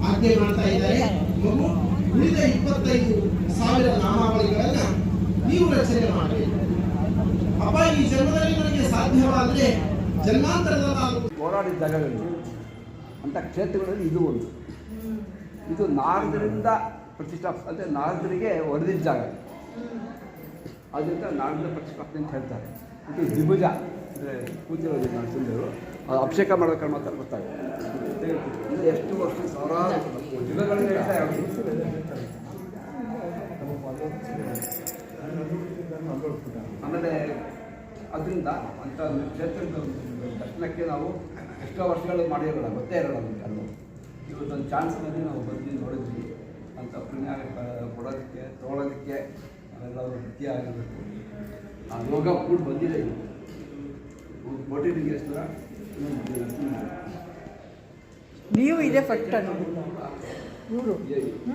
ಆಜ್ಞೆ ಮಾಡ್ತಾ ಇದ್ದಾರೆ. ಉಳಿದ 25,000 ನಾಮಾವಳಿಗಳನ್ನ ನೀವು ರಚನೆ ಮಾಡಬೇಕು. ಅಪ್ಪ, ಈ ಜನ್ಮದಲ್ಲಿ ನನಗೆ ಸಾಧ್ಯವಾದರೆ ಜನ್ಮಾಂತರದಲ್ಲಿ ಹೋರಾಡಿದ ಜಾಗಗಳು ಅಂಥ ಕ್ಷೇತ್ರಗಳಲ್ಲಿ ಇದು ಒಂದು. ಇದು ನಾರದರಿಂದ ಪ್ರತಿಷ್ಠಾಪ ಅಂದರೆ ನಾರದರಿಗೆ ಒಡೆದಿದ್ದ ಜಾಗ, ಆದ್ದರಿಂದ ನಾರದ ಪ್ರತಿಷ್ಠಾಪನೆ ಅಂತ ಹೇಳ್ತಾರೆ. ಇದು ದ್ವಿಭುಜ ಅಂದರೆ ಪೂಜ್ಯವಾಗಿ ನಡೆಸಿದ್ರು, ಅದು ಅಭಿಷೇಕ ಮಾಡೋದಕ್ಕೆ ಮಾತ್ರ ಗೊತ್ತಾಗುತ್ತೆ. ಇದು ಎಷ್ಟು ವರ್ಷ ಸಾವಿರಾರು ಯುಗಗಳಿಂದ ಆಮೇಲೆ ಅದರಿಂದ ಅಂಥ ಕ್ಷೇತ್ರದ ದರ್ಶನಕ್ಕೆ ನಾವು ಎಷ್ಟೋ ವರ್ಷಗಳು ಮಾಡಿರೋಲ್ಲ, ಗೊತ್ತೇ ಇರೋಲ್ಲ ನಮಗೆ. ಅದು ಇವತ್ತೊಂದು ಚಾನ್ಸ್ನಲ್ಲಿ ನಾವು ಬಂದು ನೋಡಿದ್ವಿ. ಅಂಥ ಪುಣ್ಯ ಕೊಡೋದಕ್ಕೆ ತೊಗೊಳೋದಕ್ಕೆ ಅವೆಲ್ಲರೂ ವೃತ್ತಿ ಆಗಿರಬೇಕು. ಆ ಯೋಗ ಕೂಡ ಬಂದಿದೆ. ಕೋಟಿಲಿಂಗೇಶ್ವರ ನೀವು ಇದೆ ಫಸ್ಟ್ ಇವರು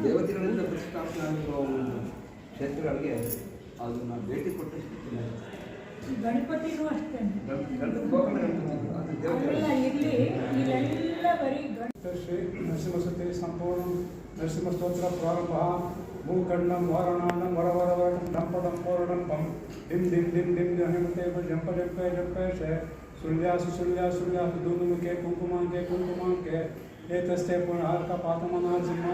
ದೇವತೆಗಳಿಂದ ಪ್ರತಿಷ್ಠಾಪನೆ ಆಗಿರುವ ಒಂದು ಕ್ಷೇತ್ರಗಳಿಗೆ ಅದನ್ನು ಭೇಟಿ ಕೊಟ್ಟು ಗಣಪತಿನೂ ಅಷ್ಟೇ. ಶ್ರೀ ನರಸಿಂಹಸತಿ ಸಂಪೂರ್ಣ ನರಸಿಂಹಸ್ತೋತ್ರ ಪ್ರಾರಂಭ ಭೂಖಂಡಂ ವಾರಣಾಂಡಂ ವರವರವರಂ ದಂಪದಂ ಪೌರ್ಣಂಪಂ ಡಿಂ ಡಿಂ ಡಿಂ ಡಿಂ ಜಂಪೆ ಜಂಪೆ ಜಂಪೆ ಶೇ ಸುಳ್ಯಾಸು ಸುಳ್ಯಾಸು ಧೂಮುಖೆ ಕುಂಕುಮಾಂಕೆ ಕುಂಕುಮಾಂಕೆ ಏತಸ್ಥೆ ಪುನಃ ಪಾತಮನಾಸಿಂಹ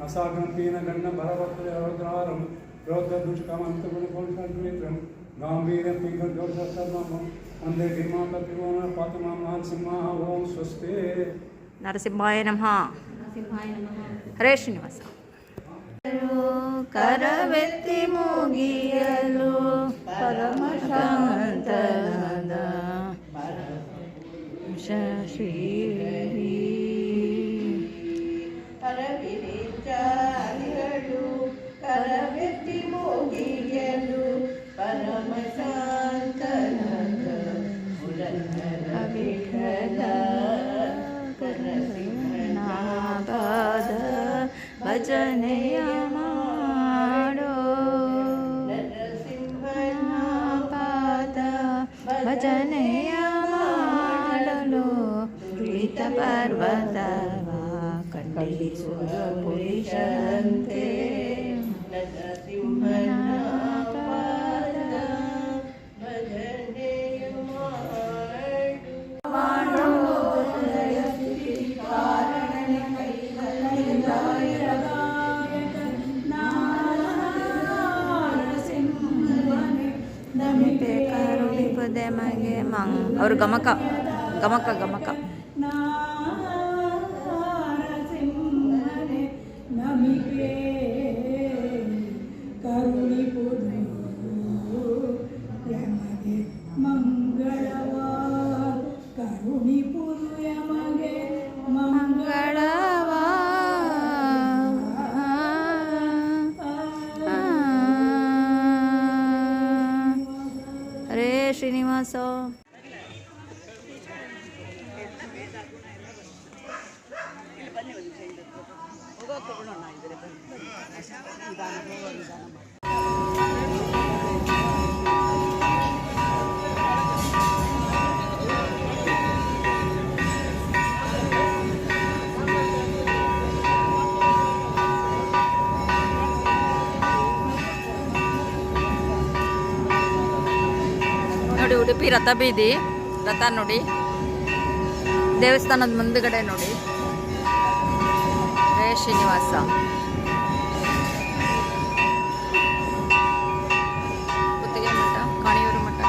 ಅಸಾಗ್ರಂಪೀನ ಗಣ್ಣ ಭರವರ್ದ್ರಾರಂ ರೋದ್ರದುಷ್ಕಮಂತಗುಣಪುರುಷಂ ಗಾಂಭೀರ್ಯಂ ಪಿಂಗದೋಷಸ್ತರ್ಮಂ ಒಂದೇ ಧಿಮಾತ ತ್ರಿಭುವನ ಪಾತಮಾನ ಸಿಂಹ ಓಂ ಸ್ವಸ್ತಿ. ನರಸಿಂಹಾಯ ನಮಃ. ಹರೇ ಶ್ರೀನಿವಾಸ. ಕರವೆತ್ತಿ ಮುಗಿಯಲು ಪರಮ ಶಾಂತನಾದ ಶ್ರೀ ಪರವಿರಿಚಾರಿಗಳು ಕರವೆತ್ತಿ ಮುಗಿಯಲು ಪರಮ ಶಾಂತನಾದ ಪುರಂದರ ವಿಠಲ ಕರಸಿಂಹನಾದ ಭಜನೆಯ ಮಾಡೋ ನರಸಿಂಹನಾದ ಭಜನೆಯ ಮಾಡಲು ದುರಿತ ಪರ್ವತವ ಖಂಡಿಸುವ ಪುರುಷರಂತೆ ನರಸಿಂಹನಾದ ಭಜನೆಯ ಮಾಡು ಮಗೆ ಅವರು ಗಮಕ ಗಮಕ ಗಮಕ ನಮಿಗೆ ಕರುಣಿಪುದು ಯಮಗೆ ಮಂಗಳವ ಕರುಣಿಪುದು ಯಮಗೆ ಮಂಗಳವ ಹರೇ ಶ್ರೀನಿವಾಸ. ನೋಡಿ ಉಡುಪಿ ರಥ ಬೀದಿ, ರಥ ನೋಡಿ, ದೇವಸ್ಥಾನದ ಮುಂದುಗಡೆ ನೋಡಿ ಹರೇ ಶ್ರೀನಿವಾಸ. ಗುತ್ತಿಗೆ ಮಠ, ಕಾಣಿಯೂರು ಮಠ,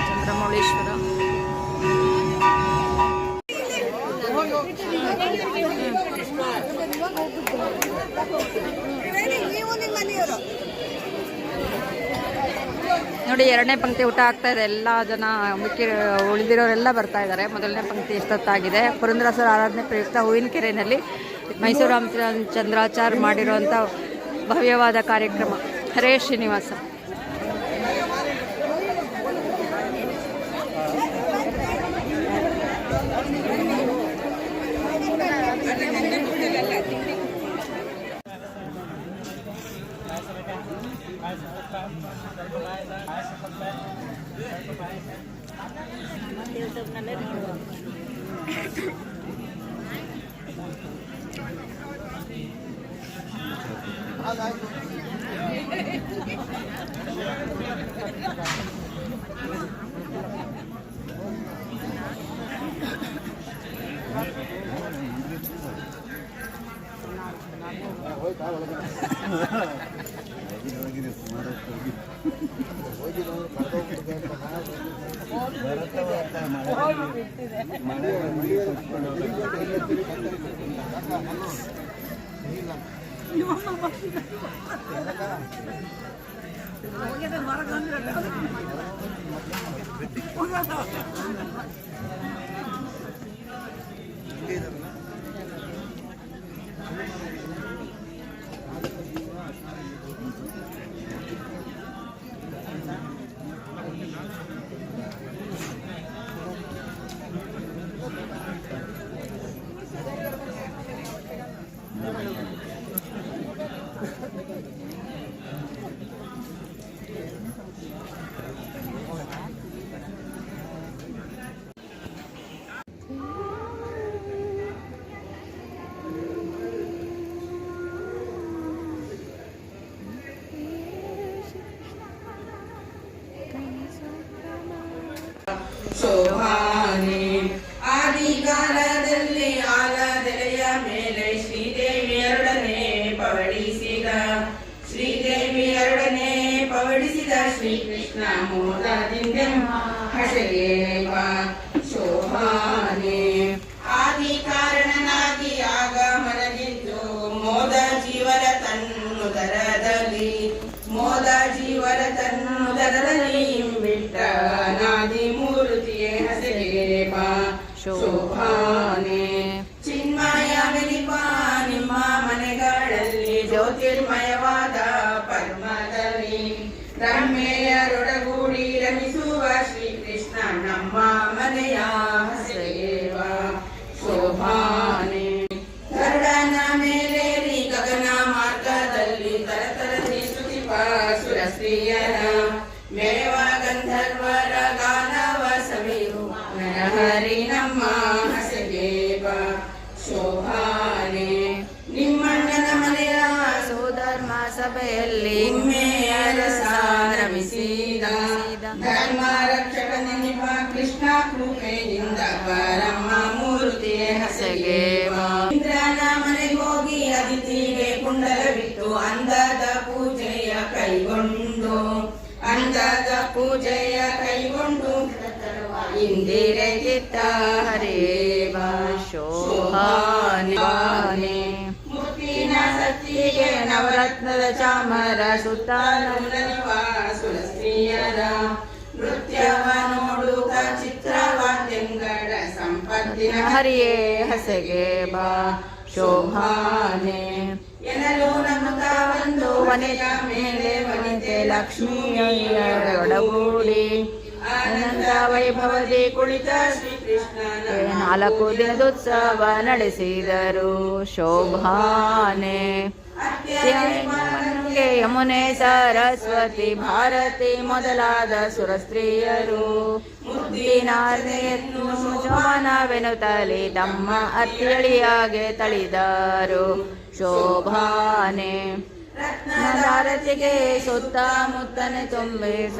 ಚಂದ್ರಮೌಳೇಶ್ವರ. ನೋಡಿ ಎರಡನೇ ಪಂಕ್ತಿ ಊಟ ಆಗ್ತಾ ಇದೆ. ಎಲ್ಲ ಜನ ಉಳಿದಿರೋರೆಲ್ಲ ಬರ್ತಾ ಇದ್ದಾರೆ. ಮೊದಲನೇ ಪಂಕ್ತಿ ಎಷ್ಟೊತ್ತಾಗಿದೆ. ಪುರಂದರಸರ ಆರಾಧನೆ ಪ್ರಯುಕ್ತ ಹೂವಿನ ಕೆರೆಯಲ್ಲಿ ಮೈಸೂರು ರಾಮಚಂದ್ರಾಚಾರ್ ಮಾಡಿರುವಂಥ ಭವ್ಯವಾದ ಕಾರ್ಯಕ್ರಮ. ಹರೇ ಶ್ರೀನಿವಾಸ. ಶೋಭಾನೆ ಆದಿಕಾಲದಲ್ಲಿ ಆಲದೆಲೆಯ ಮೇಲೆ ಶ್ರೀದೇವಿಯರೊಡನೆ ಪವಡಿಸಿದ ಶ್ರೀಕೃಷ್ಣ ಮೋದದಿಂದ ಹಸೆಯೇವ ಶೋಭಾನೆ ಆದಿ ಕಾರಣನಾಗಿ ಆಗಮನದಿಂದು ಮೋದ ಜೀವರ ತನ್ನುದರದಲ್ಲಿ ಬಿಟ್ಟನಾದಿ ಮೂರ್ತಿಯೇ ಹಸೆಯೇವ ಶೋಭಾನೆ ಚಿನ್ಮಯ ಮೆಲಿಪ ನಿಮ್ಮ ಮನೆಗಳಲ್ಲಿ ಜ್ಯೋತಿರ್ಮಯವಾದ ಪರಮದಲ್ಲಿ ರಮ್ಮೆಯರೊಡಗೂಡಿ ರಮಿಸುವ ಶ್ರೀಕೃಷ್ಣ ನಮ್ಮ ಮನೆಯ ಹಸೆಯೇವ ಶೋಭಾನೆ ಗರುಡನ ಮೇಲೇರಿ ಗಗನ ಮಾರ್ಗದಲ್ಲಿ ತರತರದಿ ಸ್ತುತಿಪ ಸುರಸ್ತ್ರೀಯರ ಮೇವ ಗಂಧರ್ವರ ಗಾನವ ಸವಿಯು ನರಹರಿ ನಮ್ಮ ಹಸೆಯೇವ ಶೋಭಾನೆ ನಿಮ್ಮಣ್ಣನ ಮನೆಯ ಸೋಧರ್ಮ ಸಭೆಯಲ್ಲಿ ರಮಿಸಿದ ಧರ್ಮ ರಕ್ಷಕನೆನಿಪ ಕೃಷ್ಣ ಕೃಪೆಯಿಂದ ಪರಮ ಮೂರ್ತಿಯೇ ಹಸೆಯೇವ ಇಂದ್ರನ ಮನೆಗೋಗಿ ಅತಿಥಿಗೆ ಕುಂಡಲವಿಟ್ಟು ಅಂದದ ಪೂಜೆಯ ಕೈಗೊಂಡು ಇಂದಿರೆ ಕಿತ್ತ ಹರೇವ ಶೋಭಾನೆ ಮುತ್ತಿನ ಸತ್ತಿಗೆ ನವರತ್ನದ ಚಾಮರ ಸುತ್ತನುವ ಸುರಸ್ತ್ರೀಯರ ನೃತ್ಯವ ನೋಡುತ್ತ ಚಿತ್ರವಾದ್ಯಂಗಳ ಸಂಪತ್ತಿನ ಹರಿಯೇ ಹಸೆಯೇವ ಶೋಭಾನೆ ಎನ್ನಲು ನಮ್ಮತ ಒಂದು ವನಿತ ಮೇಲೆ ವನಿತೆ ಲಕ್ಷ್ಮಿಯೊಡಗೂಡಿ ಆನಂದ ವೈಭವದಿ ಕುಳಿತ ಶ್ರೀಕೃಷ್ಣನ 4 ದಿನದೋತ್ಸವ ನಡೆಸಿದರು ಶೋಭಾನೆ ಯಮುನೆ ಸರಸ್ವತಿ ಭಾರತಿ ಮೊದಲಾದ ಸುರಸ್ತ್ರೀಯರು ಮುದ್ದಿನಾರ್ನೆಯನ್ನು ಜೋವನವೆನುತ್ತಲಿ ತಮ್ಮ ಅತ್ತಿಯಳಿಯಾಗೆ ತಳಿದರು ಶೋಭಾನೆ ರತ್ನದಾರತಿಗೆ ಸುತ್ತಮುತ್ತನೆ ತುಂಬಿಸ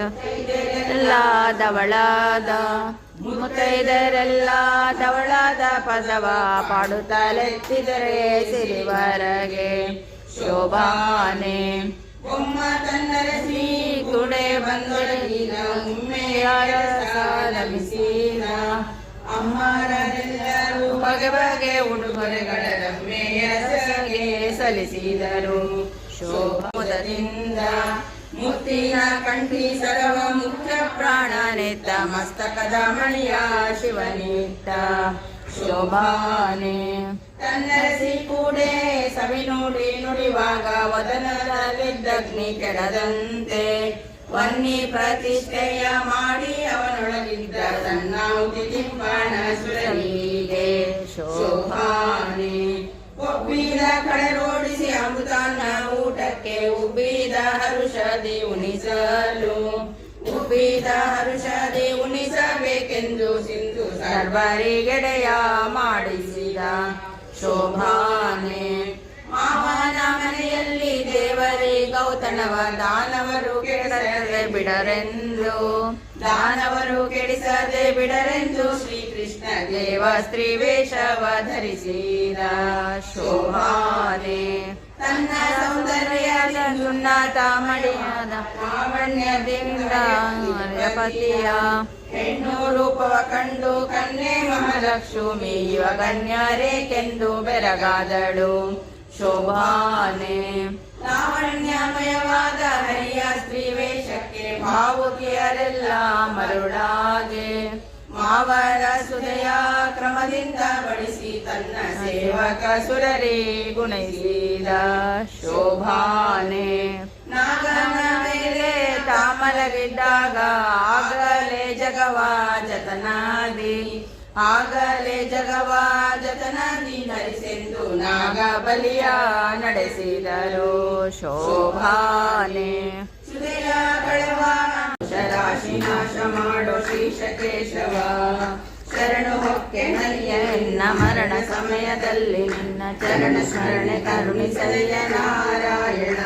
ಎಲ್ಲ ಧವಳಾದ ಮುತ್ತೈದರೆಲ್ಲ ಧವಳಾದ ಪದವ ಪಾಡುತ್ತಲೆತ್ತಿದರೆ ಸಿರಿವರಗೆ ಶೋಭಾನೆ ಬೊಮ್ಮ ತನ್ನರಸಿ ಗುಡೆ ಬಂದೊಡಗಿದ ಉಮ್ಮೆಯಾರ ಸಾಲಮಿಸಿದ ಅಮ್ಮರೆಲ್ಲರೂ ಬಗೆ ಬಗೆ ಉಡುಗೊರೆಗಳ ರಮ್ಮೆಯ ಸಗೆ ಸಲ್ಲಿಸಿದರು ಶೋಭದಿಂದ ಮುತ್ತಿನ ಕಂಠಿ ಸರವ ಮುಖ್ಯ ಪ್ರಾಣನೆತ್ತ ಮಸ್ತಕದ ಮಣಿಯ ಶಿವನಿತ್ತ ಶೋಭಾನೆ ತನ್ನರಸಿ ಕೂಡೆ ಸವಿ ನುಡಿವಾಗ ವದನದಲ್ಲಿದ್ದಗ್ನಿ ಕೆಡದಂತೆ ವನ್ನಿ ಪ್ರತಿಷ್ಠೆಯ ಮಾಡಿ ಅವನೊಳಗಿದ್ದ ತನ್ನಾಹುತಿ ತಿಪ್ಪಣ ಸುರನಿಗೆ ಶೋಭಾನೆ ಒಬ್ಬಿದ ಕಳೆರೋಡಿಸಿ ಅಮೃತಾನ್ನ ಊಟಕ್ಕೆ ಉಬ್ಬಿದ ಹರುಷದಿ ಉಣಿಸಬೇಕೆಂದು ಸಿಂಧು ಸರ್ವರಿಗೆಡೆಯ ಮಾಡಿಸಿದ ಶೋಭಾನೆ ಮಾವನ ಮನೆಯಲ್ಲಿ ದೇವರಿ ಗೌತಣವ ದಾನವರು ಕೆಡಿಸದೆ ಬಿಡರೆಂದು ಶ್ರೀಕೃಷ್ಣ ದೇವ ಸ್ತ್ರೀ ವೇಷವ ಧರಿಸಿದ ಶೋಭಾನೆ ತನ್ನ ಸೌಂದರ್ಯದಿಂದ ಉನ್ನತ ಮಡಿಯಾದ ಲಾವಣ್ಯದಿಂದ ಪತಿಯ ಹೆಣ್ಣು ರೂಪವ ಕಂಡು ಕನ್ಯೆ ಮಹಾಲಕ್ಷ್ಮಿ ಇವ ಗಣ್ಯರೇಕೆಂದು ಬೆರಗಾದಳು ಶೋಭಾನೆ. ಲಾವಣ್ಯಮಯವಾದ ಹರಿಯ ಸ್ತ್ರೀ ವೇಷಕ್ಕೆ ಭಾವುಕಿಯರೆಲ್ಲ ಮರುಳಾಗೆ ಮಾವರ ಸುದಯ ಕ್ರಮದಿಂದ ಬಡಿಸಿ ತನ್ನ ಸೇವಕ ಸುರರಿ ಗುಣೈಸಿದ ಶೋಭಾನೆ. ನಾಗನ ಮೇಲೆ ತಾಮಲಗಿದ್ದಾಗ ಆಗಲೇ ಜಗವಾ ಜತನಾದಿ ಆಗಲೇ ಜಗವಾ ಜತನಾದಿ ಧರಿಸೆಂದು ನಾಗ ಬಲಿಯ ನಡೆಸಿದರು ಶೋಭಾನೆ. ಸುದಯ ಕಳವ ರಾಶಿ ನಾಶ ಮಾಡೋ ಶ್ರೀಶಕೇಶವ ಶರಣು ಹೊಕ್ಕೆ ನಲಿಯ ನಿನ್ನ ಮರಣ ಸಮಯದಲ್ಲಿ ನಿನ್ನ ಚರಣ ಸ್ಮರಣೆ ಕರುಣಿಸಲಿಯ ನಾರಾಯಣ.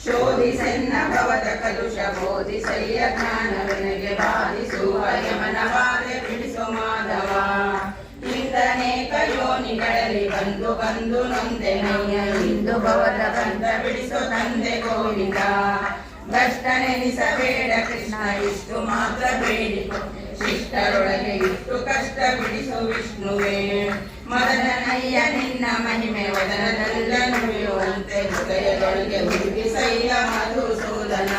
ಶೋಧಿಸೆನ್ನ ಭವದ ಕಲುಷ ಬೋಧಿಸಯ್ಯ ಜ್ಞಾನವೆನಗೆ ಬಾಧಿಸುವ ಯಮನ ಬಾಧೆ ಬಿಡಿಸೋ ಮಾಧವ. ಇಂದನೇಕ ಯೋನಿಗಳಲ್ಲಿ ಬಂದು ಬಂದು ನೊಂದೆನಯ್ಯ ಇಂದು ಭವದ ಬಂದ ಬಿಡಿಸೋ ತಂದೆ ಗೋವಿಂದ. ಕಷ್ಟನೆನಿಸಬೇಡ ಕೃಷ್ಣ ಇಷ್ಟು ಮಾತ್ರ ಬೇಡಿಕೊ ಶಿಷ್ಟರೊಳಗೆ ಇಷ್ಟು ಕಷ್ಟ ಬಿಡಿಸು ವಿಷ್ಣುವೇ. ಮದನನಯ್ಯ ನಿನ್ನ ಮಹಿಮೆ ವದನದಲ್ಲ ನುಡಿಯುವಂತೆ ಹೃದಯದೊಳಗೆ ಹುಡುಗಿಸಯ್ಯ ಮಧುಸೂದನ.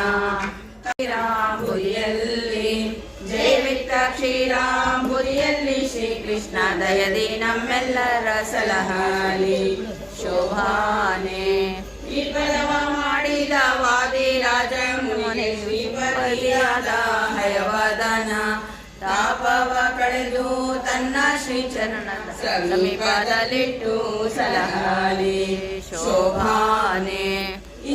ಕ್ಷೀರಾಂಬುರಿಯಲ್ಲಿ ಜೈವಿಕ ಕ್ಷೀರಾಂಬುರಿಯಲ್ಲಿ ಶ್ರೀಕೃಷ್ಣ ದಯದಿ ನಮ್ಮೆಲ್ಲರ ಸಲಹಾಲಿ ಶೋಭಾನೆ. ಈ ಪದವ ಮಾಡಿದ ವಾದಿರಾಜ ಮುನಿ ಶ್ರೀಪತಿಯಾದ ಹಯವದನ ತಾಪವ ಕಳೆದು ತನ್ನ ಶ್ರೀಚರಣದ ಸಮೀಪದಲ್ಲಿಟ್ಟು ಸಲಹಾಲಿ ಶೋಭಾನೆ.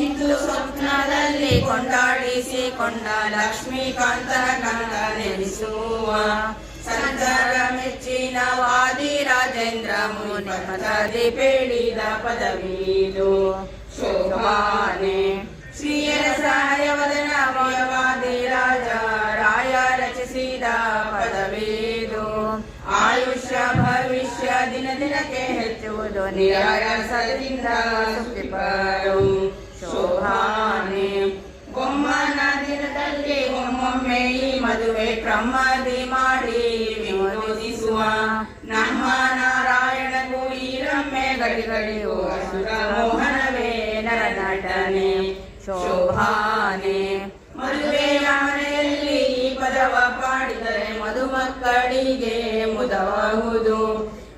ಇಂದು ಸ್ವಪ್ನದಲ್ಲಿ ಕೊಂಡಾಡಿಸಿಕೊಂಡ ಲಕ್ಷ್ಮೀಕಾಂತನ ಕಂದ ನೆನೆಸುವ ಸಂತರ ಮೆಚ್ಚಿನ ವಾದಿರಾಜೇಂದ್ರ ಮುನಿ ಪದದಿ ಬೇಡಿದ ಪದವೀದು ಶೋಭಾನೆ. ಶ್ರೀಯರ ಸಹಾಯವದನ ವಾದಿರಾಜ ರಾಯ ರಚಿಸಿದ ಪದವೀದು ಆಯುಷ್ಯ ಭವಿಷ್ಯ ದಿನ ದಿನಕ್ಕೆ ಹೆಚ್ಚುವುದು ನಿರಾಯಾಸದಿಂದ ಸುಖಿಪರು ಶೋಭಾನೆ. ಗೊಮ್ಮನ ದಿನದಲ್ಲಿ ಒಮ್ಮೊಮ್ಮೆ ಈ ಮದುವೆ ಕ್ರಮದಿ ಮಾಡಿ ವಿನೋದಿಸುವ ನಮ್ಮ ನಾರಾಯಣಗೂ ಈ ರಮ್ಮೆ ಗಡಿಗಳಿಗೂ ಅಸುರ ಮೋಹನವೇ ನರನಟನೆ ಶೋಭಾನೆ. ಮದುವೆಯ ಮನೆಯಲ್ಲಿ ಈ ಪದವ ಪಾಡಿದರೆ ಮಧುಮಕ್ಕಳಿಗೆ ಮುದಬಹುದು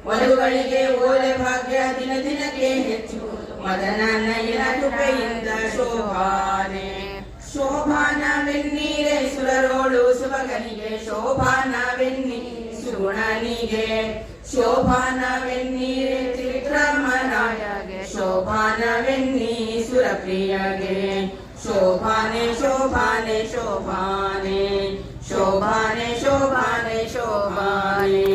ವಧುಗಳಿಗೆ ಓಲೆ ಭಾಗ್ಯ ದಿನ ದಿನಕ್ಕೆ ಹೆಚ್ಚುವುದು ಮದನನಯ್ಯನ ಕೃಪೆಯಿಂದ ಶೋಭಾನೆ. ಶೋಭಾನವೆನ್ನೀರೆ ಸುರರೋಳು ಸುಭಗನಿಗೆ ಶೋಭಾನವೆನ್ನಿ ಸುಗುಣನಿಗೆ ಶೋಭಾನವೆನ್ನೀರೆ ತ್ರಿವಿಕ್ರಮರಾಯಗೆ ಶೋಭಾನವೆನ್ನಿ ಸುರಪ್ರಿಯಗೆ ಶೋಭಾನೆ ಶೋಭಾನೆ ಶೋಭಾನೆ ಶೋಭಾನೆ ಶೋಭಾನೆ ಶೋಭಾನೆ.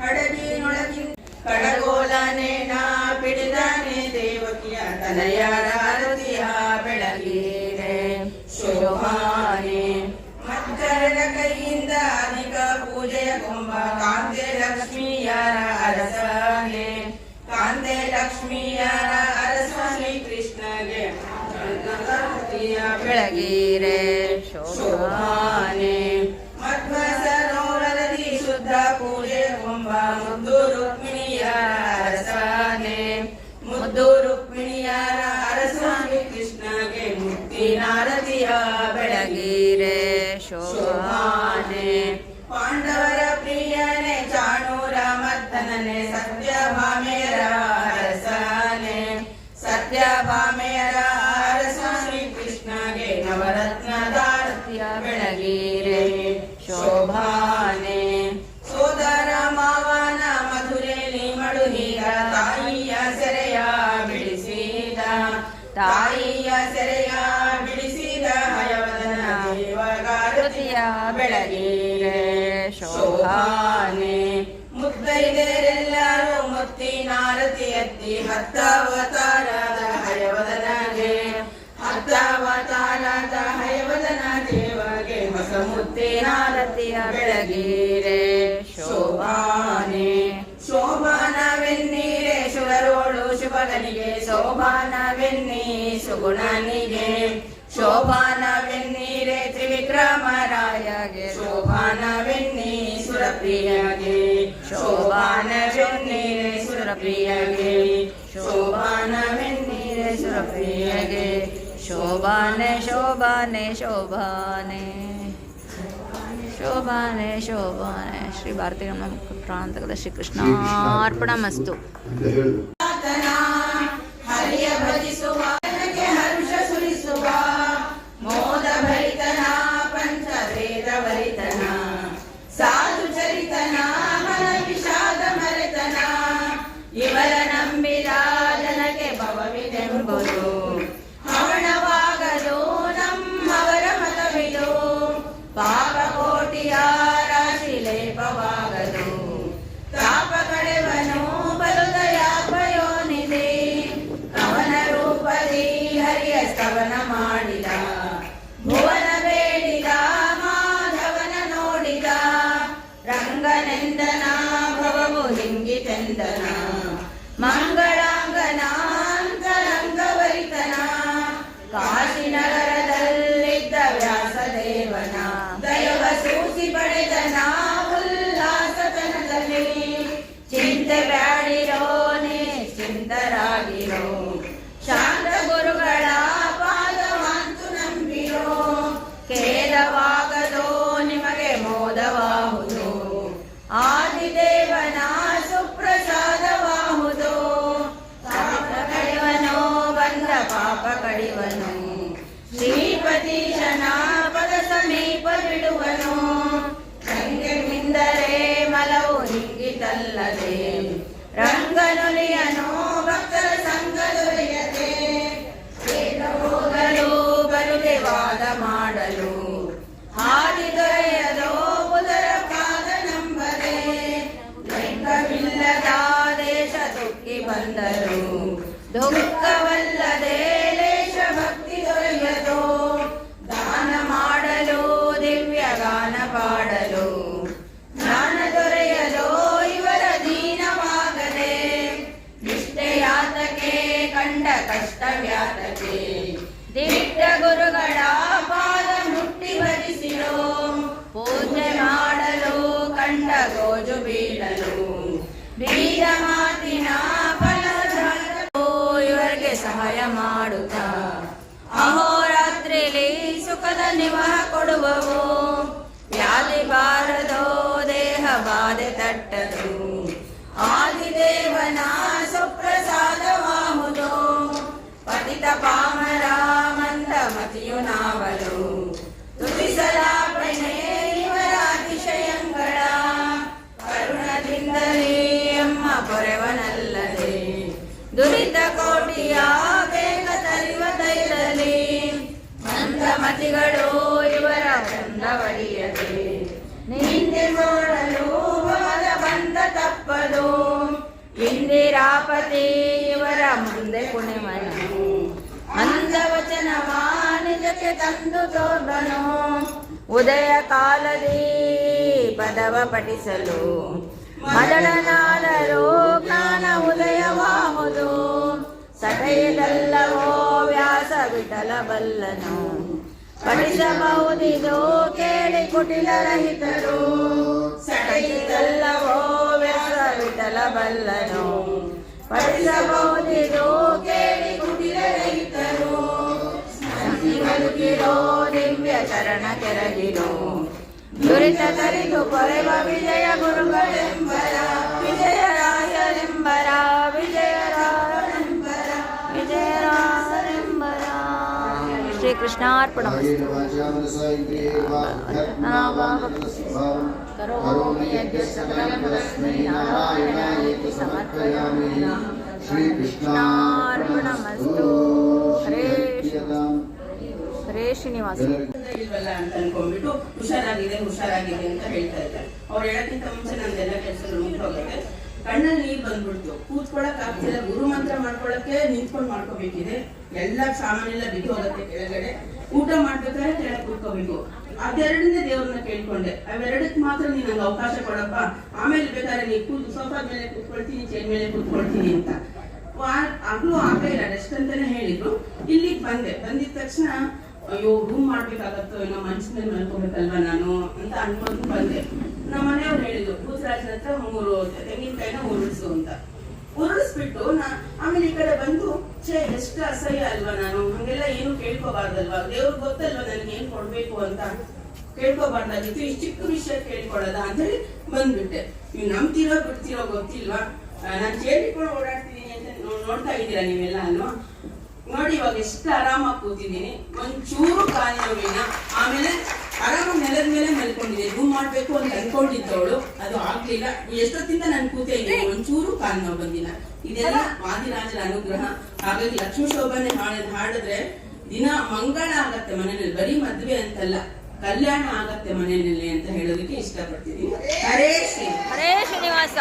ಹಡಗಿನೊಳಗಿನ ಕಡಗೋಲನೇನ ಪಿಡಿದಾನೆ ದೇವಕಿಯ ತನಯರ ಆರತಿಯ ಬೆಳಗೀರೆ ಶೋಭಾನೆ. ಮಕ್ಕಳ ಕೈಯಿಂದ ಅಧಿಕ ಪೂಜೆಯ ಕೊಂಬ ಕಾಂತೆ ಲಕ್ಷ್ಮಿಯರ ಅರಸನೆ ಕಾಂತೆ ಲಕ್ಷ್ಮಿಯರ ಅರಸ ಶ್ರೀಕೃಷ್ಣಗೆ ಬೆಳಗೀರೆ ಶೋಭಾನೆ. ಮಧ್ವ ಸರೋವರದಿ ಶುದ್ಧ ಪೂಜೆ ಕೊಂಬ ಮುದ್ದು ರುಕ್ಮಿಣಿಯರ ಅರಸನೆ ಮುದ್ದು ರುಕ್ಮಿಣಿಯರ ಅರಸ ಶ್ರೀಕೃಷ್ಣಗೆ ಮುಕ್ತಿ ನಾರದಿಯ ಬೆಳಗೀರೆ ಶೋಭಾನೆ. ಪಾಂಡವರ ಪ್ರಿಯನೆ ಚಾಣೂರ ಮದ್ದನನೆ ಸತ್ಯಭಾಮೆಯರ ಅರಸನೆ ಸತ್ಯಭಾಮೆಯರ ಅರಸ ಶ್ರೀಕೃಷ್ಣಗೆ ನವರತ್ನದಾರತಿಯ ಬೆಳಗೀರೆ ಶೋಭಾನೆ. ಸೋದರ ಮಾವನ ಮಧುರೆಯಲ್ಲಿ ಮಡುಹಿದ ತಾಯಿಯ ಸೆರೆಯ ಬಿಡಿಸಿದ ತಾಯಿಯ ಸೆರೆಯ ಬಿಡಿಸಿದ ಹಯವದನ ದೇವಗಾರತಿಯ ಬೆಳಗೀರೆ ಶೋಭಾನೆ. ಮುತ್ತೈದೆಯರೆಲ್ಲರೂ ಮುತ್ತಿನಾರತಿ ಎತ್ತಿ ಹತ್ತವತಾರದ ಹಯವದನಗೆ ಹತ್ತವತಾರದ ಹಯವದನ ದೇವಗೆ ಹೊಸ ಮುತ್ತಿನಾರತಿಯ ಬೆಳಗೀರೆ ಶೋಭಾನೆ. ಶೋಭಾನವೆನ್ನೀರೆ ಶುಭರೋಳು ಶುಭಗನಿಗೆ ಶೋಭಾನವೆನ್ನ ಸುಗುಣನಿಗೆ ಶೋಭಾನವೆನ್ನೀರೆ ತ್ರಿವಿಕ್ರಮರಾಯಗೆ ಶೋಭಾನವೆನ್ನಿ ಸುರಪ್ರಿಯಗೆ ಶೋಭಾನವೆನ್ನೀರೆ ಸುರಪ್ರಿಯಗೆ ಶೋಭಾನವೆನ್ನೀರೆ ಸುರಪ್ರಿಯಗೆ ಶೋಭಾನೆ ಶೋಭಾನೆ ಶೋಭಾನೆ ಶೋಭಾನೆ ಶೋಭಾನೆ. ಶ್ರೀ ಭಾರತೀಯ ಪ್ರಾಂತಕದ ಶ್ರೀಕೃಷ್ಣ ಅರ್ಪಣಮಸ್ತು. ಹರಿಯ ಭಜಿಸುವ ನನಗೆ ಹರ್ಷ ಸುರಿಸುವ ಮೋದ ಭರಿತನ ಪಂಚವೇದ ಭರಿತನ ಸಾಧು ಚರಿತನ ಮನ ವಿಷಾದ ಮರೆತನ ಇವರ ನಂಬಿದ ಜನಕ್ಕೆ ಭವವಿದೆಂಬುದು ಹವಣವಾಗದು ನಮ್ಮವರ ಮತವಿದು ಪಾಪ ಕೋಟಿಯ ರಾಶಿ ಲೇಪವಾಗದು ತಾಪ ಕಳೆವನು ಬಲು ದಯಾಪಯೋನಿದೆ ಅವನ ರೂಪದಿ ಹರಿಯ ಸ್ತವನ ಮಾಡಿದ ಭುವನ ಬೇಡಿದ ಮಾಧವನ ನೋಡಿದ ರಂಗನೆಂದನ ಭವವು ಹಿಂಗಿತೆಂದನ ಮಂಗಳಾಂಗನ ಅಂತರಂಗವರಿತನ ಕಾಶಿನಗರದಲ್ಲಿದ್ದ ವ್ಯಾಸದೇವನ ದೈವ ಸೂಸಿ ಪಡೆದನ ಉಲ್ಲಾಸತನದಲ್ಲಿ ಚಿಂತೆ ಬ್ಯಾಡಿರೋ ನಿಶ್ಚಿಂತರಾಗಿರೋ ಶಾಂತ ಗುರುಗಳ ಪಾದವಂತು ನಂಬಿರೋ ಖೇದವಾಗದೋ ನಿಮಗೆ ಮೋದವಾಹುದು ಆದಿದೇವನ ಸುಪ್ರಸಾದವಾಹುದು ಪಾಪ ಕಡಿವನು ಬಂದ ಪಾಪ ಕಡಿವನು ಶ್ರೀಪತೀಶನ ಪದ ಸಮೀಪ ಬಿಡುವನು ರಂಗನಿಂದರೆ ಮಲವು ಹಿಂಗಿತಲ್ಲದೆ ರಂಗನುಲಿಯನು ಭಕ್ತರ ಸಂಘ ದೊರೆಯದೆ ಹೋಗಲು ಬರುದೆ ವಾದ ಮಾಡಲು ಹಾದಿ ದೊರೆಯದೋ ಉದರ ಪಾದ ನಂಬರೆ ಲಿಂಗವಿಲ್ಲದ ದೇಶ ದುಃಖಿ ಬಂದರು ದುಃಖವಲ್ಲದೆ ಲೇಷ ಭಕ್ತಿ ದೊರೆಯದು ದಾನ ಮಾಡಲು ದಿವ್ಯ ಗಾನ ಪಾಡಲು ಜ್ಞಾನ ದೊರೆಯಲು ಇವರ ದೀನವಾಗದೆ ನಿಷ್ಠೆಯಾತಕೆ ಕಂಡ ಕಷ್ಟ ವ್ಯಾತಕೆ ದಿಟ್ಟ ಗುರುಗಳ ಪಾದ ಮುಟ್ಟಿ ಭಜಿಸಿರೋ ಪೂಜೆ ಮಾಡಲು ಕಂಡ ಗೋಜು ಬೀಳಲು ಬೀದ ಮಾತಿನ ಫಲ ಇವರಿಗೆ ಸಹಾಯ ಮಾಡುತ್ತಾ ಅಹೋರಾತ್ರಿಲಿ ಸುಖದ ನಿವಹ ಕೊಡುವವು ವ್ಯಾಧಿ ಬಾರದೋ ದೇಹ ಬಾಧೆ ತಟ್ಟದು ಆದಿದೇವನ ಸುಪ್ರಸಾದವಾಹುದು ಪತಿತ ಪಾಮರ ಮಂದ ಮತಿಯು ನಾವಲು ತುತಿಸಲಾಪಣೆ ಇವರ ಅತಿಶಯಂಗಳ ಕರುಣದಿಂದಲೇ ಅಮ್ಮ ಪೊರೆವನಲ್ಲದೆ ದುರಿತ ಕೋಟಿಯ ಬೇಗ ತರಿವ ತೈರಲಿ ಮಂದಮತಿಗಳು ಇವರ ಚಂದವಡಿಯದೆ ನಿಂದೆ ನೋಡಲು ಭವದ ಬಂದ ತಪ್ಪದು ಇಂದಿರಾಪತಿ ಇವರ ಮುಂದೆ ಕುಣಿವನು ಅಂದವಚನವ ನಿಜಕ್ಕೆ ತಂದು ತೋರ್ಬನು ಉದಯ ಕಾಲದಿ ಪದವ ಪಠಿಸಲು ಮದಳನಾದರೂ ಜ್ಞಾನ ಉದಯವಾಹುದು ಸಟೆಯದಲ್ಲವೋ ವ್ಯಾಸ ವಿಠಲ ಬಲ್ಲನು ಪಠಿಸಬಹುದಿದು ಕೇಳಿ ಕುಟಿಲ ರಹಿತರು ಸಟೆಯದಲ್ಲವೋ ವ್ಯಾಸ ವಿಠಲ ಬಲ್ಲನು ಪಠಿಸಬಹುದಿದು ಕೇಳಿ ಕುಟಿಲ ರಹಿತರು ಬದುಕಿರೋ ದಿವ್ಯ ಚರಣ ಕೆರಗಿರೋ ದುರಿತ ತರಿದು ಕೊರೆವ ವಿಜಯ ಗುರುಗಳೆಂಬರ ವಿಜಯರಾಯರೆಂಬರ ವಿಜಯರಾಯರೆಂಬರ ವಿಜಯರಾಯರೆಂಬರ. ಶ್ರೀಕೃಷ್ಣಾರ್ಪಣ ಕರೋಮಿ ಯಜ್ಞ ಸಕಲಂ ತಸ್ಮೈ ನಾರಾಯಣಾಯೇತಿ ಸಮರ್ಪಯಾಮಿ. ಶ್ರೀಕೃಷ್ಣಾರ್ಪಣಮಸ್ತು. ಹರೇ ಶ್ರೀನಿವಾಸ. ಇಲ್ವಲ್ಲ ಅಂತ ಅನ್ಕೊಂಡ್ಬಿಟ್ಟು ಹುಷಾರಾಗಿದೆ ಹುಷಾರಾಗಿದೆ ಅಂತ ಹೇಳ್ತಾ ಇದ್ದಾರೆ. ಅವ್ರು ಹೇಳಕ್ಕಿಂತ ಮುಂಚೆ ನಂದೆಲ್ಲ ಕೆಲಸಗಳು ಮುಗಿದೋಗುತ್ತೆ. ಕಣ್ಣಲ್ಲಿ ನೀರು ಬಂದ್ಬಿಡ್ತು, ಕೂತ್ಕೊಳಕ್ ಆಗ್ತಿಲ್ಲ. ಗುರು ಮಂತ್ರ ಮಾಡ್ಕೊಳಕ್ಕೆ ನಿಂತ್ಕೊಂಡು ಮಾಡ್ಕೋಬೇಕಿದೆ. ಎಲ್ಲ ಸಾಮಾನೆಲ್ಲ ಬಿದ್ದು ಹೋಗುತ್ತೆ ಕೆಳಗಡೆ. ಊಟ ಮಾಡ್ಬೇಕಾದ್ರೆ ಕೆಳಗೆ ಕೂತ್ಕೋಬೇಕು. ಅದೆರಡನ್ನೇ ದೇವ್ರನ್ನ ಕೇಳ್ಕೊಂಡೆ, ಅವೆರಡಕ್ಕೆ ಮಾತ್ರ ನೀನ್ ನಂಗೆ ಅವಕಾಶ ಕೊಡಪ್ಪ, ಆಮೇಲೆ ಬೇಕಾದ್ರೆ ನೀ ಸೋಫಾ ಮೇಲೆ ಕೂತ್ಕೊಳ್ತೀನಿ, ಚೇರ್ ಮೇಲೆ ಕೂತ್ಕೊಳ್ತೀನಿ ಅಂತ. ಆಗ್ಲೂ ಆಗಲೇ ಇಲ್ಲ, ರೆಸ್ಟ್ ಅಂತಾನೆ ಹೇಳಿದ್ರು. ಇಲ್ಲಿಗೆ ಬಂದಿದ ತಕ್ಷಣ ಅಯ್ಯೋ ರೂಮ್ ಮಾಡ್ಬೇಕಾಗತ್ತೋ ಏನೋ ಮಂಚದ ಮೇಲೆ ಮಲ್ಕೋಬೇಕಲ್ವಾ ನಾನು ಅಂತ ಅನ್ಕೊಂಡು ಬಂದೆ. ನಮ್ಮ ಮನೆಯವ್ರು ಹೇಳಿದ್ರು ಭೂತರಾಜನ ಹತ್ರ 3 ತೆಂಗಿನಕಾಯಿನ ಉರುಳಿಸು ಅಂತ. ಉರುಳಿಸ್ಬಿಟ್ಟು ಆಮೇಲೆ ಈ ಕಡೆ ಬಂದು ಎಷ್ಟು ಅಸಹ್ಯ ಅಲ್ವಾ, ನಾನು ಹಂಗೆಲ್ಲ ಏನು ಕೇಳ್ಕೋಬಾರ್ದಲ್ವಾ, ದೇವ್ರಿಗೆ ಗೊತ್ತಲ್ವಾ ನನಗೆ ಏನ್ ಕೊಡ್ಬೇಕು ಅಂತ, ಕೇಳ್ಕೋಬಾರ್ದಾಗಿತ್ತು, ಇಷ್ಟು ಚಿಕ್ಕ ವಿಷಯ ಕೇಳ್ಕೊಳ್ಳೋದ ಅಂತ ಹೇಳಿ ಬಂದ್ಬಿಟ್ಟೆ. ನೀವು ನಂಬ್ತಿರೋ ಬಿಡ್ತಿರೋ ಗೊತ್ತಿಲ್ವಾ, ನಾನು ಕೇಳಿಕೊಂಡು ಓಡಾಡ್ತಿದ್ದೀನಿ ಅಂತ ನೋಡ್ತಾ ಇದ್ದೀರಾ ನೀವೆಲ್ಲ ಅಲ್ವಾ. ನೋಡಿ ಇವಾಗ ಎಷ್ಟು ಆರಾಮಾಗಿ ಕೂತಿದ್ದೀನಿ, ಒಂಚೂರು ಕಾಲು ನೋವಿನ. ಆಮೇಲೆ ಆರಾಮಾಗಿ ನೆಲದ ಮೇಲೆ ಮಲ್ಕೊಂಡಿದ್ದೀನಿ. ರೂಮ್ ಮಾಡ್ಬೇಕು ಅಂತ ಅನ್ಕೊಂಡಿದ್ದವಳು, ಅದು ಆಗ್ಲಿಲ್ಲ. ಎಷ್ಟೊತ್ತಿಂದ ನಾನು ಕೂತೇ ಇದ್ದೀನಿ, ಒಂಚೂರು ಕಾಲು ನೋವು ಬಂದಿಲ್ಲ. ಇದೆಲ್ಲ ವಾದಿರಾಜರ ಅನುಗ್ರಹ. ಹಾಗಾಗಿ ಲಕ್ಷ್ಮೀ ಶೋಭನೆ ಹಾಡಿದ್ರೆ ದಿನ ಮಂಗಳ ಆಗತ್ತೆ ಮನೆಯಲ್ಲಿ, ಬರೀ ಮದ್ವೆ ಅಂತಲ್ಲ ಕಲ್ಯಾಣ ಆಗತ್ತೆ ಮನೆಯಲ್ಲಿ ಅಂತ ಹೇಳೋದಕ್ಕೆ ಇಷ್ಟಪಡ್ತೀನಿ. ಹರೇ ಶ್ರೀನಿವಾಸ.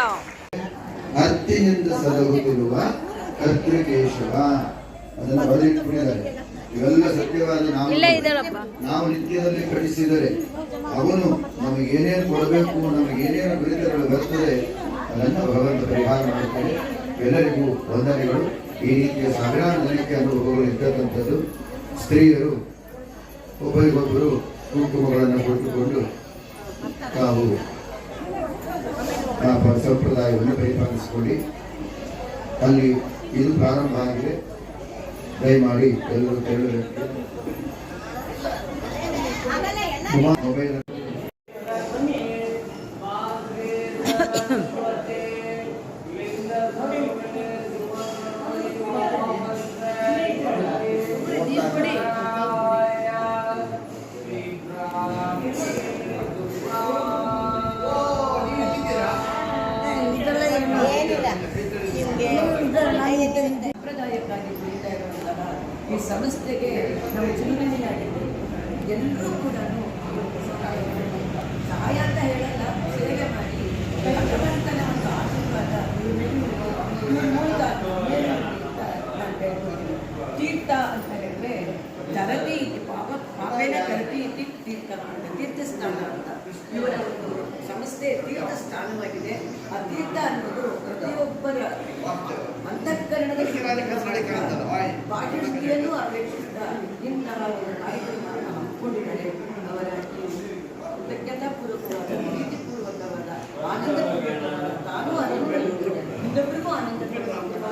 ಅತ್ತಿನಿಂದ ಸಲಹುತ್ತಿರುವ ಕರ್ತೃಕೇಶವ ಅದನ್ನು ಬರೆದಿಟ್ಟುಕೊಂಡಿದ್ದಾರೆ. ಇವೆಲ್ಲ ಸತ್ಯವಾದ ನಾವು ನಿತ್ಯದಲ್ಲಿ ಕಳಿಸಿದರೆ ಅವನು ನಮಗೇನೇನು ಕೊಡಬೇಕು, ನಮಗೇನೇನು ದುರಿತಗಳು ಬರ್ತದೆ ಅದನ್ನು ಭಗವಂತ ಪರಿಹಾರ ಮಾಡುತ್ತಾರೆ. ಎಲ್ಲರಿಗೂ ವಂದನೆಗಳು. ಈ ರೀತಿಯ ಸಾವಿರಾರು ಜನಕ್ಕೆ ಅನುಭವಗಳು ಇರ್ತಕ್ಕಂಥದ್ದು. ಸ್ತ್ರೀಯರು ಒಬ್ಬರಿಗೊಬ್ಬರು ಕುಂಕುಮಗಳನ್ನು ಕೊಟ್ಟುಕೊಂಡು ತಾವು ಸಂಪ್ರದಾಯವನ್ನು ಪರಿಪಾಲಿಸಿಕೊಳ್ಳಿ. ಅಲ್ಲಿ ಇದು ಪ್ರಾರಂಭ ಆಗಿದೆ. ದಯಮಾಡಿ ಎಲ್ಲರೂ ತೆರಳಬೇಕು. ಮೊಬೈಲ್ ಸಂಪ್ರದಾಯಕ್ಕಾಗಿ ಬೆಳೀತಾ ಇರುವಂತಹ ಈ ಸಂಸ್ಥೆಗೆ ನಾವು ಚಿರುಣಿಯಾಗಿದ್ದೇವೆ. ಎಲ್ಲರೂ ಕೂಡ ಸಹಾಯ ಅಂತ ಹೇಳಲ್ಲ, ಸೇವೆ ಮಾಡಿ ಭಗವಂತನ ಒಂದು ಆಶೀರ್ವಾದ ಮೂಲಕ ನಾನು ಹೇಳ್ಕೊಳ್ತೀನಿ. ತೀರ್ಥ ಅಂತ ಹೇಳಿದ್ರೆ ತರತಿ ಇತಿ ಪಾಪೇನ ಕರತಿ ಇತಿ ತೀರ್ಥಸ್ಥಾನ ಅಂತ ಇವರ ಒಂದು ಸಂಸ್ಥೆ ತೀರ್ಥ ಸ್ಥಾನವಾಗಿದೆ. ಆ ತೀರ್ಥ ಅನ್ನೋದು ಪ್ರತಿಯೊಬ್ಬರ ಅಂತಃಕರಣದ ಬಾಹ್ಯಶಕ್ತಿಯನ್ನು ಅಪೇಕ್ಷಿಸಿದ ಇಂತಹ ಒಂದು ಕಾರ್ಯಕ್ರಮವನ್ನು ಹಮ್ಮಿಕೊಂಡಿದ್ದಾರೆ. ಅವರ ಕೃತಜ್ಞತಾಪೂರ್ವಕವಾದ ಪ್ರೀತಿಪೂರ್ವಕವಾದ ಆನಂದಪೂರ್ವಕವಾದ ತಾನೂ ಆನಂದ ಇನ್ನೊಬ್ಬರಿಗೂ ಆನಂದ ಪಡುವಂತಹ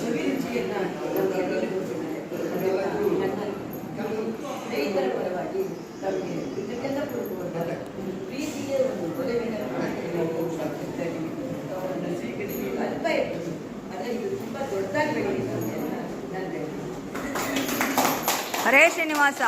ಸವಿರುಚಿಯನ್ನು ನಮಗೆಲ್ಲರಿಗೂ ನನ್ನ ಸ್ನೇಹಿತರ ಪರವಾಗಿ ನಮಗೆ ಕೃತಜ್ಞತಾಪೂರ್ವಕವಾದ ಪ್ರೀತಿಯ ಒಂದು ಒಲವಿನ ಅವರನ್ನು ಸ್ವೀಕರಿಸಿ ಅಲ್ಪ ಇರ್ತದೆ. ಆದರೆ ಇದು ತುಂಬ ದೊಡ್ಡದಾಗಿ ಬೆಳೆಯುತ್ತೆ ಅಂತ ನಾನು ಹೇಳ್ತೀನಿ. ಹರೇ ಶ್ರೀನಿವಾಸ.